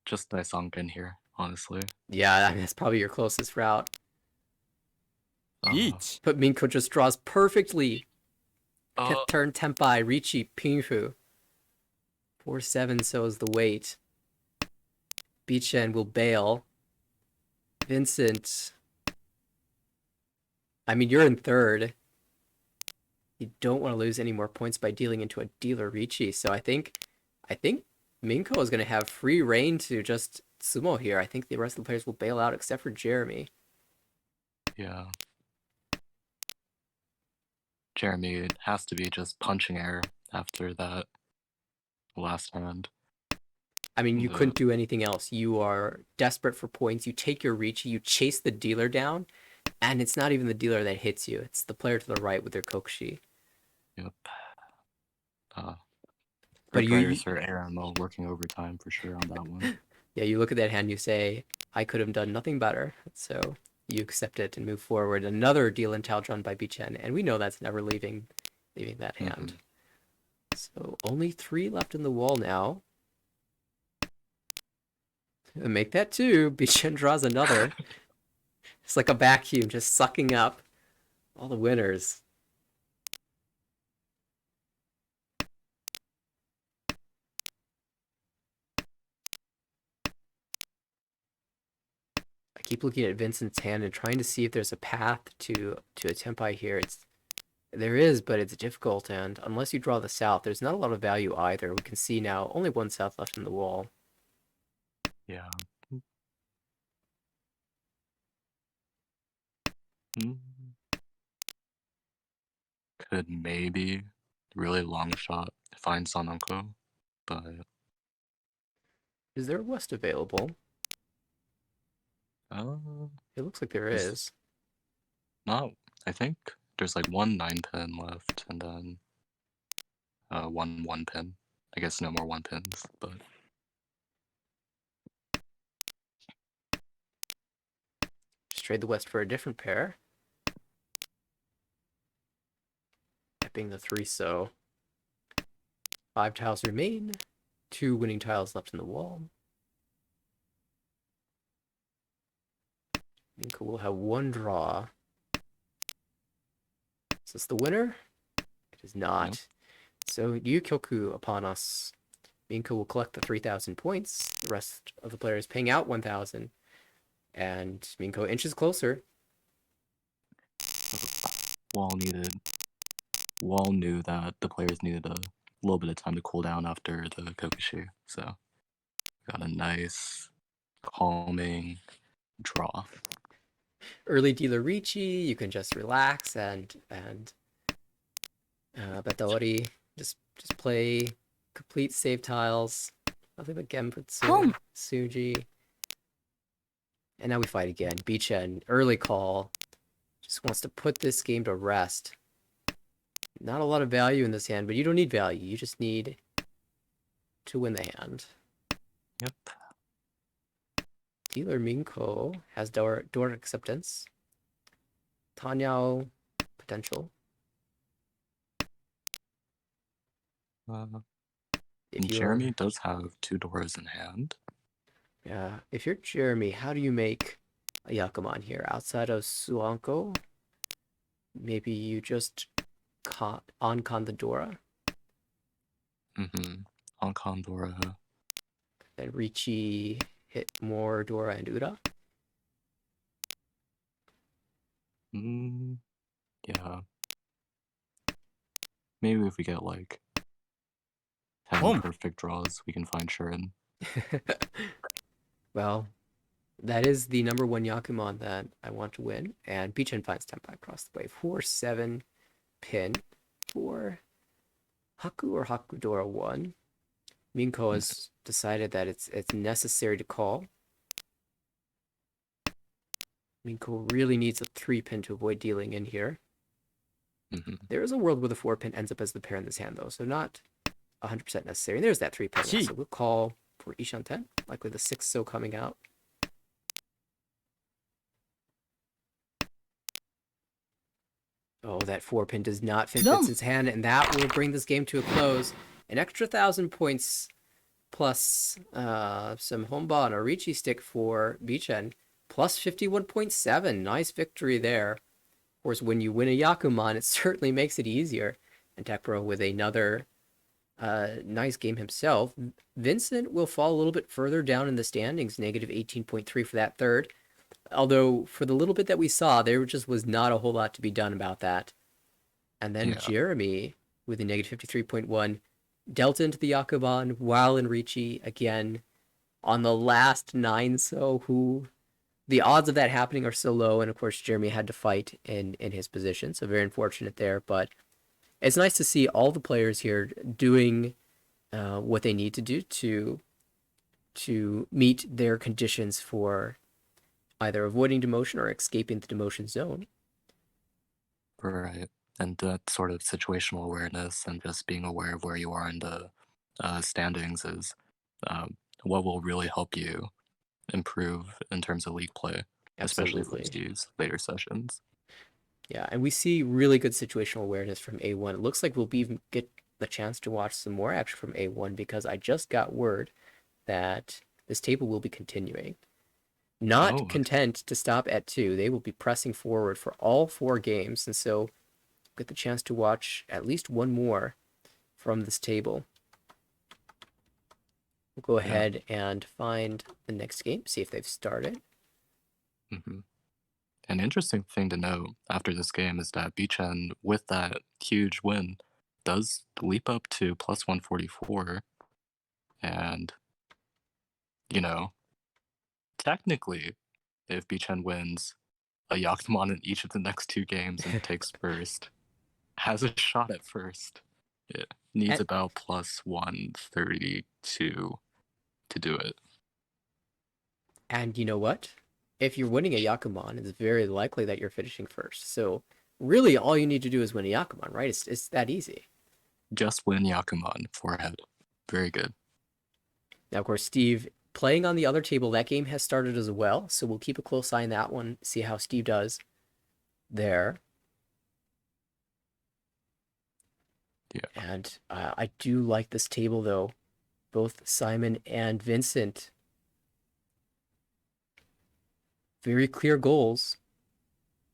Just Daisanken here, honestly. Yeah, I mean, that's probably your closest route. Yeet. But Minko just draws perfectly. Uh, Turn Tenpai, Ricci, Pinfu. 4-7 so is the weight. Bichen will bail. Vincent. I mean, you're in third. You don't want to lose any more points by dealing into a dealer Ricci. So I think Minko is going to have free reign to just sumo here. I think the rest of the players will bail out except for Jeremy. yeah. Jeremy, it has to be just punching air after that last hand. I mean, you The- couldn't do anything else. You are desperate for points. You take your Ricci, you chase the dealer down, and it's not even the dealer that hits you. It's the player to the right with their Kokshi. Yep. But But you- players are ARML working overtime for sure on that one. Yeah, you look at that hand, you say, I could have done nothing better. So you accept it and move forward. Another deal in Tao drawn by Bichen, and we know that's never leaving that hand. So only 3 left in the wall now. Make that 2. Bichen draws another. It's like a vacuum just sucking up all the winners. I keep looking at Vincent's hand and trying to see if there's a path to a Tenpai here. There is, but it's difficult, and unless you draw the south, there's not a lot of value either. We can see now only 1 south left in the wall. Yeah. Hmm. Could maybe really long shot find Sanonko, but Is there a west available? uh, It looks like there Is- is. not. I think there's like 1 9-pin left, and then 1 1-pin. I guess no more 1-pins, but Just trade the west for a different pair. That being the 3 so. 5 tiles remain. 2 winning tiles left in the wall. Minko will have 1 draw. Is this the winner? It is not. Nope. So Ryukyoku upon us. Minko will collect the 3,000 points. The rest of the players paying out 1,000. And Minko inches closer. wall needed. Wall knew that the players needed a little bit of time to cool down after the Kokushi, so got a nice, calming draw. Early dealer Ricci, you can just relax and Bataori just play complete save tiles. Nothing but Genputsu, Suji. And now we fight again. Bichen, early call. Just wants to put this game to rest. Not a lot of value in this hand, but you don't need value. You just need to win the hand. Yep. Dealer Minko has door acceptance. Tanyao potential. If you're, Jeremy does have 2 doors in hand. yeah, if you're Jeremy, how do you make a Yakuman here? Outside of Suanko, maybe you just on-con the Dora. On-con Dora. Then Ricci hit more Dora and Ura. Yeah. Maybe if we get like 10 perfect draws, we can find Shurin. Well, that is the number 1 Yakuman that I want to win. And Bichen finds Tenpai across the way. 4-7 pin for Haku or Hakudora 1. Minko has decided that it's necessary to call. Minko really needs a 3-pin to avoid dealing in here. There is a world where the 4-pin ends up as the pair in this hand, though, so not 100% necessary. And there's that 3-pin. So we'll call for Ishanten, likely the 6 so coming out. Oh, that 4-pin does not fit Vincent's hand, and that will bring this game to a close. An extra 1,000 points plus some Honba and a Ricci stick for Bichen, plus 51.7. Nice victory there. Of course, when you win a Yakuman, it certainly makes it easier. And Tekpro with another nice game himself. Vincent will fall a little bit further down in the standings, negative 18.3 for that third. Although, for the little bit that we saw, there just was not a whole lot to be done about that. And then Jeremy, with a negative 53.1, dealt into the Yakuman while in Ricci again on the last 9 so, who the odds of that happening are so low, and of course Jeremy had to fight in his position, so very unfortunate there, but it's nice to see all the players here doing what they need to do to meet their conditions for either avoiding demotion or escaping the demotion zone. Right. And that sort of situational awareness and just being aware of where you are in the standings is what will really help you improve in terms of league play, especially for these later sessions. Yeah, and we see really good situational awareness from A1. It looks like we'll even get the chance to watch some more action from A1 because I just got word that this table will be continuing. Not content to stop at 2, they will be pressing forward for all 4 games, and so get the chance to watch at least one more from this table. We'll go ahead and find the next game, see if they've started. An interesting thing to note after this game is that Bichen, with that huge win, does leap up to plus 144. And, you know, technically, if Bichen wins a Yakuman in each of the next 2 games and takes first, has a shot at first. It needs about plus 132 to do it. And you know what? If you're winning a Yakuman, it's very likely that you're finishing first. So really all you need to do is win a Yakuman, right? It's that easy. Just win Yakuman, forehead. Very good. Now, of course, Steve, playing on the other table, that game has started as well. So we'll keep a close eye on that one, see how Steve does there. Yeah. And I do like this table, though. Both Simon and Vincent. Very clear goals.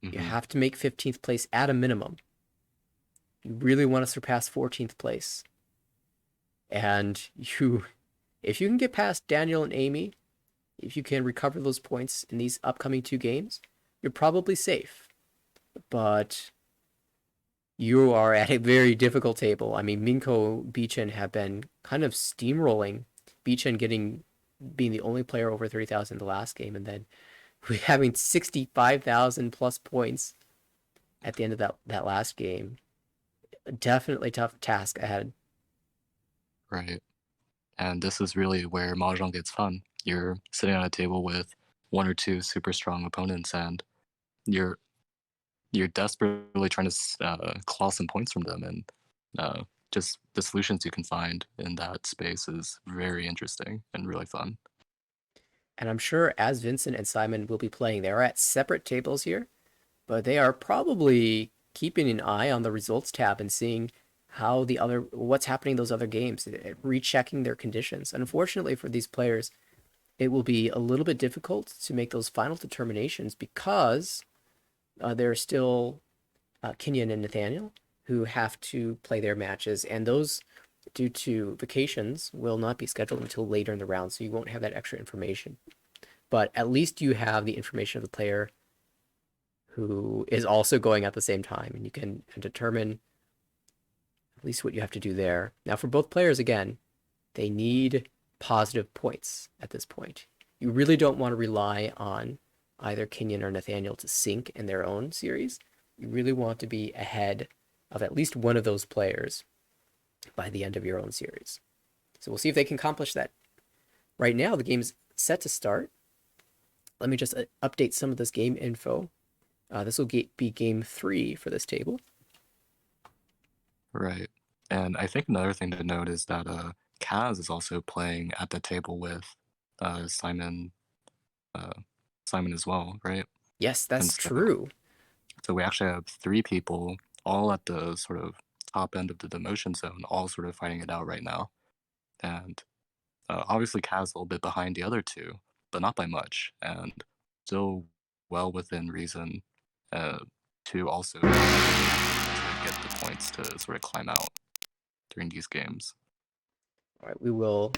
You have to make 15th place at a minimum. You really want to surpass 14th place. And if you can get past Daniel and Amy, if you can recover those points in these upcoming 2 games, you're probably safe. But you are at a very difficult table. I mean, Minko, Beechen have been kind of steamrolling. Beechen being the only player over 30,000 in the last game, and then having 65,000 plus points at the end of that last game. Definitely tough task ahead. Right. And this is really where Mahjong gets fun. You're sitting at a table with one or two super strong opponents, and you're desperately trying to claw some points from them, and just the solutions you can find in that space is very interesting and really fun. And I'm sure as Vincent and Simon will be playing, they are at separate tables here, but they are probably keeping an eye on the results tab and seeing what's happening in those other games, rechecking their conditions. Unfortunately for these players, it will be a little bit difficult to make those final determinations because there are still Kenyon and Nathaniel who have to play their matches, and those, due to vacations, will not be scheduled until later in the round, so you won't have that extra information. But at least you have the information of the player who is also going at the same time, and you can determine at least what you have to do there. Now, for both players, again, they need positive points at this point. You really don't want to rely on either Kenyon or Nathaniel to sink in their own series. You really want to be ahead of at least one of those players by the end of your own series. So we'll see if they can accomplish that. Right now, the game's set to start. Let me just update some of this game info. This will be game 3 for this table. Right. And I think another thing to note is that Kaz is also playing at the table with Simon as well, right? Yes, that's so, true. So we actually have 3 people all at the sort of top end of the demotion zone, all sort of fighting it out right now. And obviously Kaz a little bit behind the other 2, but not by much, and still well within reason to also get the points to sort of climb out during these games. All right, we will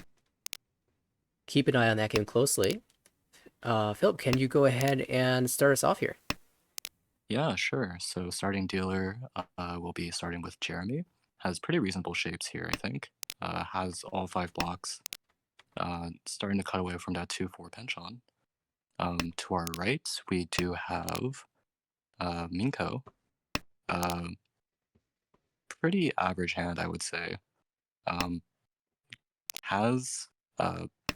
keep an eye on that game closely. Philip, can you go ahead and start us off here? Yeah, sure. So starting dealer will be starting with Jeremy. Has pretty reasonable shapes here, I think. Has all 5 blocks. Starting to cut away from that 2-4 penchant. To our right, we do have Minko. Pretty average hand, I would say. Has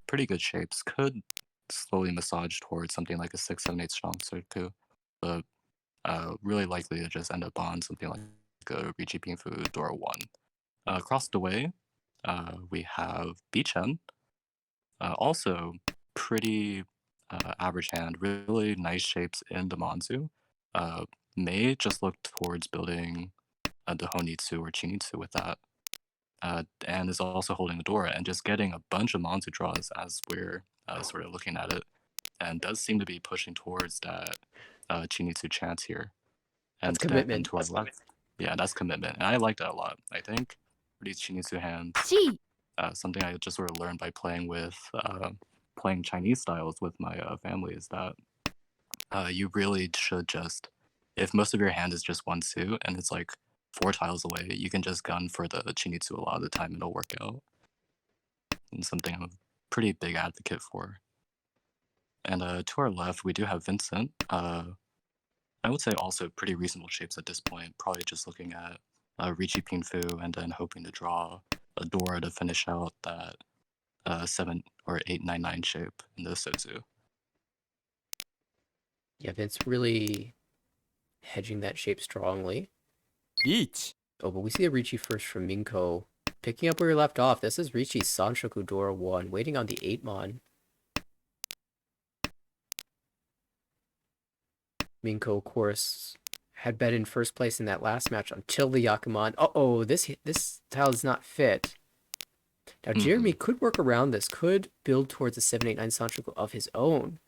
pretty good shapes. Could slowly massage towards something like a 6-7-8 strong Soku, but really likely to just end up on something like a Ricci Pinfu Dora 1. Across the way, we have Beechen. Also pretty average hand, really nice shapes in the Manzu. May just look towards building the Honitsu or Chinitsu with that. And is also holding the Dora and just getting a bunch of Manzu draws as we're sort of looking at it, and does seem to be pushing towards that Chinitsu chance here. And That's commitment. And to our left, yeah, that's commitment, and I like that a lot. I think for these Chinitsu hands, something I just sort of learned by playing Chinese styles with my family is that you really should just, if most of your hand is just one suit and it's like 4 tiles away, you can just gun for the Chinitsu a lot of the time and it'll work out. And something I'm a pretty big advocate for. And to our left, we do have Vincent. I would say also pretty reasonable shapes at this point, probably just looking at Ricci Pinfu and then hoping to draw a Dora to finish out that 7 or 8-9-9 shape in the Sozu. Yeah, Vince really hedging that shape strongly. Each. Oh, but we see a Ricci first from Minko. Picking up where you left off, this is Ricci's Sanshoku Dora 1, waiting on the 8-mon. Minko, of course, had been in first place in that last match until the Yakuman. Uh-oh, this tile does not fit. Now, Jeremy could work around this, could build towards a 7-8-9 Sanshoku of his own.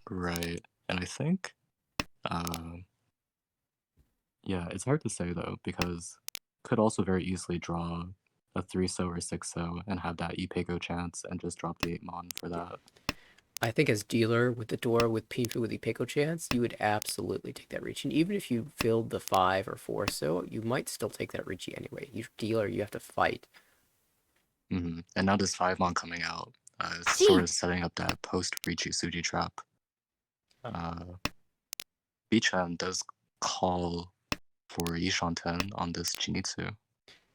Right, and I think, yeah, it's hard to say though, because could also very easily draw a 3-so or 6-so and have that Ipeko chance and just drop the 8-mon for that. I think as dealer with the door with Pinfu with the Peiko chance, you would absolutely take that reach. And even if you filled the 5 or 4 so, you might still take that Ricci anyway. You dealer, you have to fight. And now this 5-mon coming out, sort of setting up that post-Ricci Suji trap. Bichan does call for Yishanten on this Jinitsu.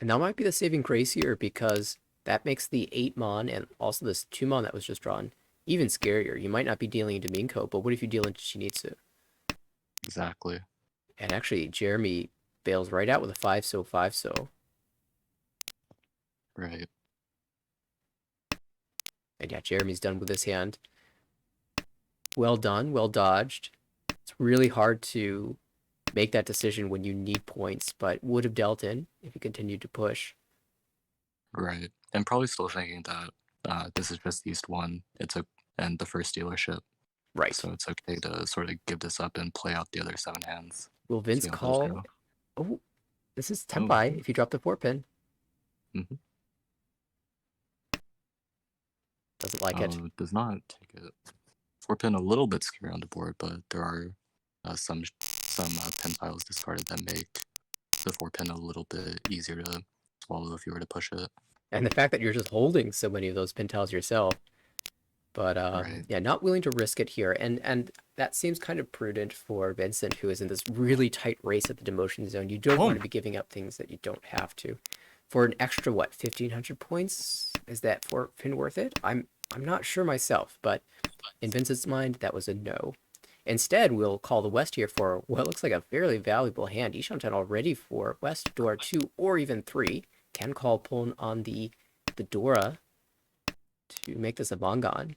And that might be the saving grace here because that makes the 8-mon and also this 2-mon that was just drawn even scarier. You might not be dealing into Minko, but what if you deal into Shinitsu? Exactly. And actually, Jeremy bails right out with a 5 so, 5 so. Right. And yeah, Jeremy's done with his hand. Well done, well dodged. It's really hard to make that decision when you need points, but would have dealt in if you continued to push. Right. And probably still thinking that this is just East 1. And the first dealership. Right. So it's okay to sort of give this up and play out the other 7 hands. Will Vince See how those call? go. Oh, this is Tenpai if you drop the 4-pin. Mhm. Doesn't like it. Does not take it. 4-pin a little bit scary on the board, but there are some pin piles discarded that make the 4-pin a little bit easier to swallow if you were to push it. And the fact that you're just holding so many of those pin tiles yourself. But Right. yeah, not willing to risk it here. And that seems kind of prudent for Vincent, who is in this really tight race at the demotion zone. You don't want to be giving up things that you don't have to. For an extra, what, 1,500 points? Is that 4-pin worth it? I'm not sure myself, but in Vincent's mind, that was a no. Instead, we'll call the West here for what looks like a fairly valuable hand. Ishanten already for West door 2 or even 3. Can call Pon on the Dora to make this a Mongon.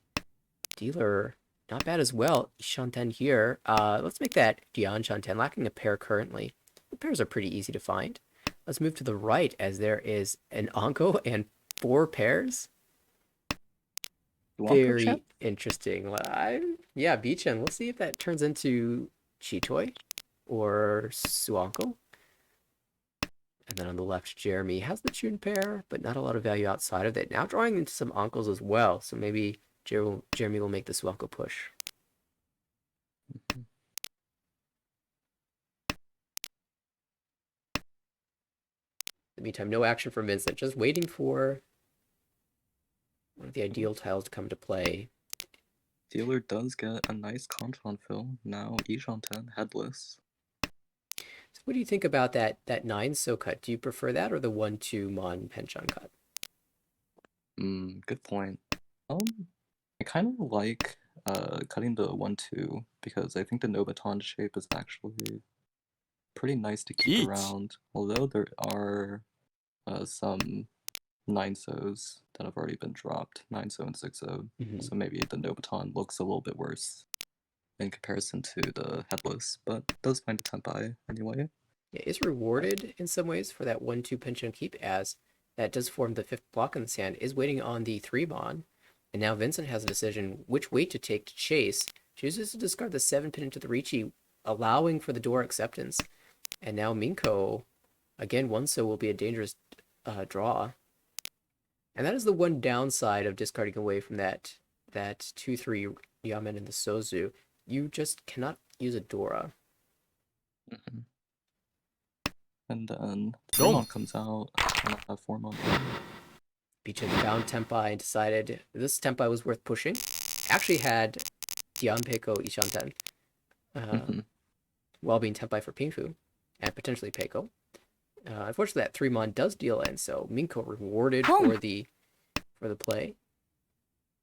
Dealer, not bad as well. Ishanten here. Let's make that Dian Shanten, lacking a pair currently. The pairs are pretty easy to find. Let's move to the right as there is an Anko and 4 pairs. Very interesting. Yeah, Beachin. We'll see if that turns into Chitoy or Suanko. And then on the left, Jeremy has the Chun pair, but not a lot of value outside of it. Now drawing into some Uncles as well, so maybe Jeremy will make the Suanko push. In the meantime, no action from Vincent, just waiting for one of the ideal tiles to come to play. Dealer does get a nice Kanton fill. Now Ishanten headless. So what do you think about that 9 so cut? Do you prefer that or the 1-2 Mon Penchon cut? Good point. I kind of like cutting the 1-2 because I think the Nobaton shape is actually pretty nice to keep around. Although there are some 9-sos that have already been dropped, 9-so and 6-so. So maybe the Nobaton looks a little bit worse in comparison to the headless, but does find a Tenpai anyway. It is rewarded in some ways for that 1-2 Penchon keep, as that does form the 5th block in the sand, is waiting on the 3-mon. And now Vincent has a decision which way to take to chase. Chooses to discard the 7-pin into the Ricci, allowing for the door acceptance. And now Minko, again, 1-so will be a dangerous draw. And that is the one downside of discarding away from that 2-3 Yamen and the Sozu. You just cannot use a Dora. And then 3-mon comes out on a 4-mon. Beachin found Tenpai and decided this Tenpai was worth pushing. Actually had Dian Peiko Ishanten. While being Tenpai for Pingfu. And potentially Peiko. Unfortunately, that 3-mon does deal in, so Minko rewarded for the play.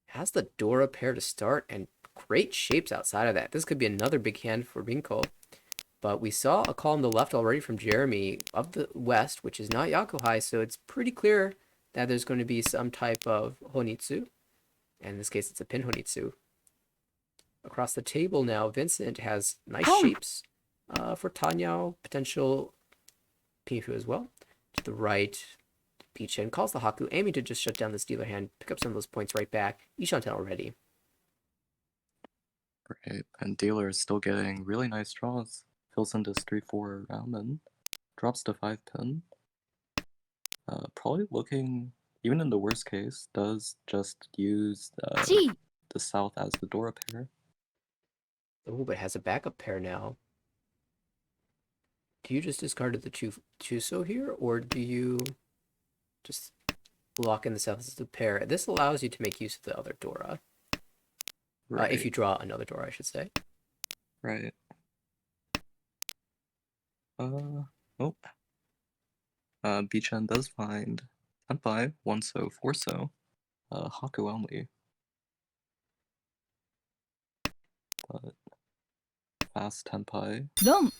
Has the Dora pair to start, and great shapes outside of that. This could be another big hand for Minko. But we saw a call on the left already from Jeremy of the west, which is not Yakuhai, so it's pretty clear that there's going to be some type of Honitsu. And in this case, it's a pin Honitsu. Across the table now, Vincent has nice shapes for Tanyao, potential Pinfu as well. To the right, Beachin calls the Haku, aiming to just shut down this dealer hand, pick up some of those points right back. Ishanten already. Right, and dealer is still getting really nice draws. Fills into 3-4 Ramen, drops to 5-pin. Probably looking, even in the worst case, does just use the south as the Dora pair. Oh, but has a backup pair now. Do you just discard the Chuso here, or do you just lock in the south as the pair? This allows you to make use of the other Dora. Right. If you draw another Dora, I should say. Right. Oh. Bichen does find Tenpai, 1-so, 4-so. Haku only. But fast Tenpai Dom.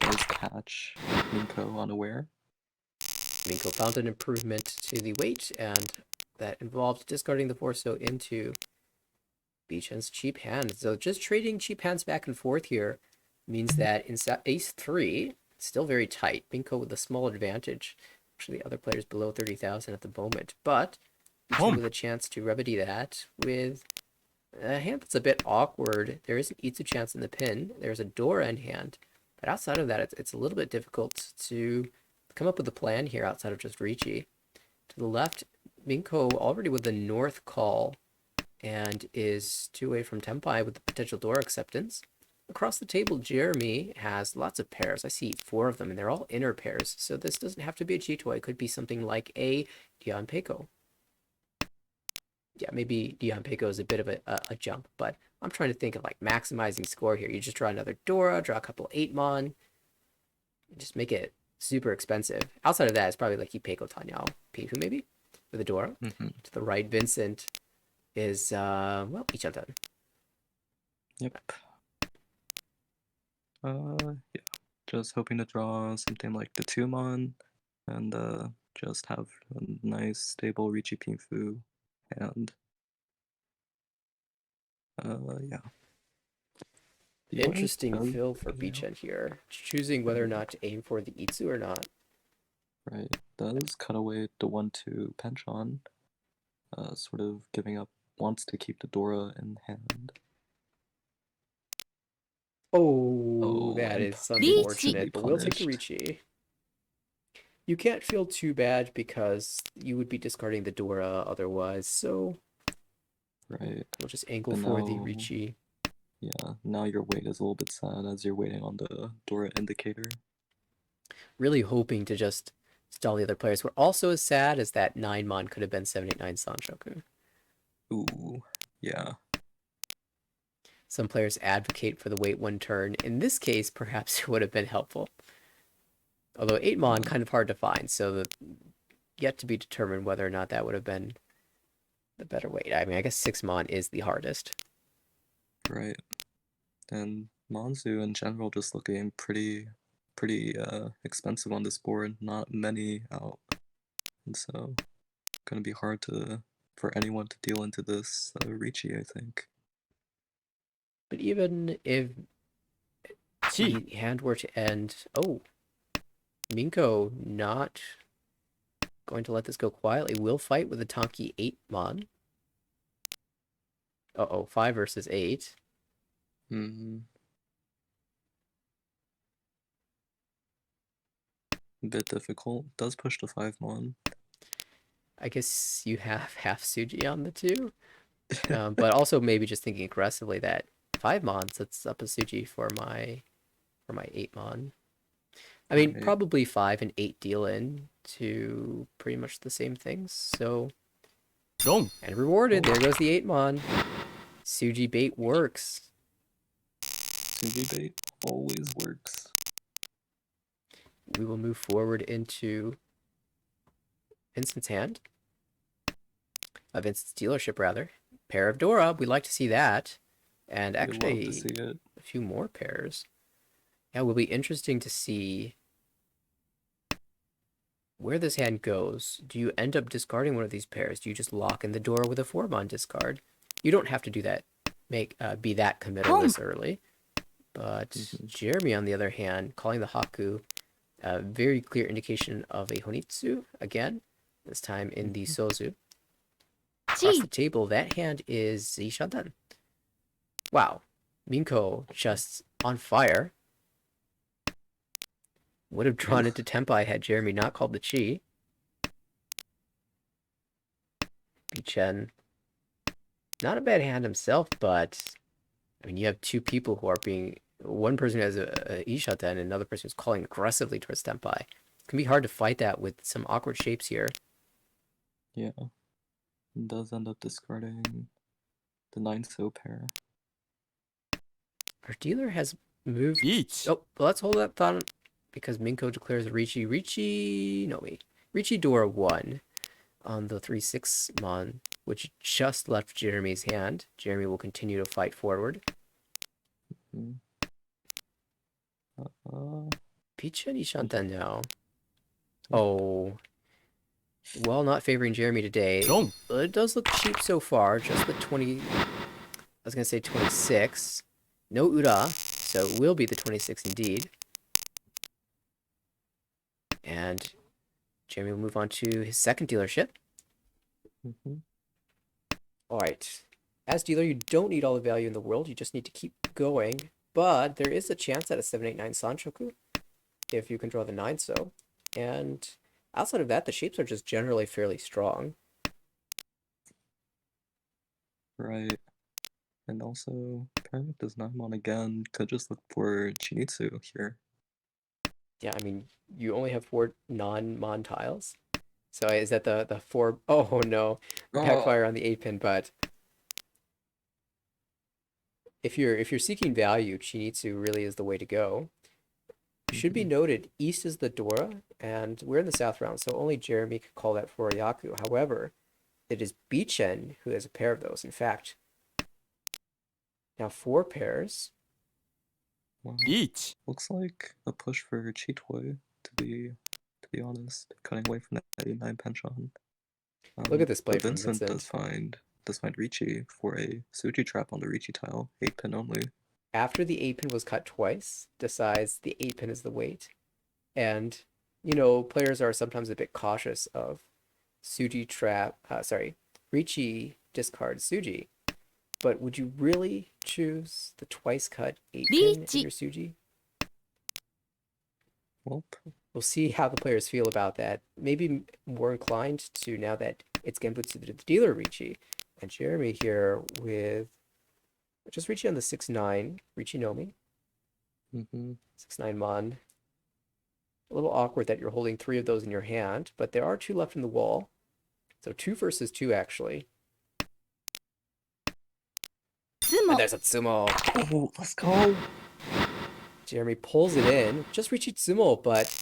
does catch Minko unaware. Minko found an improvement to the weight, and that involved discarding the 4-so into Bichen's cheap hand. So just trading cheap hands back and forth here means that in ace 3, it's still very tight. Minko with a small advantage. Actually, the other players below 30,000 at the moment. But Bichen with a chance to remedy that with a hand that's a bit awkward. There is an Itsu chance in the pin. There's a Dora in hand. But outside of that, it's a little bit difficult to come up with a plan here outside of just Ricci. To the left, Minko already with the north call and is 2 away from Tenpai with the potential Dora acceptance. Across the table, Jeremy has lots of pairs. I see 4 of them, and they're all inner pairs. So this doesn't have to be a G-Toy. It could be something like a Dion Peiko. Yeah, maybe Dion Peiko is a bit of a jump, but I'm trying to think of like maximizing score here. You just draw another Dora, draw a couple 8-mon, just make it super expensive. Outside of that, it's probably like Peiko Tanyao Pihu maybe with a Dora. To the right, Vincent is well, Ichantan. Yep. Yeah. Just hoping to draw something like the 2-mon and just have a nice stable Ricci Pinfu hand. Yeah. Interesting fill for Bichen here. Choosing whether or not to aim for the Itsu or not. Right. Does cut away the 1-2 penchant. Sort of giving up, wants to keep the Dora in hand. Oh, that and is unfortunate, but we'll take the punished. Ricci. You can't feel too bad because you would be discarding the Dora otherwise, so Right. we'll just angle And for the now- Ricci. Yeah, now your wait is a little bit sad as you're waiting on the Dora indicator. Really hoping to just stall the other players. We're also as sad as that 9-mon could have been 789 Sanshoku. Ooh, yeah. Some players advocate for the wait 1 turn. In this case, perhaps it would have been helpful. Although 8-mon kind of hard to find, so yet to be determined whether or not that would have been the better wait. I mean, I guess 6-mon is the hardest. Right. And Monzu in general just looking pretty expensive on this board. Not many out. And so gonna be hard for anyone to deal into this Ricci, I think. But even if the hand were to end... Oh, Minko not going to let this go quietly. Will fight with a Tonki 8-mon. Uh-oh, 5 versus 8. A bit difficult. Does push to 5-mon. I guess you have half Suji on the 2. But also maybe just thinking aggressively that 5-mon sets up a Suji for my 8-mon. I mean, Right. probably 5 and 8 deal in to pretty much the same things. So, and rewarded. There goes the 8-mon. Suji bait works. Suji bait always works. We will move forward into Vincent's hand. Vincent's dealership, rather. Pair of Dora. We like to see that. And We'd love actually, to see it. a few more pairs. Yeah, it will be interesting to see where this hand goes. Do you end up discarding one of these pairs? Do you just lock in the Dora with a 4-mon discard? You don't have to do that. Be that committal this early. But Jeremy, on the other hand, calling the Haku, a very clear indication of a Honitsu again. This time in the Sozu. Across the table, that hand is Ishantan. Wow, Minko just on fire. Would have drawn into Tenpai had Jeremy not called the Chi. Bichen not a bad hand himself, but I mean, you have two people who are being one person who has a Ishata and another person who's calling aggressively towards Tenpai. It can be hard to fight that with some awkward shapes here. Yeah. It does end up discarding the 9-so pair. Our dealer has moved. Each. Oh, well, let's hold that thought because Minko declares Richi Dora 1 on the 3/6 Mon, which just left Jeremy's hand. Jeremy will continue to fight forward. Mhm. Picha and Ishanten now. Oh. Well, not favoring Jeremy today. Wrong. It does look cheap so far. Just the 20. I was going to say 26. No Ura, so it will be the 26 indeed. And Jeremy will move on to his second dealership. Mhm. Alright. As dealer, you don't need all the value in the world. You just need to keep going. But there is a chance at a 789 Sanchoku if you can draw the 9-so. And outside of that, the shapes are just generally fairly strong. Right. And also, pairing with this Naimon again could just look for Chinitsu here. Yeah, I mean, you only have 4 non-mon tiles. So is that the 4? Oh no, backfire on the 8-pin. But if you're seeking value, Chinitsu really is the way to go. Should be noted, east is the Dora, and we're in the south round, so only Jeremy could call that for Yaku. However, it is Bichen who has a pair of those. In fact, now 4 pairs. Wow. Each. Looks like a push for Chitoi, to be honest, cutting away from that 89 penchant. Look at this play but from Vincent Vincent. does find Ricci for a Suji trap on the Ricci tile, 8-pin only. After the 8-pin was cut twice, decides the 8-pin is the weight. And, you know, players are sometimes a bit cautious of Suji trap, Ricci discard Suji. But would you really choose the twice cut 8-pin in your Suji? Well, We'll see how the players feel about that. Maybe more inclined to now that it's Genbutsu the dealer Ricci. And Jeremy here with just Ricci on the 6-9, Ricci Nomi. 6-9 Mon. A little awkward that you're holding 3 of those in your hand, but there are 2 left in the wall. So 2 versus 2 actually. And there's a Tsumo. oh, let's go! Jeremy pulls it in. Just Ricci Tsumo, but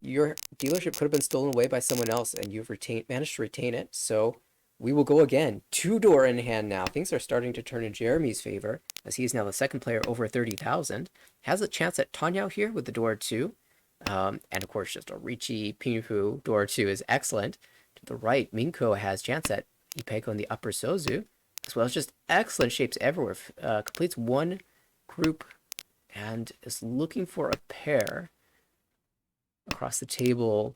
your dealership could have been stolen away by someone else, and you've managed to retain it. So we will go again. 2 Dora in hand now. Things are starting to turn in Jeremy's favor, as he is now the second player over 30,000. Has a chance at Tanyao here with the Dora 2. And of course, just a Ricci Pinfu Dora 2 is excellent. To the right, Minko has chance at Ipeko in the upper Sozu, as well as just excellent shapes everywhere. Completes one group and is looking for a pair. Across the table,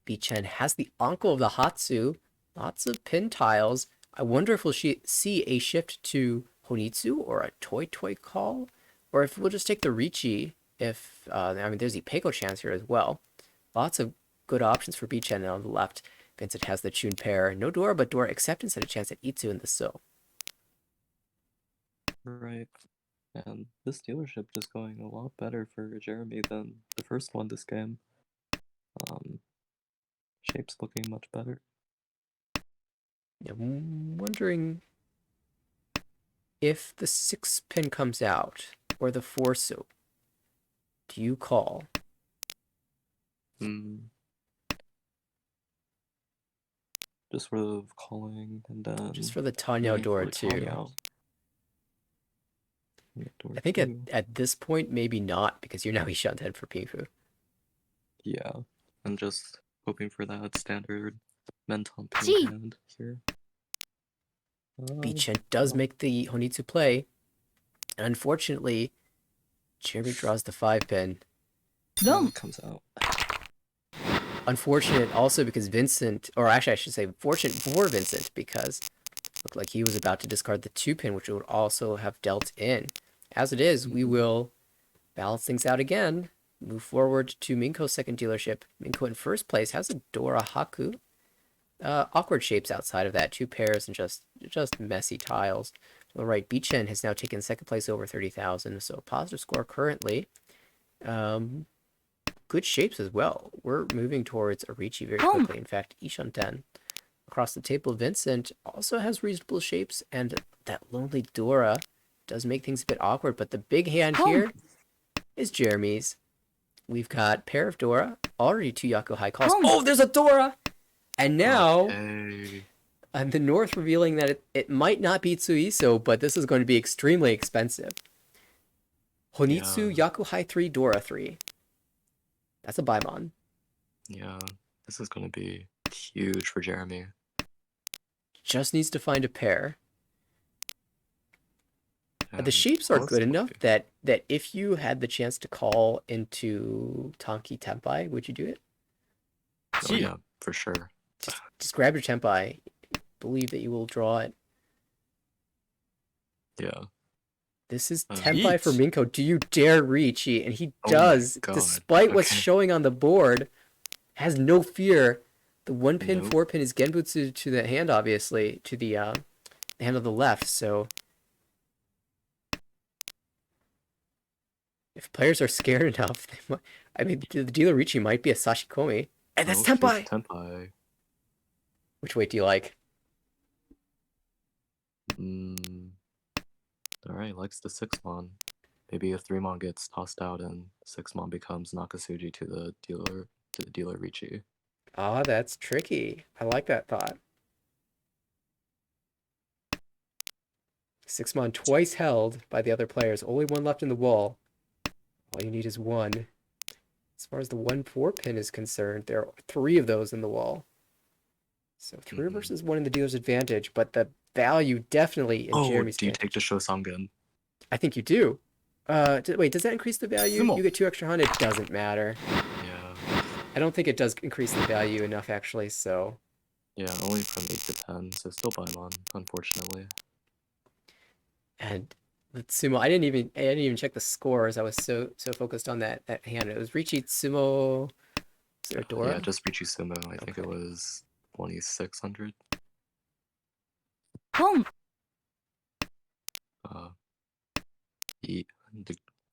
Bichen has the Uncle of the Hatsu. Lots of pin tiles. I wonder if we'll see a shift to Honitsu or a Toy call, or if we'll just take the Ricci. If I mean, there's the Ipeko chance here as well. Lots of good options for Bichen. And on the left, Vincent has the Chun pair. No Dora, but Dora acceptance and a chance at Itsu in the So. Right. And this dealership is going a lot better for Jeremy than the first one this game. Shape's looking much better. Yeah, I'm wondering if the 6-pin comes out or the 4-so. Do you call? Just sort of calling and then Just for the Tanyao Dora too. I think at this point, maybe not, because you're now Ishanten for Pinfu. Yeah, and just hoping for that standard Menton pin hand here. Bichen does make the Honitsu play, and unfortunately, Jeremy draws the 5-pin. Comes out. Unfortunate also because Vincent, or actually I should say fortunate for Vincent, because it looked like he was about to discard the 2-pin, which would also have dealt in. As it is, we will balance things out again. Move forward to Minko's second dealership. Minko in first place has a Dora Haku. Awkward shapes outside of that. Two pairs and just messy tiles. All right, Bichen has now taken second place over 30,000, so a positive score currently. Good shapes as well. We're moving towards Arichi very quickly. In fact, Ishanten across the table, Vincent also has reasonable shapes, and that lonely Dora does make things a bit awkward. But the big hand here is Jeremy's. We've got pair of Dora, already two Yaku high calls. Oh, there's a Dora! And now, Okay. the North revealing that it might not be Tsuiso, but this is going to be extremely expensive. Honitsu, Yaku high 3, Dora 3. That's a Baimon. Yeah, this is gonna be huge for Jeremy. Just needs to find a pair. The And shapes are good enough honestly, that if you had the chance to call into Tanki Tenpai, would you do it? oh yeah, for sure. Just grab your Tenpai. Believe that you will draw it. Yeah. This is Uh, Tenpai for Yeet. Minko. Do you dare reach? And he Oh my does, God. despite what's Okay. showing on the board. Has no fear. The 1-pin, Nope. 4-pin is Genbutsu to the hand, obviously, to the hand of the left. So if players are scared enough, I mean, the dealer Ricci might be a Sashikomi. And that's Oh, here's Tenpai! Tenpai. Which weight do you like? Alright, likes the 6-mon. Maybe a 3-mon gets tossed out and 6-mon becomes Nakasuji to the dealer Ricci. Ah, that's tricky. I like that thought. 6-mon twice held by the other players. Only one left in the wall. All you need is one. As far as the 1-4 pin is concerned, there are 3 of those in the wall. So 3 Mhm. versus 1 in the dealer's advantage, but the value definitely in Oh, Jeremy's do you hand. take the Shosangen? I think you do. Wait, does that increase the value? Sumo. You get 2 extra hun? It doesn't matter. Yeah. I don't think it does increase the value enough, actually, so... Yeah, only from 8 to 10, so still Baimon, unfortunately. And the sumo, I didn't even check the scores. I was so focused on that hand. It was Ricci, Sumo, is there a Dora? Yeah, just Ricci Sumo. I think it Okay. was 2,600.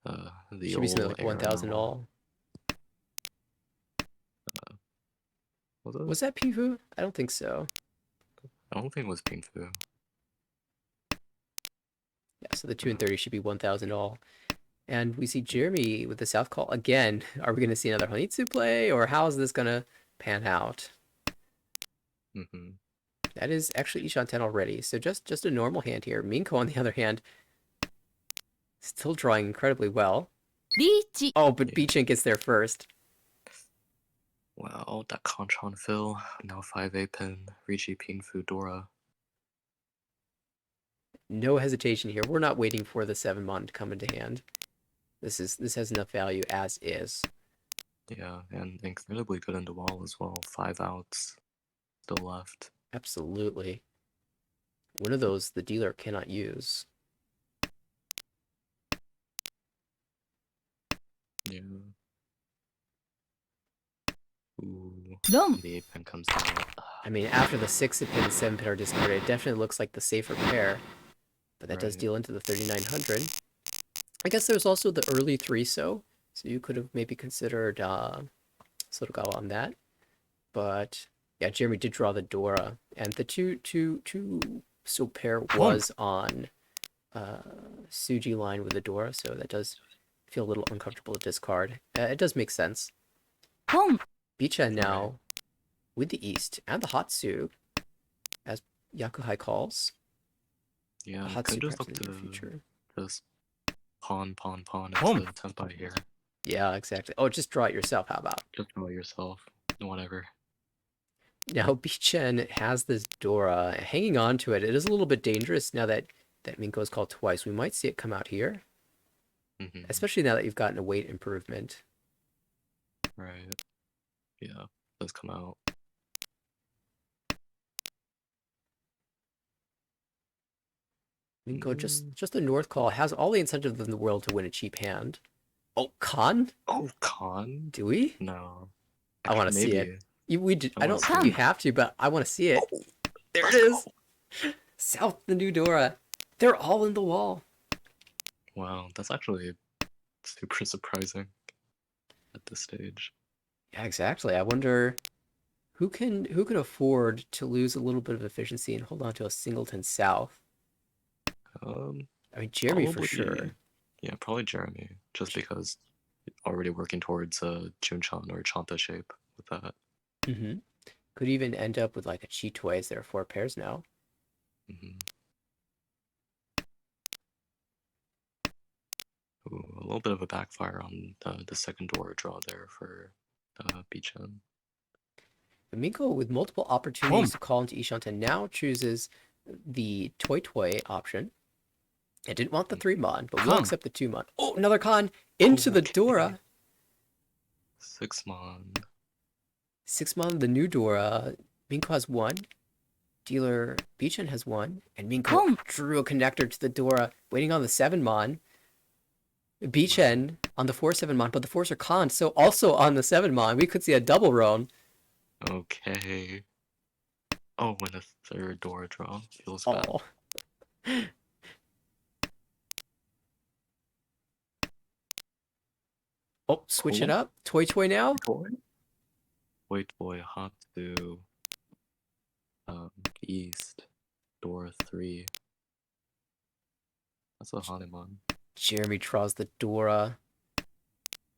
The the Should be something old like era 1,000 model. all. Was it? Was that Pifu? I don't think so. I don't think it was Pinfu. Yeah, so the 2 and 30 should be 1,000 all. And we see Jeremy with the South Call again. Are we going to see another Honitsu play, or how is this going to pan out? Mm-hmm. That is actually Ishan-ten already, so just a normal hand here. Minko, on the other hand, still drawing incredibly well. Oh, but Yeah. Beechin gets there first. Wow, that Conchon fill. Now 5 pin, Ricci Pinfu Dora. No hesitation here. We're not waiting for the 7-mon to come into hand. This has enough value as is. Yeah, and incredibly good into wall as well. 5 outs still left. Absolutely. One of those the dealer cannot use. Yeah. Ooh. The 8 pin comes out. I mean, after the 6 pin and 7 pin are discarded, it definitely looks like the safer pair. But that does Right. deal into the 3,900. I guess there's also the early 3-so. So you could have maybe considered Sotogawa on that. But yeah, Jeremy did draw the Dora. And the 2-so pair was on Suji line with the Dora. So that does feel a little uncomfortable to discard. It does make sense. Bicha now with the East and the Hatsu as Yakuhai calls. Yeah, The you Hatsu could just perhaps look in the near to future. just pawn into Tenpai here. Yeah, exactly. Oh, just draw it yourself. How about? Just draw it yourself. Whatever. Now, Bichen has this Dora hanging on to it. It is a little bit dangerous now that Minko is called twice. We might see it come out here, Mm-hmm. especially now that you've gotten a weight improvement. Right. Yeah, does come out. Minko, just a North call, has all the incentive in the world to win a cheap hand. Oh, Khan? Oh, Khan? Do we? No. I wanna see it. Maybe. I don't think you have to, but I want to see it. There it is. South the new Dora. They're all in the wall. Wow, that's actually super surprising at this stage. Yeah, exactly. I wonder who can afford to lose a little bit of efficiency and hold on to a singleton south. I mean, Jeremy for sure. Yeah, probably Jeremy, just because already working towards a Junchan or Chanta shape with that. Mm-hmm. Could even end up with like a Chi-Tui as there are 4 pairs now. Mm-hmm. Ooh, a little bit of a backfire on the second door draw there for Bichen. Minko, with multiple opportunities to call into Ishanten, now chooses the Toy option. I didn't want the 3-mon, but we'll accept the 2-mon. Oh, another con into the Dora. 6-mon. 6-mon, the new Dora. Minko has 1. Dealer Bichen has 1. And Minko drew a connector to the Dora, waiting on the 7-mon. Bichen on the 4-7-mon, but the 4s are cons, so also on the 7-mon. We could see a double roam. Okay. Oh, and a third Dora draw. Feels bad. Oh. Oh, switch it up. Toy now. Wait boy, Hatsu. East. Dora 3. That's a Hanuman. Jeremy draws the Dora.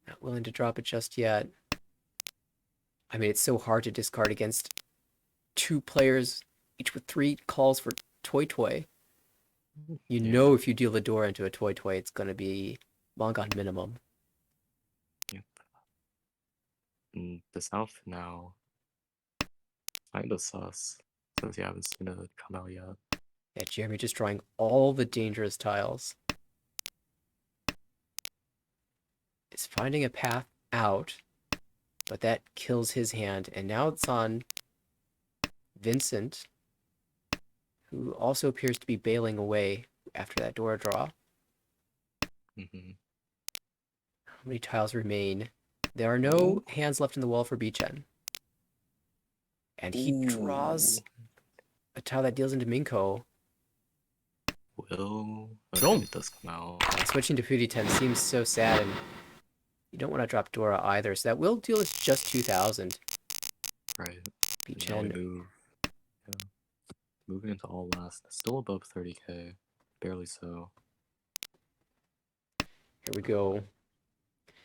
Not willing to drop it just yet. I mean, it's so hard to discard against 2 players, each with 3 calls for Toy. You know if you deal the Dora into a Toy, it's going to be Mongon minimum. Yep. And the South now, kinda sus, since you haven't seen it come out yet. Yeah, Jeremy just drawing all the dangerous tiles. Is finding a path out, but that kills his hand. And now it's on Vincent, who also appears to be bailing away after that Dora draw. Mm-hmm. How many tiles remain? There are no hands left in the wall for Bichen. And he draws a tile that deals into Minko. It does come out. Switching to Foodie 10 seems so sad, and you don't want to drop Dora either, so that will deal us just 2,000. Right. Bichen. Move. Yeah. Moving into all last. Still above 30k. Barely so. Here we go.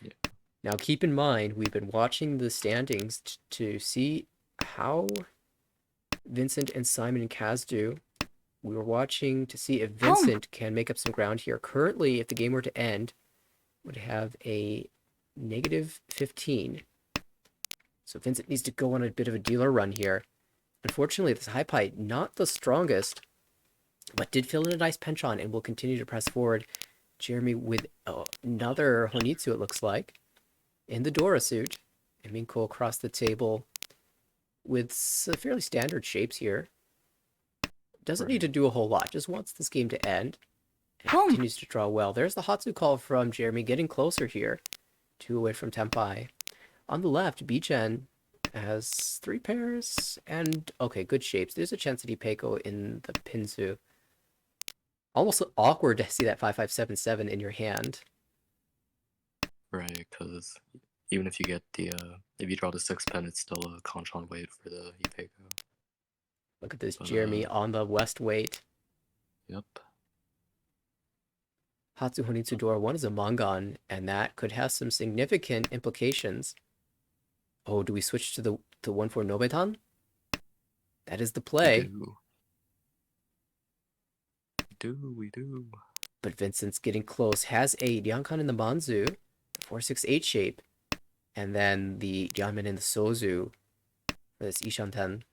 Yeah. Now keep in mind, we've been watching the standings to see how Vincent and Simon and Kaz do. We were watching to see if Vincent can make up some ground here. Currently, if the game were to end, would have a -15. So Vincent needs to go on a bit of a dealer run here. Unfortunately, this high pie, not the strongest, but did fill in a nice penchant and will continue to press forward. Jeremy with another Honitsu, it looks like, in the Dora suit. And Minko across the table with fairly standard shapes here. Doesn't need to do a whole lot, just wants this game to end. And continues to draw well. There's the Hatsu call from Jeremy, getting closer here. 2 away from Tenpai. On the left, Bichen has 3 pairs, and okay, good shapes. There's a chance that he Peiko in the Pinsu. Almost awkward to see that 5577 in your hand. Right, because even if you get the if you draw the 6-pen, it's still a Conchon wait for the Ipeiko. Look at this, Jeremy on the west weight. Yep. Hatsu Honitsu Dora 1 is a Mongon, and that could have some significant implications. Oh, do we switch to the 1-4 Nobetan? That is the play. We do. But Vincent's getting close. Has a Ryankan in the Manzu, 4-6-8 shape, and then the Yanmen in the Sozu for this Ishanten.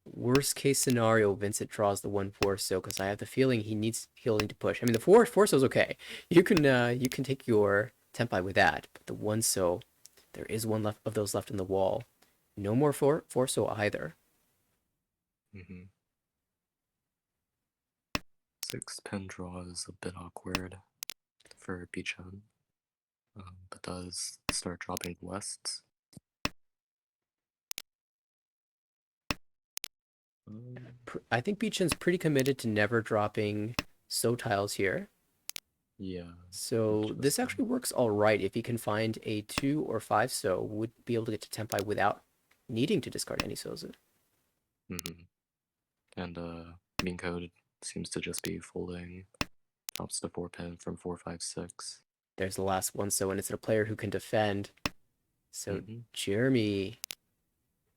Worst case scenario, Vincent draws the 1-4 so, because I have the feeling he needs healing to push. I mean, the 4 so is okay. You can take your Tenpai with that, but the 1 so, there is one left of those left in the wall. No more 4 so either. 6-pen draw is a bit awkward for Bichen. but does start dropping Wests. I think Beechen's pretty committed to never dropping So tiles here. Yeah. So this Interesting. actually works all right. If he can find a 2 or 5 So, would be able to get to Tempai without needing to discard any So's. And Minko seems to just be folding drops to 4-pin from 4-5-6. There's the last one So, and it's a player who can defend. So Mhm. Jeremy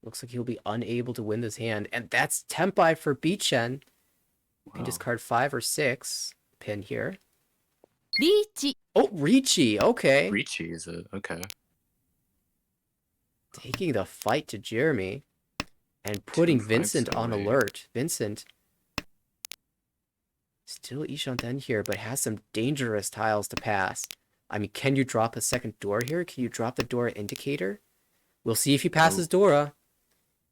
looks like he'll be unable to win this hand. And that's Tempai for Beechen. You can Wow. discard 5 or 6 pin here. リーチ Oh, Ricci. Okay. Ricci is it? Okay. Taking the fight to Jeremy. And putting 2-5 Vincent on So, alert. Vincent still Ishanten here, but has some dangerous tiles to pass. I mean, can you drop a second door here? Can you drop the Dora indicator? We'll see if he passes Dora.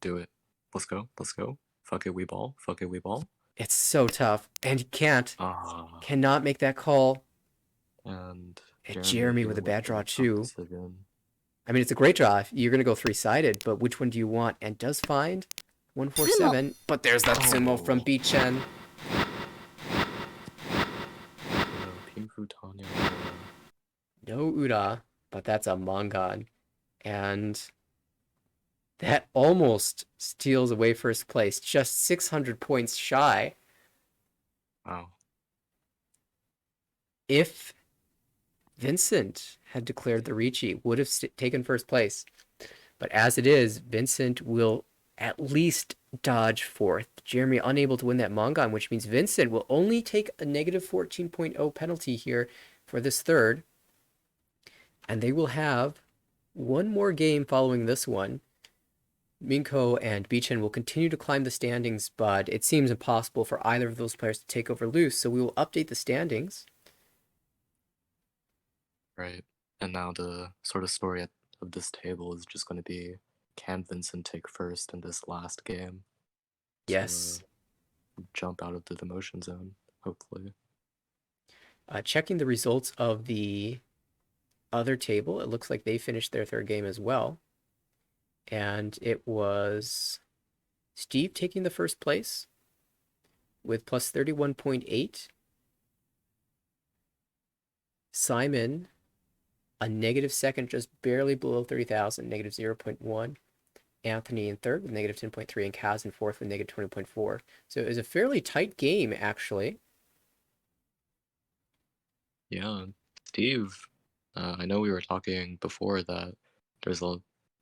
Do it. Let's go. Let's go. Fuck it, we ball. Fuck it, we ball. It's so tough. And he can't. Ah. Cannot make that call. And Jeremy here with a bad draw the tough too. decision. I mean, it's a great draw. You're going to go 3-sided, but which one do you want? And does find 147. But there's that sumo from Oh. Beechen. Pingfu Tanya. No Ura, but that's a Mongon. And that almost steals away first place. Just 600 points shy. Wow. If Vincent had declared the Ricci, would have taken first place. But as it is, Vincent will at least dodge fourth. Jeremy unable to win that Mongon, which means Vincent will only take a negative 14.0 penalty here for this third. And they will have one more game following this one. Minko and Beechen will continue to climb the standings, but it seems impossible for either of those players to take over loose, so we will update the standings. Right. And now the sort of story of this table is just going to be, can Vincent take first in this last game? Yes. To jump out of the demotion zone, hopefully. Checking the results of the other table, it looks like they finished their third game as well. And it was Steve taking the first place with plus 31.8. Simon, a negative second, just barely below 30,000, negative 0.1. Anthony in third with negative 10.3, and Kaz in fourth with negative 20.4. So it was a fairly tight game, actually. Yeah, Steve, I know we were talking before that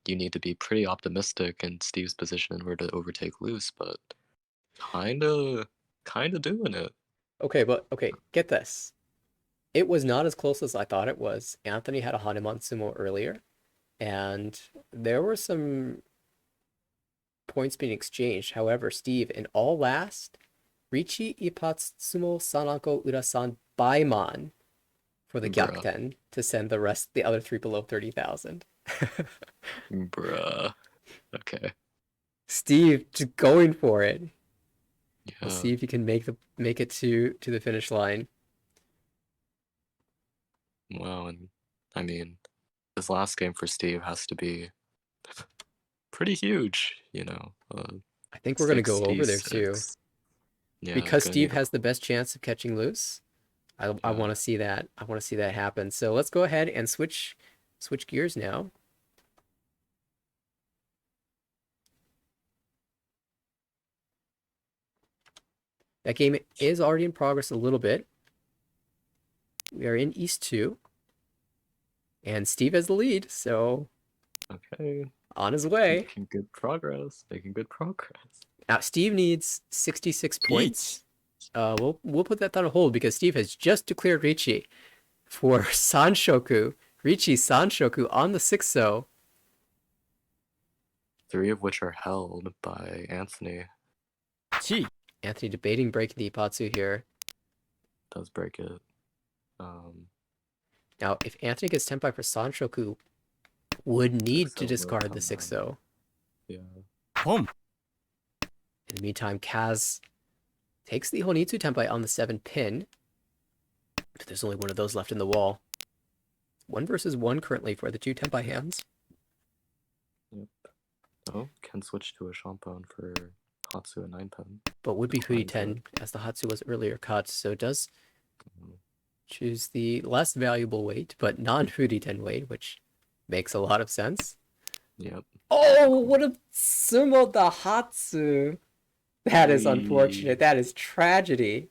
you need to be pretty optimistic in Steve's position in order to overtake loose, but kinda doing it. Okay, but okay, get this. It was not as close as I thought it was. Anthony had a Hanuman sumo earlier, and there were some points being exchanged. However, Steve, in all last, Ricci Ipats Sumo Sanako Urasan Baiman for the Bruh. Gyakuten to send the other three below 30,000. Bruh. Okay. Steve just going for it. Yeah. We'll see if he can make it to the finish line. Wow, and I mean, this last game for Steve has to be pretty huge, you know. I think we're gonna go over there too. 66. Yeah, Because gonna Steve need has the best chance of catching loose. I Yeah. want to see that. I want to see that happen. So let's go ahead and switch gears now. That game is already in progress a little bit. We are in East 2. And Steve has the lead, so Okay. on his way. Making good progress. Now Steve needs 66 points. We'll put that on hold because Steve has just declared Ricci for Sanshoku. Ricci Sanshoku on the 6 So. 3 of which are held by Anthony. Anthony debating breaking the Ipatsu here. Does break it. Now, if Anthony gets Tenpai for Sanshoku, would need 6-0 to will discard come the 6 down. So. Yeah. In the meantime, Kaz takes the Honitsu Tenpai on the 7 pin. But there's only one of those left in the wall. 1 versus 1 currently for the two Tenpai hands. Yep. Oh, can switch to a Champon for Hatsu and 9-pin. But would be Fudi Declines 10 as the Hatsu was earlier cut, so does Mhm. choose the less valuable weight, but non-Fudi 10 weight, which makes a lot of sense. Yep. Oh, what a sumo the Hatsu! That is unfortunate. That is tragedy.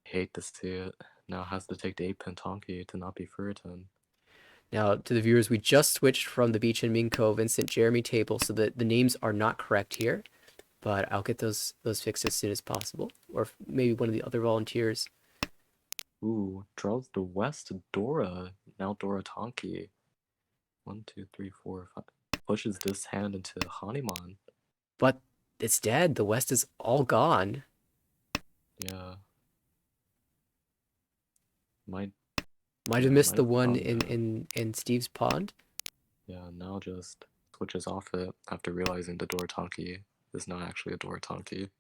Hate to see it. Now has to take the 8-pin Tonki to not be Furiton. Now, to the viewers, we just switched from the Beach and Minko Vincent Jeremy table, so that the names are not correct here. But I'll get those fixed as soon as possible, or maybe one of the other volunteers. Ooh, draws the West Dora. Now Dora Tonki. 1, 2, 3, 4, 5. Pushes this hand into Hanimon. But it's dead. The West is all gone. Yeah. Might Might have Yeah, missed might the have one found that. in Steve's pond. Yeah, now just switches off it after realizing the Dora Tonki is not actually a Dora Tonki.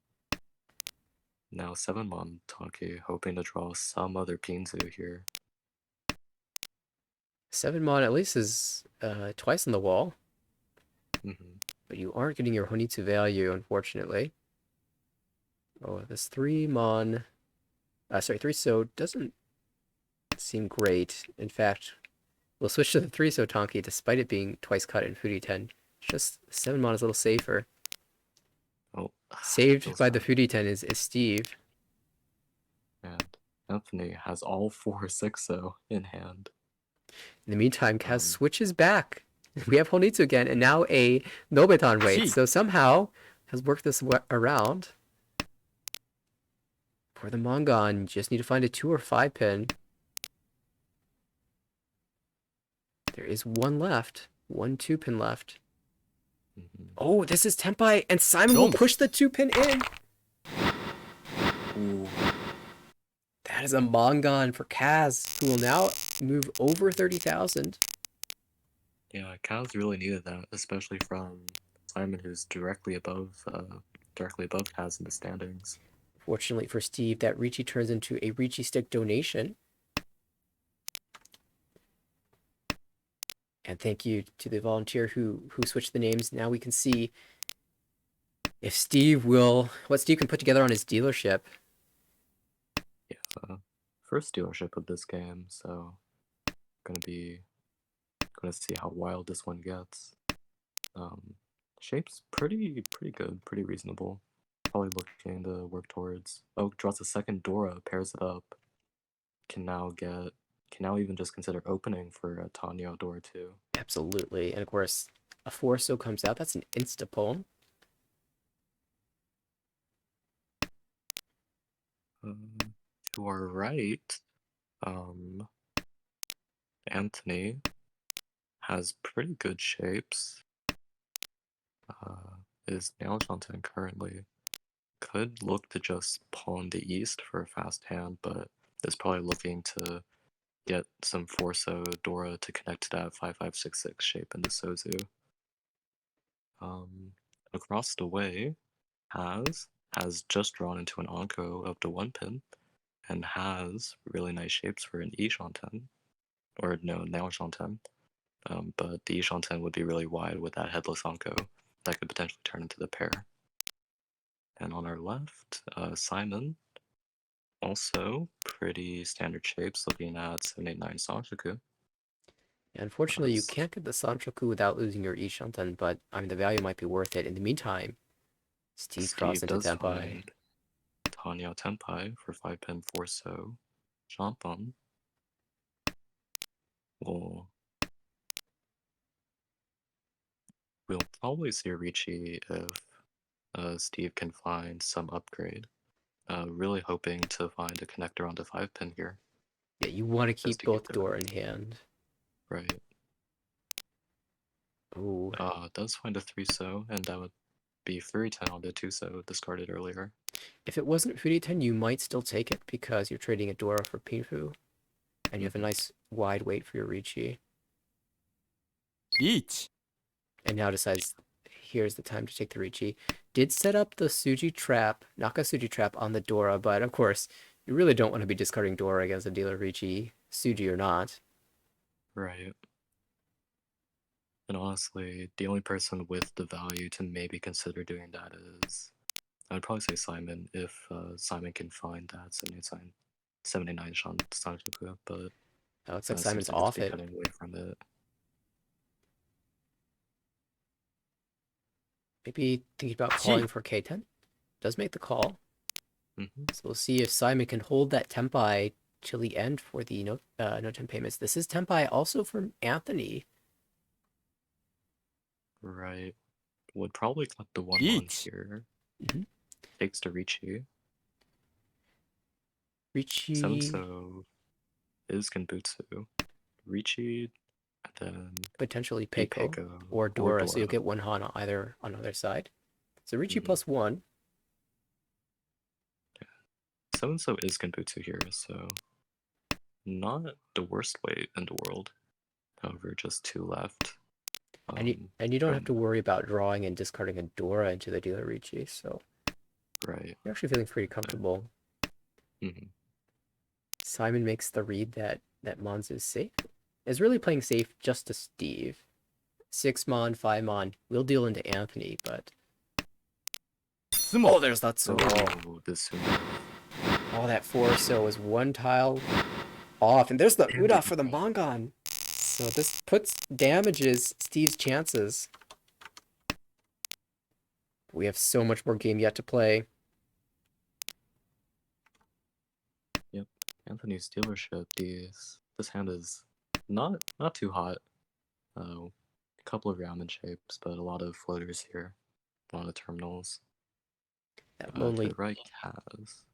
Now 7-mon Tonki, hoping to draw some other Pinzu here. 7-mon at least is twice on the wall, Mm-hmm. but you aren't getting your Honitsu value, unfortunately. Oh, this 3-mon... sorry, 3-so doesn't seem great. In fact, we'll switch to the 3-so Tonki despite it being twice cut in Fudi 10. Just 7-mon is a little safer. Oh, Saved feels by the bad. Fudi 10 is Steve. And Anthony has all 4 6-so in hand. In the meantime, Kaz Um, switches back. We have Honitsu again, and now a Nobetan weight. Gee. So somehow has worked this around. For the Mongon, you just need to find a 2 or 5 pin. There is one left. 1 2-pin left. mhm. Oh, this is Tenpai, and Simon will Nope. push the 2-pin in. Ooh, That is a Mongon for Kaz, who will now move over 30,000. yeah, Kaz really needed that, especially from Simon, who's directly above Kaz in the standings. Fortunately for Steve, that Ricci turns into a Ricci stick donation. And thank you to the volunteer who switched the names. Now we can see if Steve will, what Steve can put together on his dealership. Yeah, first dealership of this game, so gonna see how wild this one gets. Shape's pretty good, pretty reasonable. Probably looking to work towards. Oh, draws a second Dora, pairs it up. Can now even just consider opening for a Tanya Dora too. Absolutely. And of course, a 4-so comes out. That's an insta-pull. You are right. Anthony has pretty good shapes. Is Nail Johnson currently could look to just pawn the east for a fast hand, but is probably looking to get some 4-so Dora to connect to that 5566 shape in the Sozu. Across the way, has just drawn into an Anko of the 1-pin, and has really nice shapes for an Ishanten, or no, Naoshanten. But the Ishanten would be really wide with that headless Anko that could potentially turn into the pair. And on our left, Simon, also pretty standard shapes, looking at 789 Sanchoku. Unfortunately, you can't get the Sanchoku without losing your Ishanten, but I mean, the value might be worth it. In the meantime, Steve crossed into does Tenpai. find Tanya Tenpai for 5-pin 4-so Champon. We'll probably see Ricci if Steve can find some upgrade. Really hoping to find a connector onto 5-pin here. Yeah, you want to keep to both get Dora in hand. Right. Ooh. Does find a 3-so, and that would be 310 on the 2-so discarded earlier. If it wasn't Fudi 10, you might still take it because you're trading a Dora for Pinfu. And you have a nice wide weight for your Ricci. Each. And now decides here's the time to take the Ricci. Did set up the Suji trap, Naka Suji trap on the Dora, but of course, you really don't want to be discarding Dora against a dealer Ricci Suji or not. Right. And honestly, the only person with the value to maybe consider doing that is, I'd probably say Simon, if Simon can find that 79 Sanchoku, but Oh, it's like it Simon's seems like it's off it. becoming away from it. Maybe thinking about calling for K10. Does make the call. Hmm. So we'll see if Simon can hold that Tempai till the end for the no ten payments. This is Tempai also from Anthony. Right. Would probably collect the 1-1 Each. here. Mhm. Takes to Ricci. Ricci. So is Genbutsu. Ricci, and then Potentially Peiko Ipeko or Dora, so you'll get one Han on either side. So Ricci Mhm. plus 1. So is Genbutsu here, so not the worst weight in the world. However, just 2 left. And you don't have to worry about drawing and discarding a Dora into the dealer Ricci, so Right. you're actually feeling pretty comfortable. Hmm. Simon makes the read that Mons is safe. Is really playing safe just to Steve. 6 Mon, 5 Mon. We'll deal into Anthony, but... Oh, there's that so. Oh, this sumo. Oh, that 4 so is one tile off. And there's the Uda for the Mongon. So this damages Steve's chances. We have so much more game yet to play. Yep. Anthony's dealership. This hand is not too hot. A couple of ramen shapes, but a lot of floaters here. A lot of terminals. That To lonely. the right has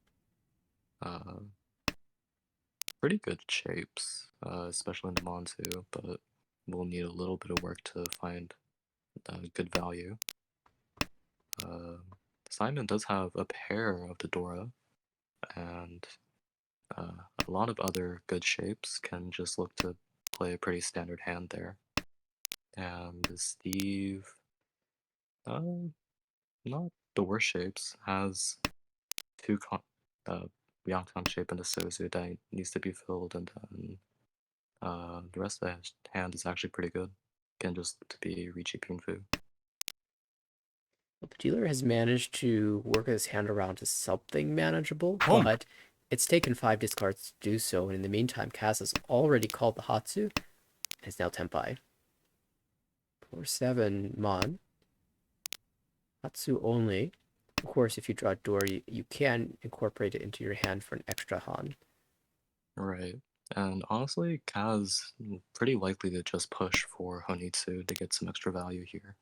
pretty good shapes, especially in the Monsu, but we'll need a little bit of work to find good value. Simon does have a pair of the Dora, and a lot of other good shapes can just look to play a pretty standard hand there. And Steve, not the worst shapes, has 2 Yangtan shape and a Sozu that needs to be filled, and then the rest of the hand is actually pretty good. Can just to be Ricci Pinfu. The dealer has managed to work his hand around to something manageable, Boom. but it's taken 5 discards to do so, and in the meantime, Kaz has already called the Hatsu, and is now Tempai. 4-7 Mon. Hatsu only. Of course, if you draw Dora, you can incorporate it into your hand for an extra Han. Right. And honestly, Kaz pretty likely to just push for Honitsu to get some extra value here.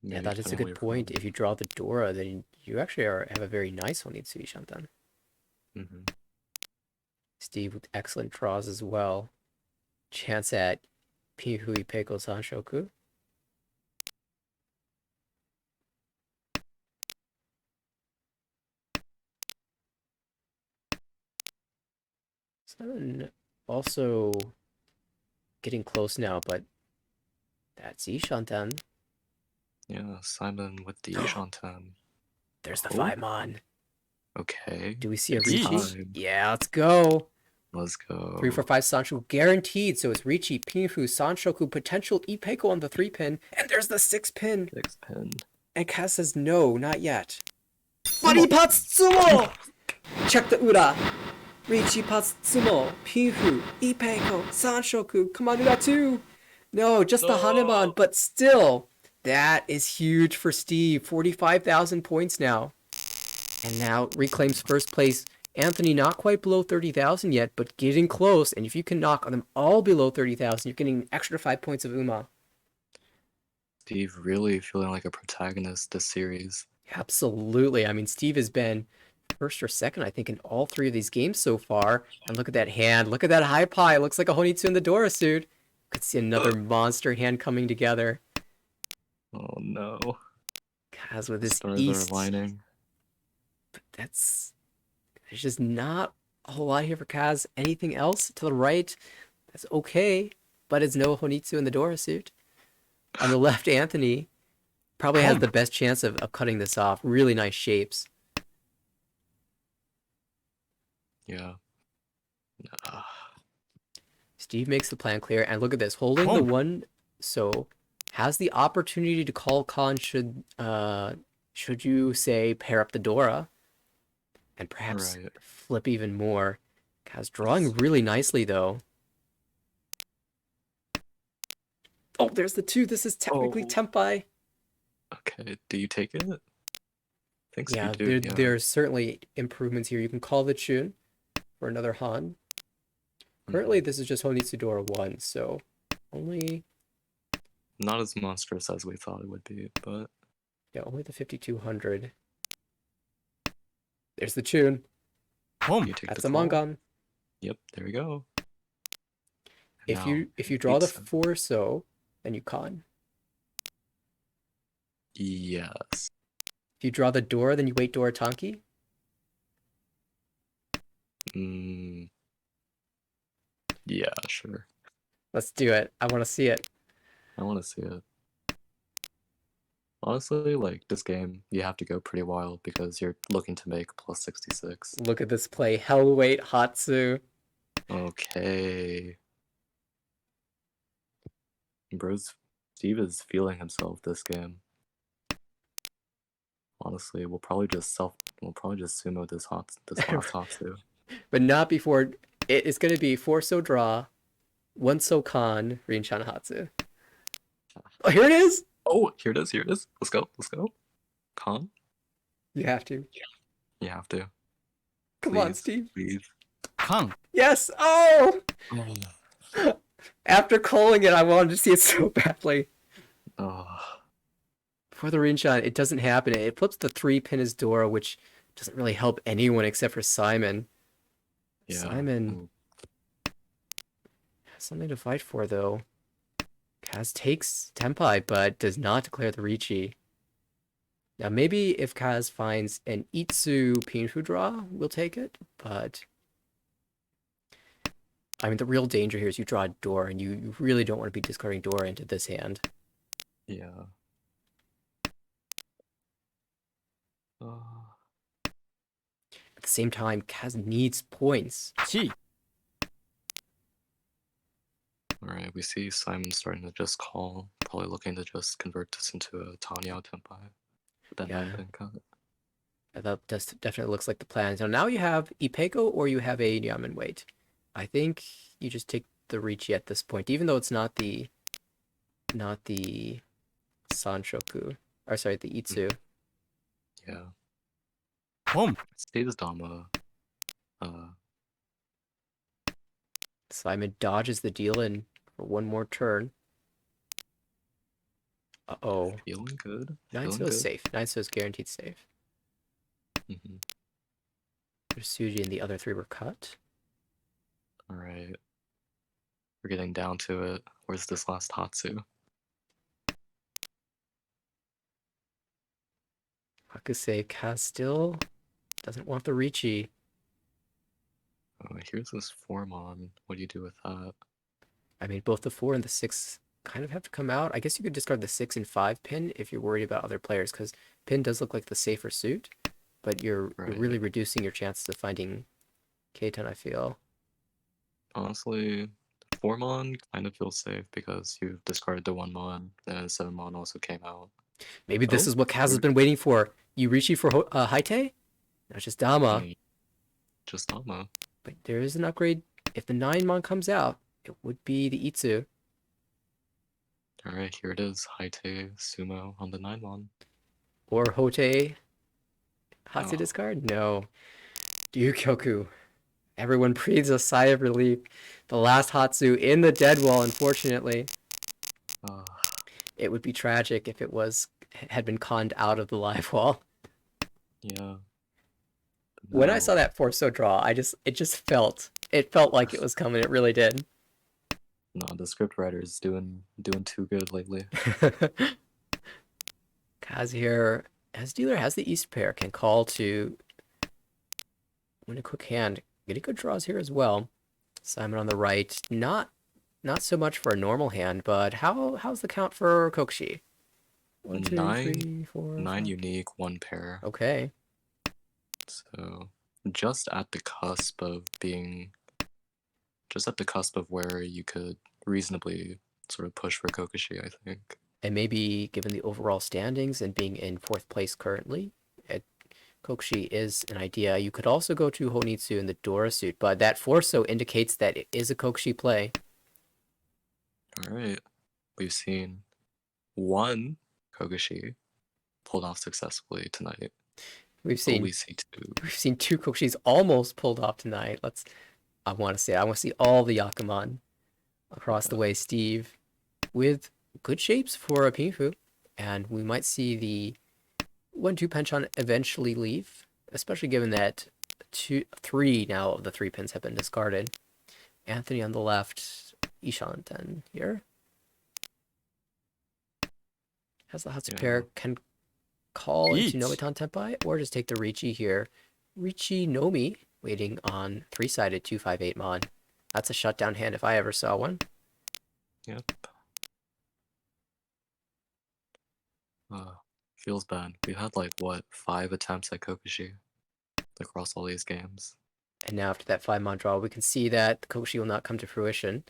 Yeah, Maybe that is a cutting good away point. from- If you draw the Dora, then you actually have a very nice Honitsu Shantan. Mhm. Steve with excellent draws as well. Chance at Pihui Peiko Sanshoku. Simon also getting close now, but that's Ishantan. Yeah, Simon with the Ishantan. There's the Oh. 5 Mon. Okay. Do we see a It's Ricci? time. Yeah, let's go. Let's go. 3, 4, 5 Sanshoku guaranteed. So it's Ricci, Pinfu, Sanshoku, potential Ipeiko on the 3 pin, and there's the 6 pin. 6 pin. And Kaz says no, not yet. Buddy Patsumo! Check the Ura. Ricci Patsumo, Pinfu, Ipeiko, Sanshoku. Come on, Ura 2. No, just the Hanuman, but still. That is huge for Steve. 45,000 points now. And now reclaims first place. Anthony not quite below 30,000 yet, but getting close. And if you can knock them all below 30,000, you're getting an extra 5 points of Uma. Steve really feeling like a protagonist this series. Absolutely. I mean, Steve has been first or second, I think, in all 3 of these games so far. And look at that hand. Look at that high pie. It looks like a Honitsu in the Dora suit. Could see another monster hand coming together. Oh no. Kaz with this Stars east. are aligning. But there's just not a whole lot here for Kaz. Anything else to the right? That's okay. But it's no Honitsu in the Dora suit. On the left, Anthony probably has the best chance of cutting this off. Really nice shapes. Yeah. Steve makes the plan clear, and look at this, holding the one, so has the opportunity to call Khan should you say pair up the Dora, and perhaps Right. flip even more. Kaz drawing really nicely though. Oh, there's the 2. This is technically Oh. Tempai. Okay, do you take it? Thanks, Yeah, you do. there's certainly improvements here. You can call the Chun for another Han. Currently, this is just Honitsu Dora 1, so only, Not as monstrous as we thought it would be, but yeah, only the 5200. There's the Chun. you take That's the a call. Mongon. Yep, there we go. If Now, you draw the 8-7. 4 so, then you con. Yes. If you draw the Dora, then you wait Dora Tanki. Yeah, sure. Let's do it. I want to see it. I want to see it. Honestly, like, this game, you have to go pretty wild because you're looking to make plus 66. Look at this play. Hellweight Hatsu. Okay. Steve is feeling himself this game. Honestly, we'll probably just sumo this last Hatsu. But not before. It's going to be 4 so draw, 1 so con, Rinchan Hatsu. Oh, here it is! Oh, here it is. Let's go. Con? You have to. You have to. Come on, Please, Steve. Please. Kang. Yes! Oh! Oh. After calling it, I wanted to see it so badly. Oh. For the Rinchan, it doesn't happen. It flips the 3 pin as Dora, which doesn't really help anyone except for Simon. Yeah. Simon has something to fight for, though. Kaz takes Tempai, but does not declare the Richi. Now, maybe if Kaz finds an Itsu Pinfu draw, we'll take it, but... I mean, the real danger here is you draw a Dora, and you really don't want to be discarding Dora into this hand. Yeah. At the same time, Kaz needs points. Chi. Alright, we see Simon starting to just call, probably looking to just convert this into a Tanya Tempai. That Yeah. 9-pin cut. That definitely looks like the plan. So now you have Ipeko or you have a Yamen Wait. I think you just take the Richi at this point, even though it's not the Sanshoku. Or sorry, the Itsu. Yeah. Home. Status Dama. Simon dodges the deal in for one more turn. Uh-oh. Feeling good. 9 so is safe. 9 so is guaranteed safe. Mm-hmm. There's Suji and the other 3 were cut. Alright. We're getting down to it. Where's this last Hatsu? Hakusei Kaz still doesn't want the Richi. Oh, here's this Formon. What do you do with that? I mean, both the 4 and the 6 kind of have to come out. I guess you could discard the 6 and 5 pin if you're worried about other players, because pin does look like the safer suit, but you're really reducing your chances of finding Keitan, I feel. Honestly, Formon kind of feels safe because you discarded the 1 mon, and 7 mon also came out. Maybe this Oh, is what Kaz has been waiting for. You Richi for Haite? Not just Dama. Just Dama. But there is an upgrade. If the 9 mon comes out, it would be the Itsu. Alright, here it is. Haite Sumo on the 9 mon. Or Hote. Hatsu Oh. discard? No. Ryukyoku. Everyone breathes a sigh of relief. The last Hatsu in the dead wall, unfortunately. It would be tragic if it had been conned out of the live wall. Yeah. When I No. saw that 4 so draw, it felt like it was coming. It really did. No, the script writer's doing too good lately. Kaz here, as dealer has the East pair, can call to win a quick hand. Getting good draws here as well. Simon on the right, not so much for a normal hand, but how's the count for Kokushi? 1, 2, 3, 4, 9 5. unique, 1 pair. Okay. So just at the cusp of being just at the cusp of where you could reasonably sort of push for Kokushi, I think. And maybe given the overall standings and being in 4th place currently, Kokushi is an idea. You could also go to Honitsu in the Dora suit, but that Forso indicates that it is a Kokushi play. Alright, we've seen one Kokushi pulled off successfully tonight. We've Will seen we see two? we've seen 2 Kokushis almost pulled off tonight. I want to see all the Yakuman across the way, Steve, with good shapes for a Pinfu, and we might see the 1-2 Penchant eventually leave, especially given that 3 now of the 3 pins have been discarded. Anthony on the left, Ishanten here. Has the Hatsu pair, can call into Each. Nomitan Tenpai, or just take the Richi here. Richi Nomi, waiting on 3-sided 2-5-8 Mon. That's a shutdown hand if I ever saw one. Yep. Feels bad. We've had like, what, 5 attempts at Kokushi across all these games. And now after that 5-Mon draw, we can see that the Kokushi will not come to fruition.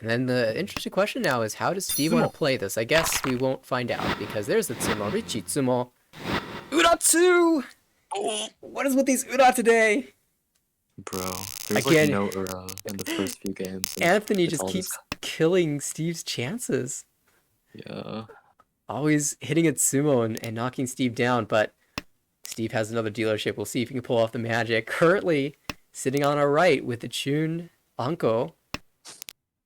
And then the interesting question now is, how does Steve want to play this? I guess we won't find out, because there's the Tsumo, Richi Tsumo. Uratsu! What is with these Ura today? Bro, there's Again- like no Ura in the first few games. and Anthony it's just all keeps killing Steve's chances. Yeah. Always hitting at Sumo and knocking Steve down, but Steve has another dealership. We'll see if he can pull off the magic. Currently sitting on our right with the Chun Anko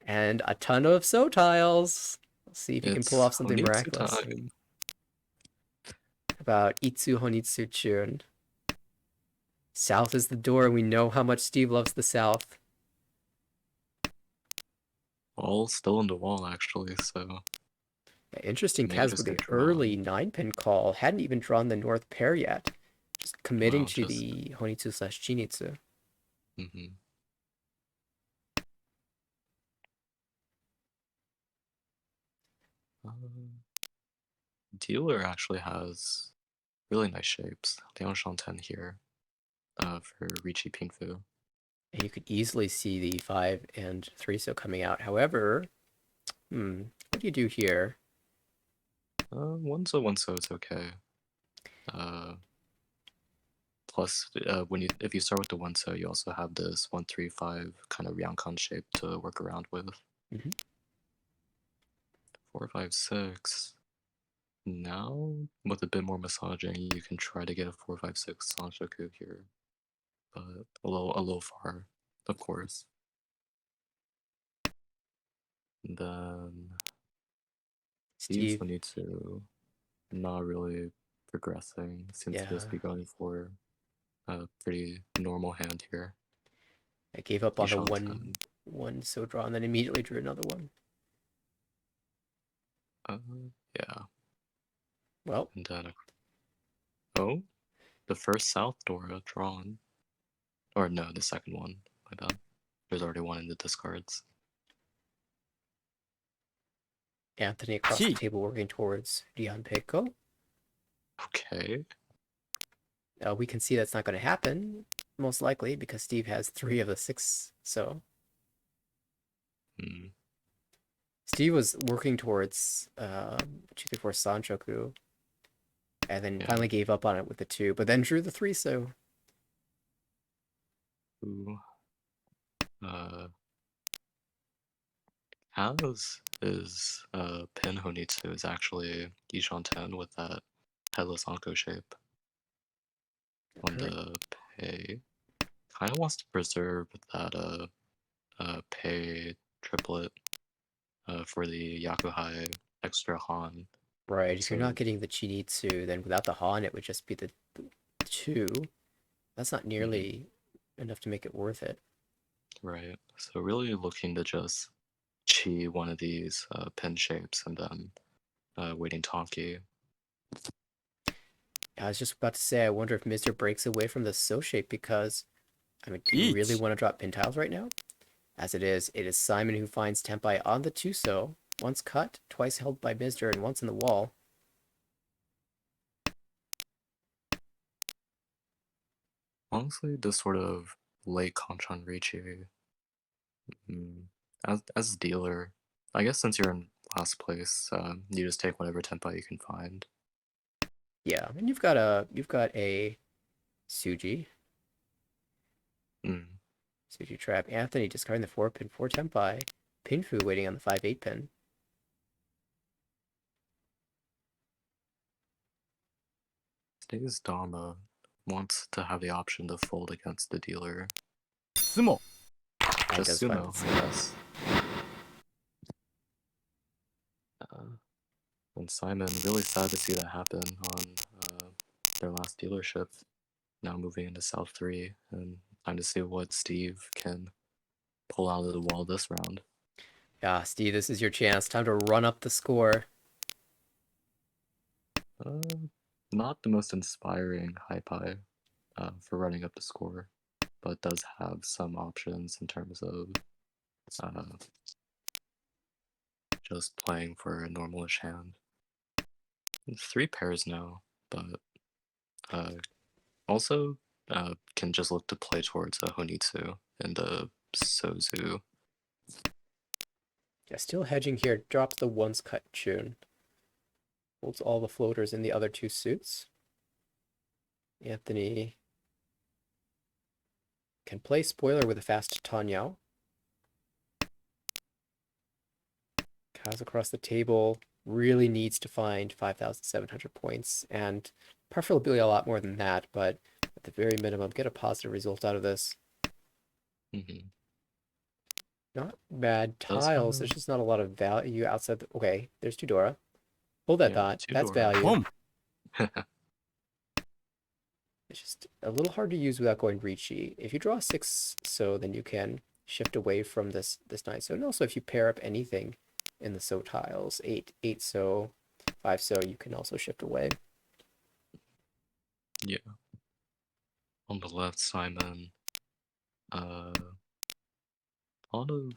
and a ton of So tiles. We'll see if he can pull off something Honitsu miraculous. time. About Itsu Honitsu Chun. South is the door, and we know how much Steve loves the South. All still in the wall, actually, so... Interesting, May Kaz just with the get drawn. early 9-pin call. Hadn't even drawn the North pair yet. Just committing Wow, to just- the Honitsu / Chinitsu. Mm-hmm. Dealer actually has really nice shapes. Liang Shanten here for Richi Pinfu. And you could easily see the 5 and 3 so coming out. However, what do you do here? One so is okay. Plus, if you start with the 1 so, you also have this 1-3-5 kind of Ryankan shape to work around with. Mhm. 4-5-6. Now, with a bit more massaging, you can try to get a 4-5-6 Sanshoku here, but a little far, of course. And then Steve's Steve, Honitsu not really progressing. Seems to just Yeah. be going for a pretty normal hand here. I gave up on the Ishanten. one so draw and then immediately drew another one. Yeah. Well, And then, oh, the first South Dora drawn. Or no, the second one. My bad. There's already one in the discards. Anthony across the Gee. table working towards Dion Peiko. Okay. We can see that's not going to happen, most likely, because Steve has 3 of the 6, so... Hmm. Steve was working towards 2-3-4 Sanchoku, and then Yeah. finally gave up on it with the 2, but then drew the 3, so... Ooh. How's is Pin Honitsu is actually Ishanten with that headless Anko shape on the pay. Kind of wants to preserve that pay triplet for the Yakuhai extra Han. Right, if you're not So- getting the Chinitsu, then without the Han, it would just be the 2. That's not nearly enough to make it worth it. Right. So really looking to just chi one of these pin shapes and then waiting Tonki. I was just about to say, I wonder if Mr. breaks away from the So shape because, I mean, do you really Each. want to drop pin tiles right now? As it is Simon who finds Tenpai on the 2 So, once cut, twice held by Mr. and once in the wall. Honestly, this sort of late Kanchan Richi As a dealer, I guess since you're in last place, you just take whatever tempo you can find. Yeah, and you've got a Suji. Mm. Suji trap. Anthony discarding the 4-pin 4 tempi. Pinfu waiting on the 5-8 pin. Today's Dharma wants to have the option to fold against the dealer. 相撲 And Just does find sumo, the I guess. And Simon, really sad to see that happen on their last dealership. Now moving into South 3, and time to see what Steve can pull out of the wall this round. Yeah, Steve, this is your chance. Time to run up the score. Not the most inspiring high for running up the score, but does have some options in terms of just playing for a normalish hand. 3 pairs now, but also can just look to play towards a Honitsu and a Sozu. Yeah, still hedging here. Drops the once cut tune. Holds all the floaters in the other 2 suits. Anthony can play spoiler with a fast Tanyao. Kaz across the table really needs to find 5,700 points, and preferably a lot more than that, but at the very minimum, get a positive result out of this. Mm-hmm. Not bad Does tiles. There's have- just not a lot of value outside. Okay, there's Tudora. Hold that Yeah, thought. That's Tudora. value. ポン It's just a little hard to use without going Ricci. If you draw 6 so, then you can shift away from this knight so. And also if you pair up anything in the so tiles, 8 so, 5 so, you can also shift away. Yeah. On the left, Simon. A lot of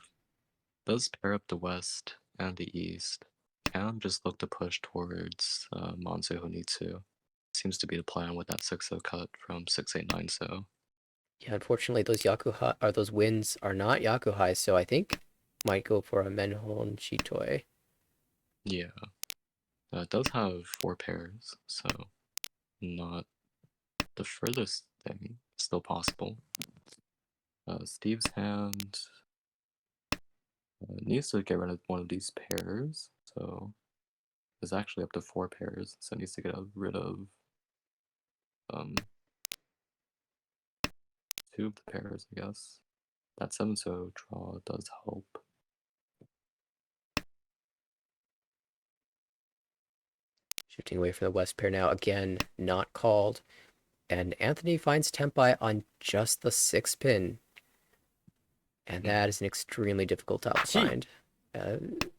does pair up the west and the east. Can just look to push towards Monzu Honitsu. Seems to be the plan with that 6-0 cut from 689 so. Yeah, unfortunately, those Yakuha or those wins are not Yakuhai, so I think might go for a Menhon Chitoi. Yeah. It does have 4 pairs, so not the furthest thing. Still possible. Steve's hand needs to get rid of one of these pairs, so it's actually up to 4 pairs, so it needs to get rid of 2 of the pairs, I guess. That 7-so draw does help. Shifting away from the west pair now, again, not called. And Anthony finds Tempai on just the 6 pin. And that is an extremely difficult top to Gee. find.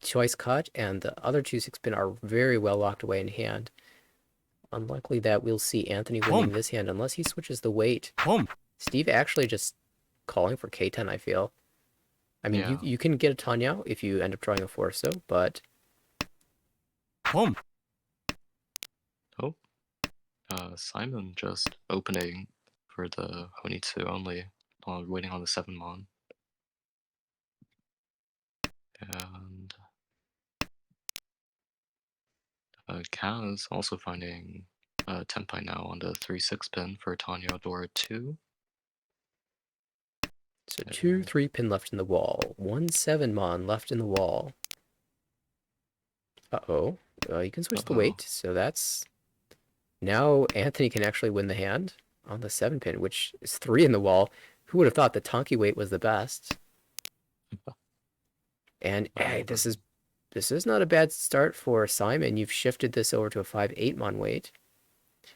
Choice cut and the other 2 6 pin are very well locked away in hand. Unlikely that we'll see Anthony winning Boom. this hand unless he switches the weight. ポン Steve actually just calling for K10, I feel. I mean, Yeah. you can get a Tanyao if you end up drawing a Forso, but ポン Oh. Simon just opening for the Honitsu only, waiting on the 7-mon. And Kaz also finding Tempai now on the 3-6 pin for Tanya Dora 2. so 2 3 pin left in the wall. 1 7-mon left in the wall. Uh-oh. You can switch the Uh-oh. weight, so that's... Now Anthony can actually win the hand on the 7 pin, which is 3 in the wall. Who would have thought the Tonki weight was the best? And hey, this is not a bad start for Simon. You've shifted this over to a 5-8-mon weight.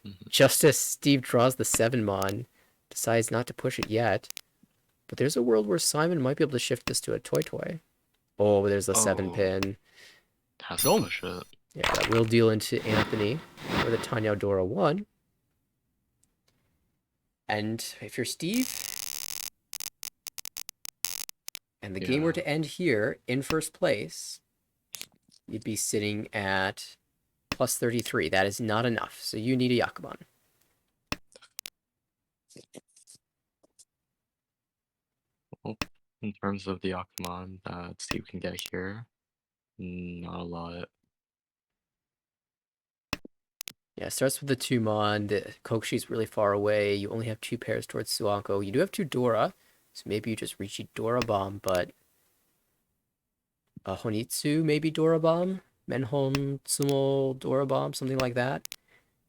Mhm. Just as Steve draws the 7-mon, decides not to push it yet. But there's a world where Simon might be able to shift this to a Toy. Oh, there's the 7 Oh. pin. Has Don't. to push it. Yeah, that will deal into Anthony for the Tanya Dora 1. And if you're Steve, and the game were Yeah. to end here in first place, you'd be sitting at plus 33. That is not enough, so you need a Yakuban. In terms of the Akumon that Steve can get here, not a lot. Yeah, it starts with the Tumon. The Kokushi's really far away. You only have 2 pairs towards Suanko. You do have 2 Dora, so maybe you just reach a Dora Bomb, but Honitsu maybe Dora Bomb? Menhon Sumo Dora Bomb, something like that.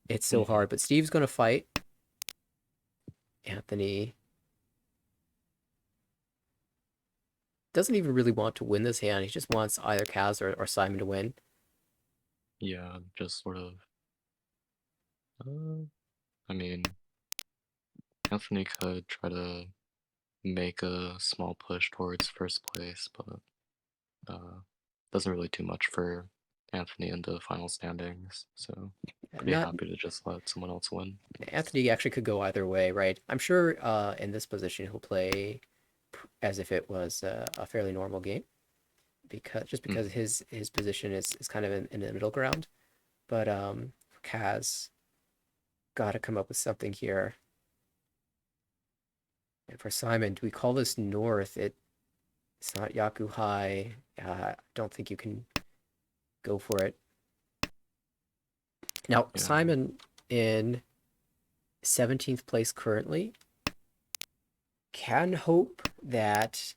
It's so hard, but Steve's gonna fight. Anthony doesn't even really want to win this hand. He just wants either Kaz or Simon to win. Yeah, just sort of. I mean, Anthony could try to make a small push towards first place, but doesn't really do much for Anthony in the final standings. So pretty happy to just let someone else win. Anthony actually could go either way, right? I'm sure in this position he'll play as if it was a fairly normal game, because his position is kind of in the middle ground. But Kaz got to come up with something here. And for Simon, do we call this north? It's not Yaku High. I don't think you can go for it. Now, Yeah. Simon in 17th place currently can hope that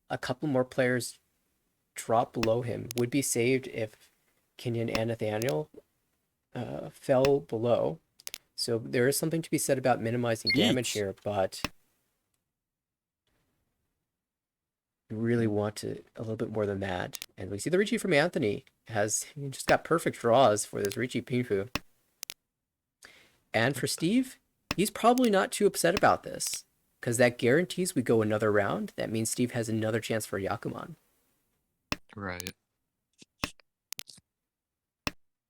a couple more players drop below him. Would be saved if Kenyon and Nathaniel fell below. So there is something to be said about minimizing damage Yeet. here, but you really want to a little bit more than that. And we see the Ricci from Anthony he just got perfect draws for this Ricci Pinfu. And for Steve, he's probably not too upset about this, because that guarantees we go another round. That means Steve has another chance for Yakuman. Right.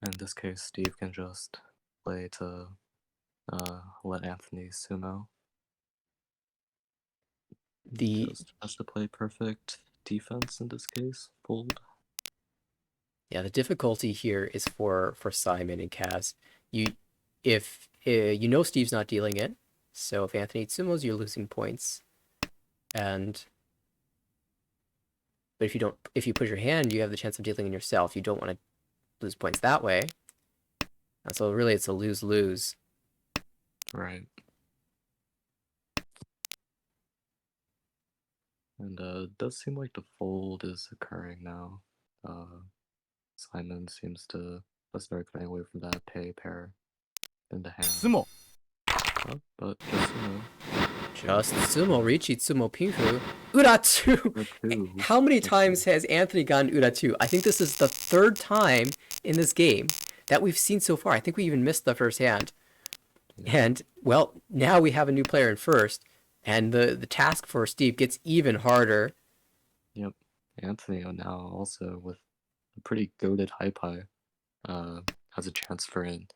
In this case, Steve can just play to let Anthony sumo. Just has to play perfect defense in this case. Fold. Yeah, the difficulty here is for Simon and Kaz. If you know Steve's not dealing it, so if Anthony sumos, you're losing points. But if you push your hand, you have the chance of dealing it yourself. You don't want to lose points that way. So really, it's a lose-lose. Right. And it does seem like the fold is occurring now. Simon seems to start getting away from that pay pair in the hand. Sumo. But just sumo. Just sumo, Ricci, sumo, Pinfu. Uratu! How many times has Anthony gotten Uratu? I think this is the 3rd time in this game that we've seen so far. I think we even missed the first hand. Yeah. And, well, now we have a new player in first, and the task for Steve gets even harder. Yep. Anthony now also with a pretty goated high has a chance for an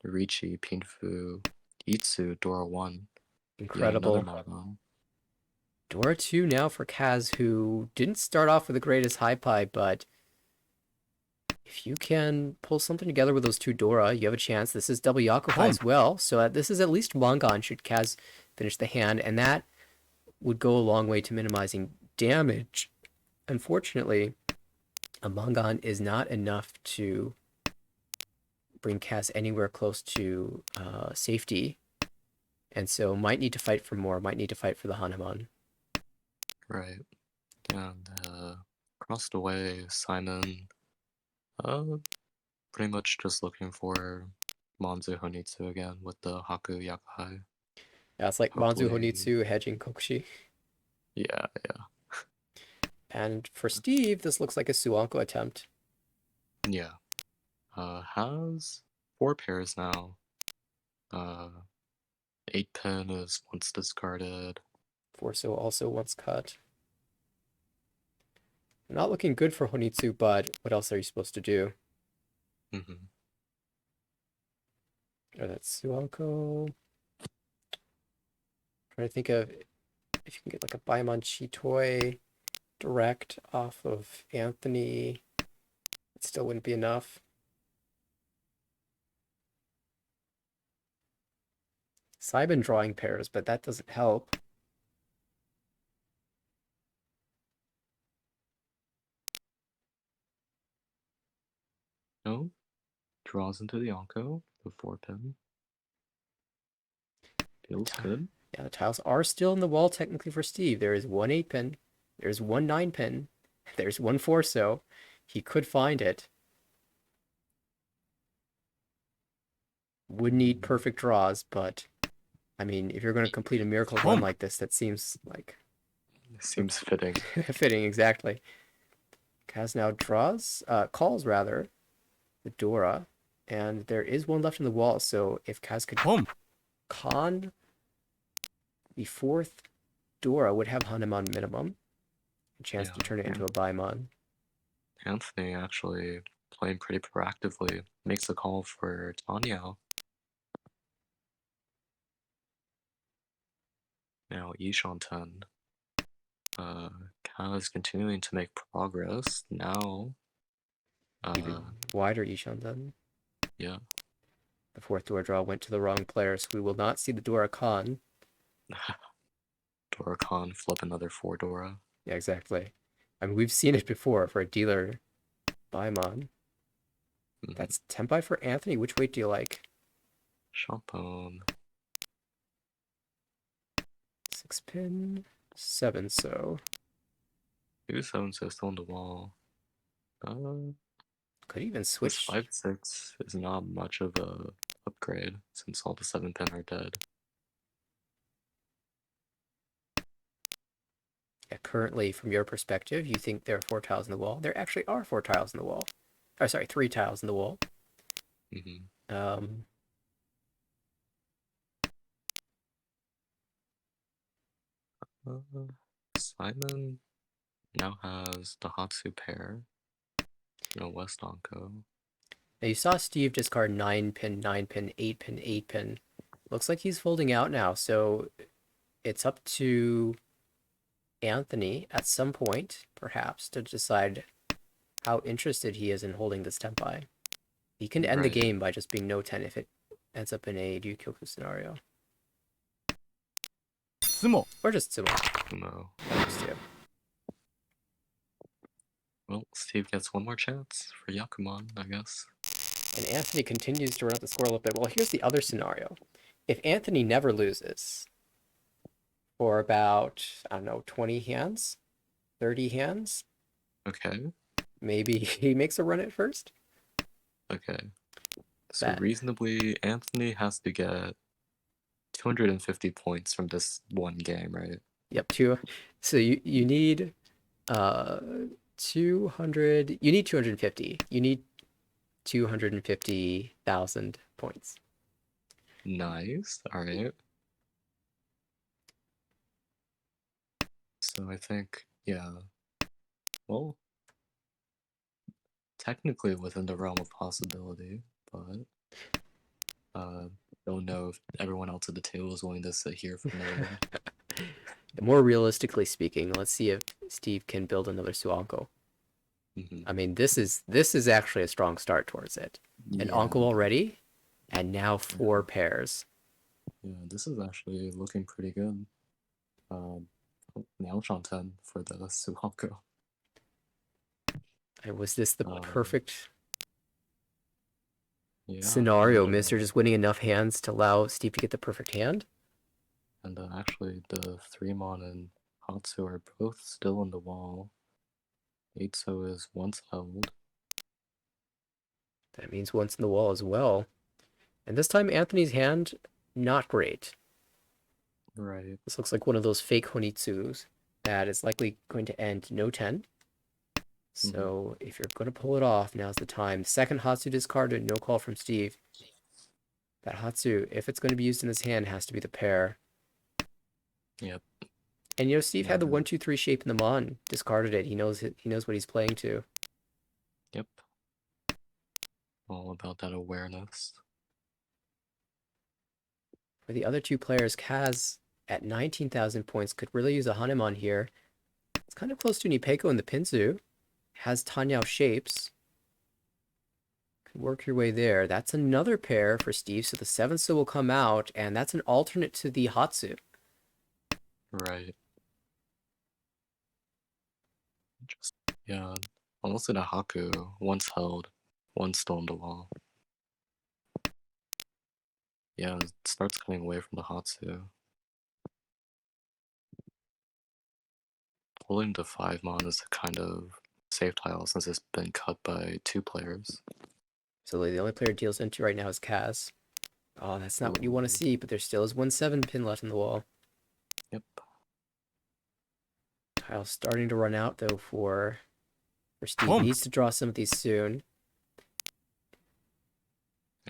Ricci, Pinfu, Itsu, Dora 1. Incredible. Dora 2 now for Kaz, who didn't start off with the greatest high-pie, but if you can pull something together with those 2 Dora, you have a chance. This is double Yakuhai as well, so this is at least Mangan should Kaz finish the hand, and that would go a long way to minimizing damage. Unfortunately, a Mangan is not enough to bring Kaz anywhere close to safety, and so might need to fight for more, might need to fight for the Hanuman. Right. And crossed away, Simon pretty much just looking for Manzu Honitsu again with the Haku Yakuhai. Yeah, it's like Manzu Honitsu hedging Kokushi. Yeah. And for Steve, this looks like a Suanko attempt. Yeah. Has 4 pairs now. 8 pin is once discarded. Forso also once cut. Not looking good for Honitsu, but what else are you supposed to do? Mm-hmm. Or that's Suanko. Trying to think of if you can get like a Baimon Chitoi direct off of Anthony. It still wouldn't be enough. Simon drawing pairs, but that doesn't help. draws into the Onko, the 4-pin. Feels good. Yeah, the tiles are still in the wall technically for Steve. There is one 8-pin, there's one 9-pin, there's one 4-so. He could find it. Would need perfect draws, but I mean, if you're going to complete a miracle run like this, that seems like Seems fitting. fitting exactly. Kaz now calls rather, the Dora, and there is one left in the wall. So if Kaz could Boom. con the fourth Dora, would have Hanuman minimum, a chance to Yeah, turn it into a Baimon. Anthony actually playing pretty proactively. Makes the call for Tanya. Now Ishanten. Kaz continuing to make progress. Now, Even wider Ishan then. yeah. The fourth Dora draw went to the wrong player, so we will not see the Dora con. Dora Khan flip another 4 Dora. Yeah, exactly. I mean, we've seen it before for a dealer Baimon. Mhm. That's Tempai for Anthony. Which weight do you like? Champon. 6-pin, 7-so. 2-7 so still on the wall. Could even This switch. 5-6 is not much of a upgrade since all the 7-pin are dead. Yeah, currently, from your perspective, you think there are 4 tiles in the wall. There actually are 4 tiles in the wall. Oh, sorry, 3 tiles in the wall. Mm-hmm. Simon now has the Hatsu pair. No West Onko. Now you saw Steve discard 9-pin, 9-pin, 8-pin, 8-pin. Looks like he's folding out now, so it's up to Anthony at some point, perhaps, to decide how interested he is in holding this Tempai. He can end the Right. game by just being no 10 if it ends up in a Ryukyoku scenario. Sumo. Or just Sumo. No. Those two. Well, Steve gets one more chance for Yakuman, I guess. And Anthony continues to run up the score a little bit. Well, here's the other scenario. If Anthony never loses for about, I don't know, 20 hands, 30 hands, Okay. maybe he makes a run at first. Okay. So That- reasonably, Anthony has to get 250 points from this one game, right? Yep, so you need 200, you need 250. You need 250,000 points. Nice. Alright. So I think, yeah. Well, technically within the realm of possibility, but don't know if everyone else at the table is willing to sit here for another one. More realistically speaking, let's see if Steve can build another Suanko. Mhm. I mean, this is actually a strong start towards it. An Yeah. Onko already, and now 4 pairs. Yeah, this is actually looking pretty good. Nail Shanten for the Suhako. And was this the Um, perfect Yeah. scenario? and, Mister just winning enough hands to allow Steve to get the perfect hand? And actually, the 3-mon and Hatsu are both still on the wall. 8-so is once held. That means once in the wall as well. And this time, Anthony's hand, not great. Right. This looks like one of those fake Honitsus that is likely going to end no 10. So if you're going to pull it off, now's the time. Second Hatsu discarded, no call from Steve. That Hatsu, if it's going to be used in his hand, has to be the pair. Yep. And you know, Steve had the Yeah. 1-2-3 shape in the Mon, discarded it. He knows what he's playing to. Yep. All about that awareness. For the other two players, Kaz at 19,000 points could really use a Hanuman here. It's kind of close to Nipeko and the Pinzu. Has Tanyao shapes. Could work your way there. That's another pair for Steve. So the 7-so will come out, and that's an alternate to the Hatsu. Right. Yeah. Honestly, the Haku, once held, once still on the wall. Yeah, it starts cutting away from the Hatsu. Holding to 5 mon is a kind of safe tile since it's been cut by 2 players. So the only player it deals into right now is Kaz. Oh, that's not what you want to Ooh. see, but there still is 1/7 pin left in the wall. Yep. Tile's starting to run out though for Steve. Boom. He needs to draw some of these soon.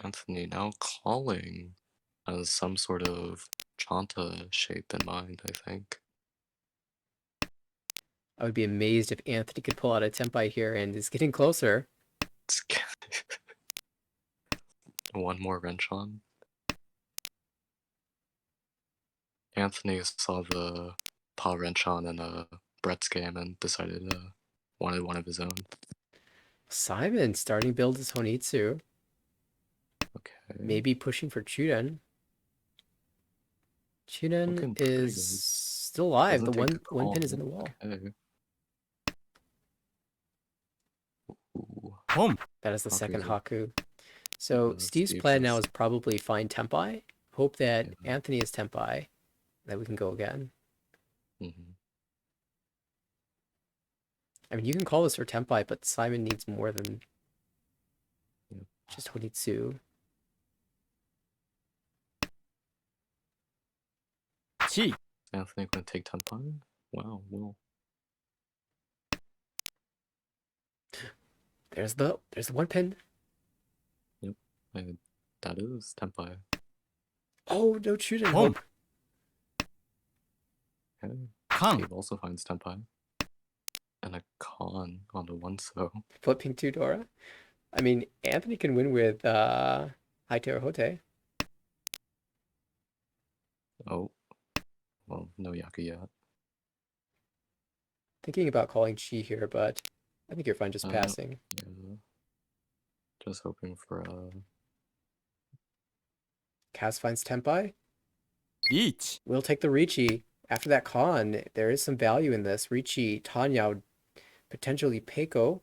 Anthony now calling has some sort of Chanta shape in mind, I think. I would be amazed if Anthony could pull out a Tempai here, and is getting closer. It's one more wrench on. Anthony saw the Pa wrench on in Brett's game and decided wanted one of his own. Simon starting to build his Honitsu. Okay. Maybe pushing for Chuden. Chuden Looking pretty is good. still alive. Doesn't The take one pin call. is in the wall. Okay. Ooh. Boom. That is the second Haku's Haku. So Yeah, Steve's Steve plan now just- is probably find Tempai. Hope that Yeah. Anthony is Tempai. That we can go again. Mhm. I mean, you can call this for Tempai, but Simon needs more than Yep. just Honitsu. Chi. Is Anthony gonna take Tempai? Wow, well. There's the one pin. That is Tempai. Oh, no Chuden. Boom. Hope. Okay. Kang. Steve also finds Tempai. And a con on the one so. Flipping to Dora. I mean, Anthony can win with Haitero Hote. Oh. Well, no Yaku yet. Thinking about calling Chi here, but I think you're fine just Uh, passing. Yeah. Just hoping for Kaz finds Tempai. Ich. We'll take the Ricci. After that con, there is some value in this. Ricci, Tanya, potentially Peiko.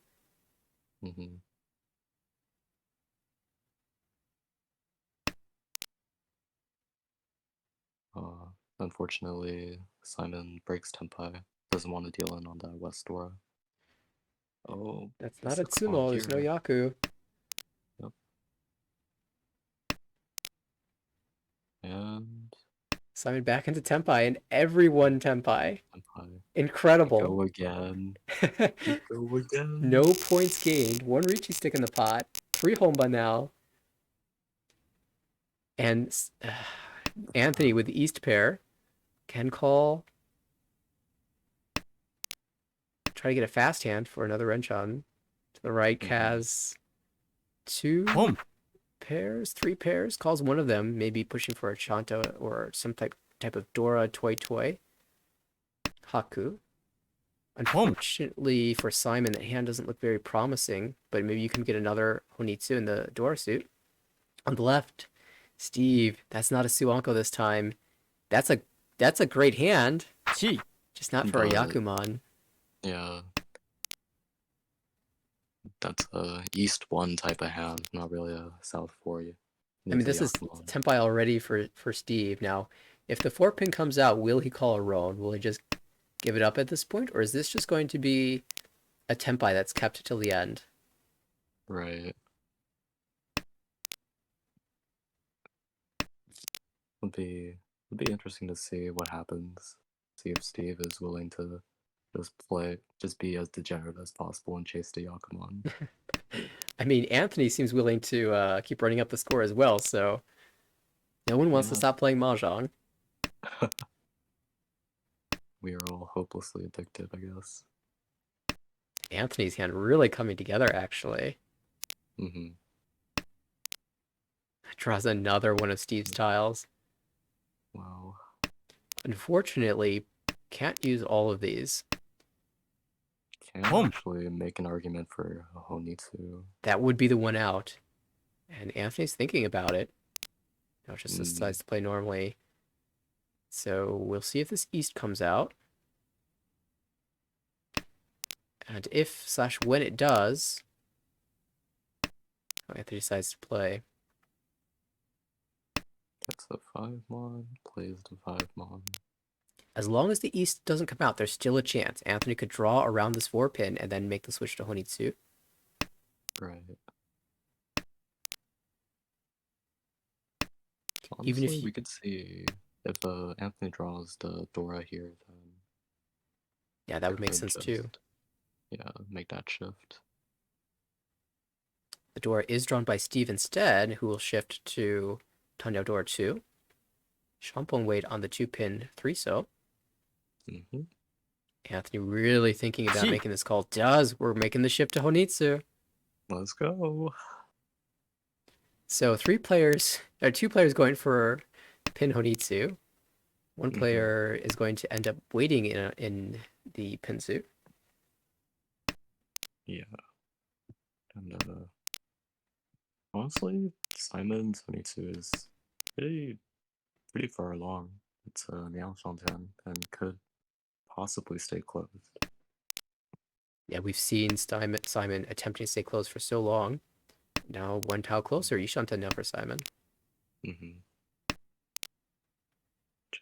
mm-hmm. Unfortunately, Simon breaks Tempai. Doesn't want to deal in on that West Dora. Oh, That's not a it's con Tsumo. There's no here. Yaku. Yep. And Simon back into Tempai, and everyone Tempai. Tempai. Incredible. Go again. Go again. No points gained. One Ricci stick in the pot. 3 Honba now. And Anthony with the East pair can call. Try to get a fast hand for another Renchon. To the right, Kaz. 2 Boom. pairs, 3 pairs. Calls one of them, maybe pushing for a Chanta or some type of Dora Toy. Haku. Unfortunately for Simon, that hand doesn't look very promising, but maybe you can get another Honitsu in the Dora suit. On the left, Steve, that's not a Suanko this time. That's a great hand, Chi. just not for a But- Yakuman. Yeah. That's a East 1 type of hand, not really a South 4. I mean, this is Tempai already for Steve. Now, if the 4 pin comes out, will he call a Roan? Will he just give it up at this point? Or is this just going to be a Tempai that's kept till the end? Right. Would be interesting to see what happens. See if Steve is willing to just be as degenerate as possible and chase the Yakuman. I mean, Anthony seems willing to keep running up the score as well, so no one wants to Yeah. stop playing Mahjong. We are all hopelessly addicted, I guess. Anthony's hand really coming together, actually. Mm-hmm. Draws another one of Steve's tiles. Wow. Unfortunately, can't use all of these. Can Boom. actually make an argument for a Honitsu. That would be the one out. And Anthony's thinking about it. Now just Mm. decides to play normally. So we'll see if this East comes out. And if/when it does, Anthony decides to play. Gets the 5-mon, plays the 5-mon. As long as the East doesn't come out, there's still a chance. Anthony could draw around this 4-pin and then make the switch to Honitsu. Right. Even if Honestly, you- we could see if Anthony draws the Dora here, then Yeah, that would make could sense too. just, yeah, make that shift. The Dora is drawn by Steve instead, who will shift to Tanya Dora 2. Shampong wait on the 2-pin 3-so. Mm-hmm. Anthony really thinking about Gee. making this call. We're making the shift to Honitsu. Let's go. So 2 players going for pin Honitsu. One Mhm. player is going to end up waiting in the pinsu. Yeah. And honestly, Simon's Honitsu is pretty far along. It's Miao Shantan and could possibly stay closed. Yeah, we've seen Simon attempting to stay close for so long. Now 1 tile closer. Yishantan now for Simon. Mm-hmm.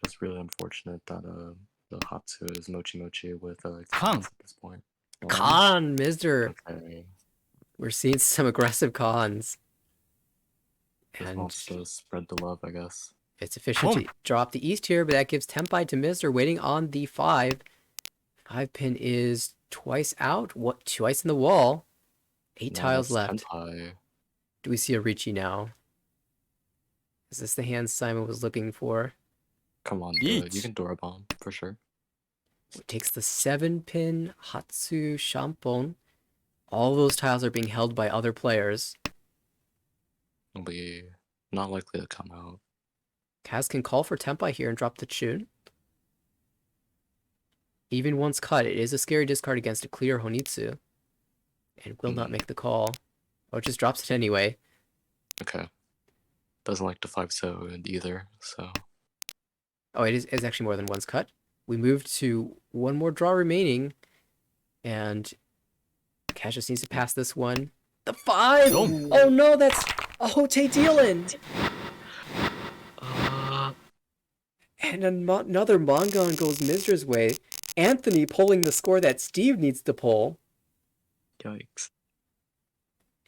Just really unfortunate that the Hatsu is Mochi Mochi with Kang. at this point. Khan, Mr. Okay. We're seeing some aggressive cons. Just And wants to spread the love, I guess. it's efficient to Boom. drop the East here, but that gives Tempai to Mr. waiting on the 5. 5-pin is twice out. What? Twice in the wall. 8 Now tiles it's left. Tenpai. Do we see a Ricci now? Is this the hand Simon was looking for? Come on, you Yeet. can Dora Bomb for sure. It takes the 7-pin Hatsu Shampon. All those tiles are being held by other players. It'll be not likely to come out. Kaz can call for Tempai here and drop the Chun. Even once cut, it is a scary discard against a clear Honitsu. And will not make the call. Or just drops it anyway. Okay. Doesn't like the 5-so either, so Oh, it's actually more than once cut. We move to 1 more draw remaining. And Kaz just needs to pass this one. The 5! Boom. Oh no, that's a Hote Dealand! And another Mongon goes Mizra's way. Anthony pulling the score that Steve needs to pull. yikes.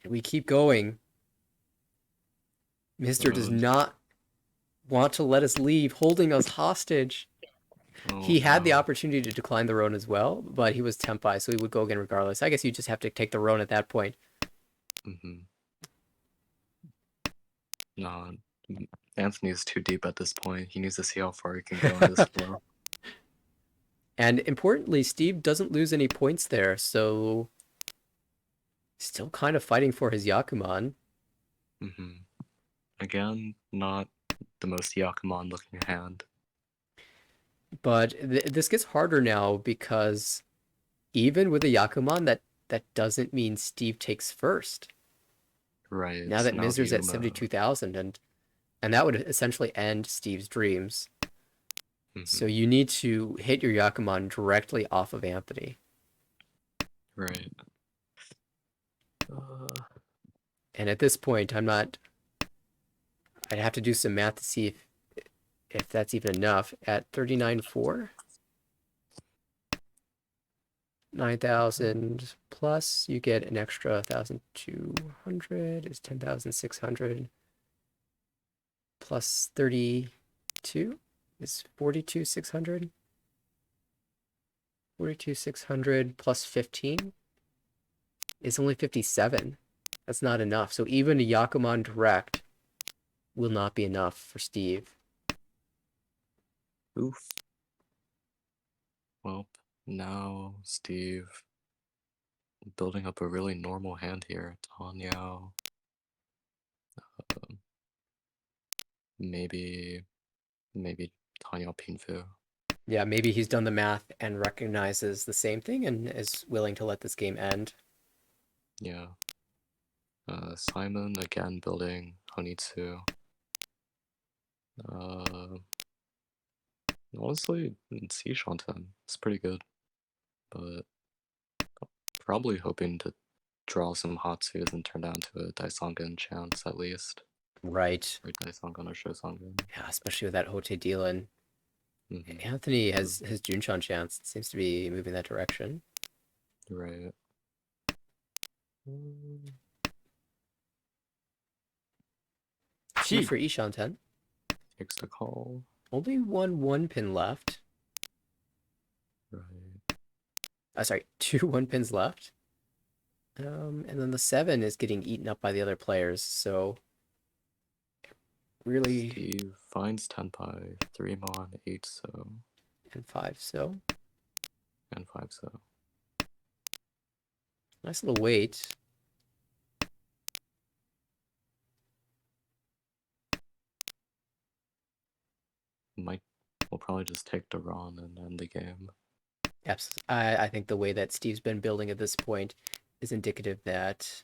And we keep going. Mr. does Good. not want to let us leave, holding us hostage. Oh, He had the no. opportunity to decline the Roan as well, but he was Tempai, so he would go again regardless. I guess you just have to take the Roan at that point. Mm-hmm. No, Anthony's too deep at this point. He needs to see how far he can go in this flow. And importantly, Steve doesn't lose any points there, so still kind of fighting for his Yakuman. Mm-hmm. Again, not the most Yakuman looking hand. But this gets harder now because even with a Yakuman, that doesn't mean Steve takes first. Right. Now that the Mizer's at Yuma- 72,000, and that would essentially end Steve's dreams. Mhm. So you need to hit your Yakuman directly off of Anthony. Right. And at this point, I'd have to do some math to see if that's even enough. At 39.4, 9,000 plus, you get an extra 1,200 is 10,600 plus 32 is 42,600. 42,600 plus 15 is only 57. That's not enough. So even a Yakuman direct will not be enough for Steve. Oof. Well, now Steve building up a really normal hand here. Tanyao. Maybe Tanyao Pinfu. Yeah, maybe he's done the math and recognizes the same thing and is willing to let this game end. Yeah. Simon again building Honitsu. Honestly, Sea Shantan is pretty good, but probably hoping to draw some Hatsus and turn down to a Daisangan chance at least. Right. or Daisongan or Shosangan. Yeah, especially with that Hote Dylan. Mm-hmm. Anthony has Junchan chance. It seems to be moving that direction. Right. Two 7 for Ishanten. Takes the call. Only one pin left. Right. Sorry, 2 1-pins left. And then the 7 is getting eaten up by the other players, so really Steve finds Tenpai, 3 mon, 8 so, and 5 so. and 5 so. Nice little wait. We'll probably just take the Ron and end the game. Yes, I think the way that Steve's been building at this point is indicative that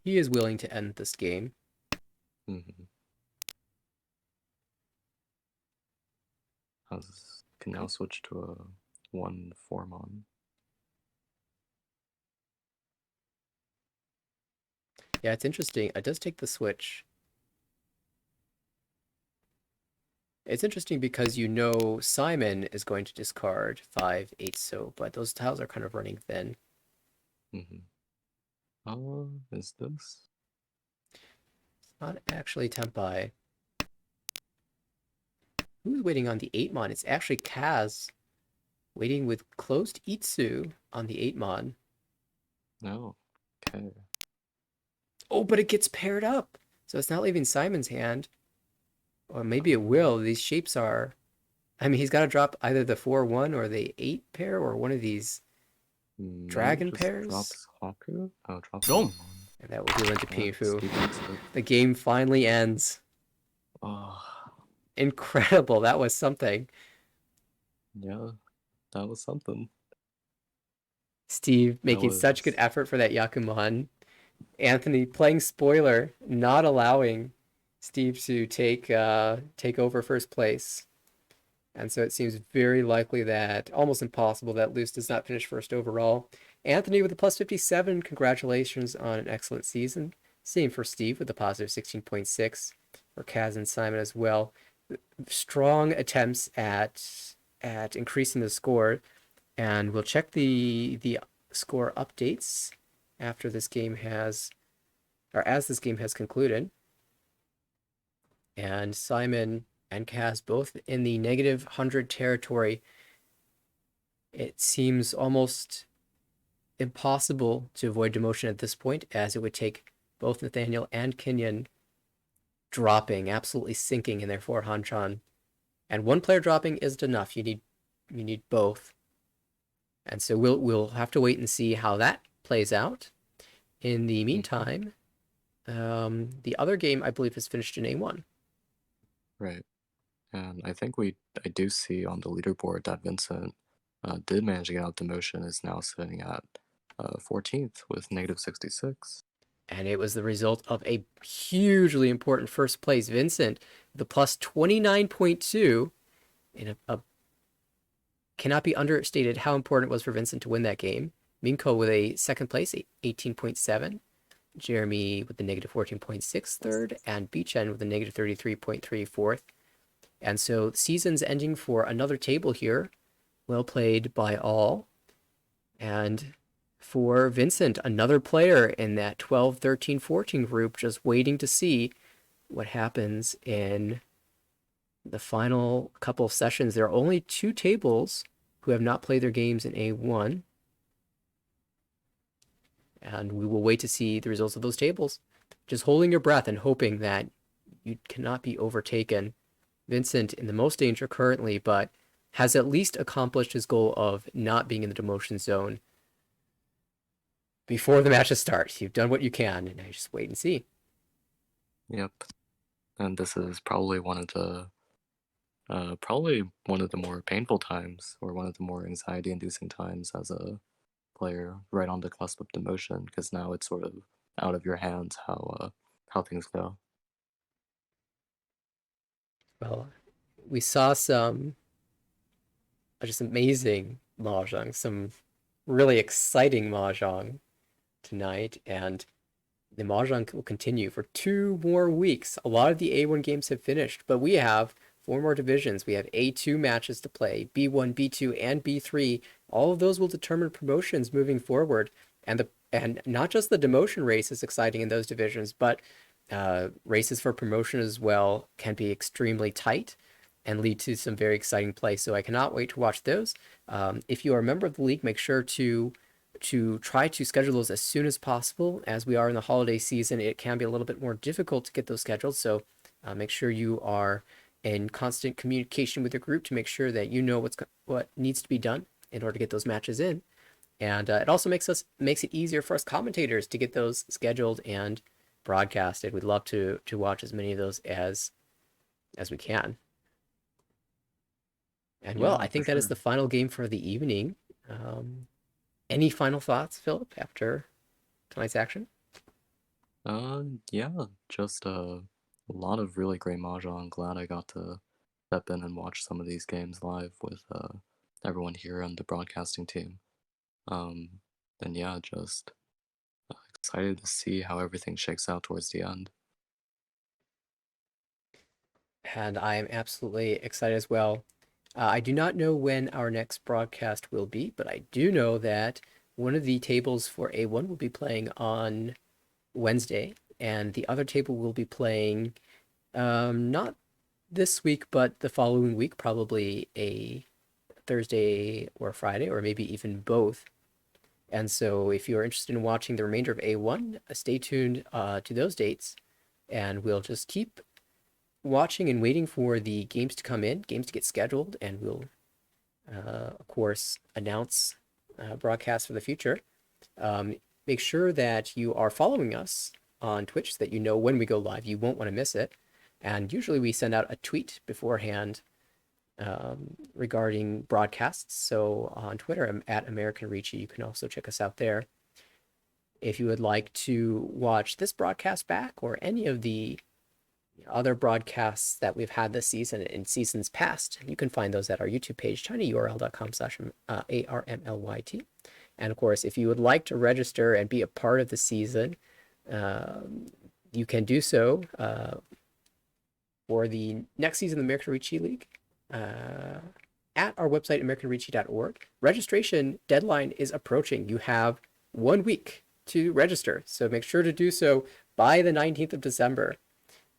he is willing to end this game. Mm-hmm. Can now switch to a 1/4 mon. Yeah, it's interesting. It does take the switch. It's interesting because you know Simon is going to discard 5, 8 so, but those tiles are kind of running thin. Mm-hmm. Is this? It's not actually Tenpai. Who's waiting on the 8 mon? It's actually Kaz waiting with closed Itsu on the 8 mon. No. Okay. Oh, but it gets paired up. So it's not leaving Simon's hand. Or maybe it will. These shapes are... I mean, he's got to drop either the 4-1 or the 8 pair or one of these dragon Just pairs. Drops Haku? Oh, drops Dong. one mon. And that will deal into Yeah, Pinfu. Steve takes it. The game finally ends. Oh, Incredible. That was something. yeah. That was something. Steve making such good was- effort for that Yakuman. Anthony playing spoiler, not allowing Steve to take over first place. And so it seems very likely that, almost impossible, that Luce does not finish first overall. Anthony with a plus 57, congratulations on an excellent season. Same for Steve with a positive 16.6, for Kaz and Simon as well. Strong attempts at increasing the score, and we'll check the score updates after this game has, or as this game has concluded. And Simon and Kaz both in the negative 100 territory. It seems almost impossible to avoid demotion at this point, as it would take both Nathaniel and Kenyon dropping, absolutely sinking in their 4 Hanchan. And one player dropping isn't enough. You need both. And so we'll have to wait and see how that plays out. In the meantime, the other game I believe is finished in A1. Right. And I think I do see on the leaderboard that Vincent did manage to get out demotion, is now sitting at 14th with negative 66. And it was the result of a hugely important first place. Vincent, the plus 29.2, in a cannot be understated how important it was for Vincent to win that game. Minko with a second place, 18.7. Jeremy with the negative 14.6 third, and Beechen with the negative 33.3 fourth. And so season's ending for another table here. Well played by all. And for Vincent, another player in that 12, 13, 14 group, just waiting to see what happens in the final couple of sessions. There are only 2 tables who have not played their games in A1. And we will wait to see the results of those tables. Just holding your breath and hoping that you cannot be overtaken. Vincent in the most danger currently, but has at least accomplished his goal of not being in the demotion zone before the matches start. You've done what you can, and now you just wait and see. Yep. And this is probably one of the more painful times, or one of the more anxiety-inducing times as a player, right on the cusp of demotion, because now it's sort of out of your hands how things go. Well, we saw some just amazing mahjong, some really exciting mahjong tonight, and the Mahjong will continue for 2 more weeks. A lot of the A1 games have finished, but we have 4 more divisions. We have A2 matches to play, B1, B2, and B3. All of those will determine promotions moving forward. And not just the demotion race is exciting in those divisions, but races for promotion as well can be extremely tight and lead to some very exciting play. So I cannot wait to watch those. If you are a member of the league, make sure to try to schedule those as soon as possible. As we are in the holiday season, it can be a little bit more difficult to get those scheduled. So make sure you are in constant communication with your group to make sure that you know what needs to be done in order to get those matches in. And it also makes it easier for us commentators to get those scheduled and broadcasted. We'd love to watch as many of those as we can. And well, Yeah, I think for that is sure. the final game for the evening. Any final thoughts, Philip, after tonight's action? Yeah, just a lot of really great Mahjong. I'm glad I got to step in and watch some of these games live with everyone here and the broadcasting team. And yeah, just excited to see how everything shakes out towards the end. And I am absolutely excited as well. I do not know when our next broadcast will be, but I do know that one of the tables for A1 will be playing on Wednesday, and the other table will be playing not this week, but the following week, probably a Thursday or Friday, or maybe even both. And so if you're interested in watching the remainder of A1, stay tuned to those dates, and we'll just keep watching and waiting for the games to come in, games to get scheduled, and we'll, of course, announce broadcasts for the future. Make sure that you are following us on Twitch so that you know when we go live. You won't want to miss it. And usually we send out a tweet beforehand regarding broadcasts. So on Twitter, I'm at American Ricci. You can also check us out there. If you would like to watch this broadcast back or any of the other broadcasts that we've had this season and seasons past, you can find those at our YouTube page, tinyurl.com/ARMLYT. And of course, if you would like to register and be a part of the season, you can do so for the next season of the American Ricci League at our website, americanricci.org. Registration deadline is approaching. You have 1 week to register, so make sure to do so by the 19th of December.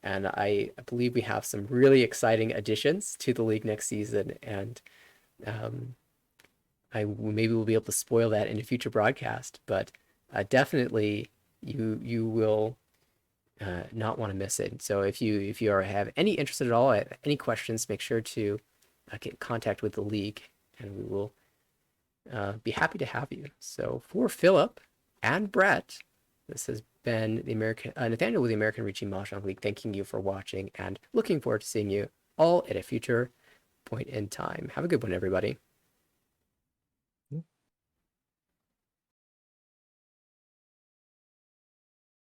And I believe we have some really exciting additions to the league next season, and maybe we'll be able to spoil that in a future broadcast. But definitely, you will not want to miss it. So if you have any interest at all, any questions, make sure to get in contact with the league, and we will be happy to have you. So for Philip and Brett, this has been the Nathaniel with the American Ricci Mahjong League, thanking you for watching and looking forward to seeing you all at a future point in time. Have a good one, everybody.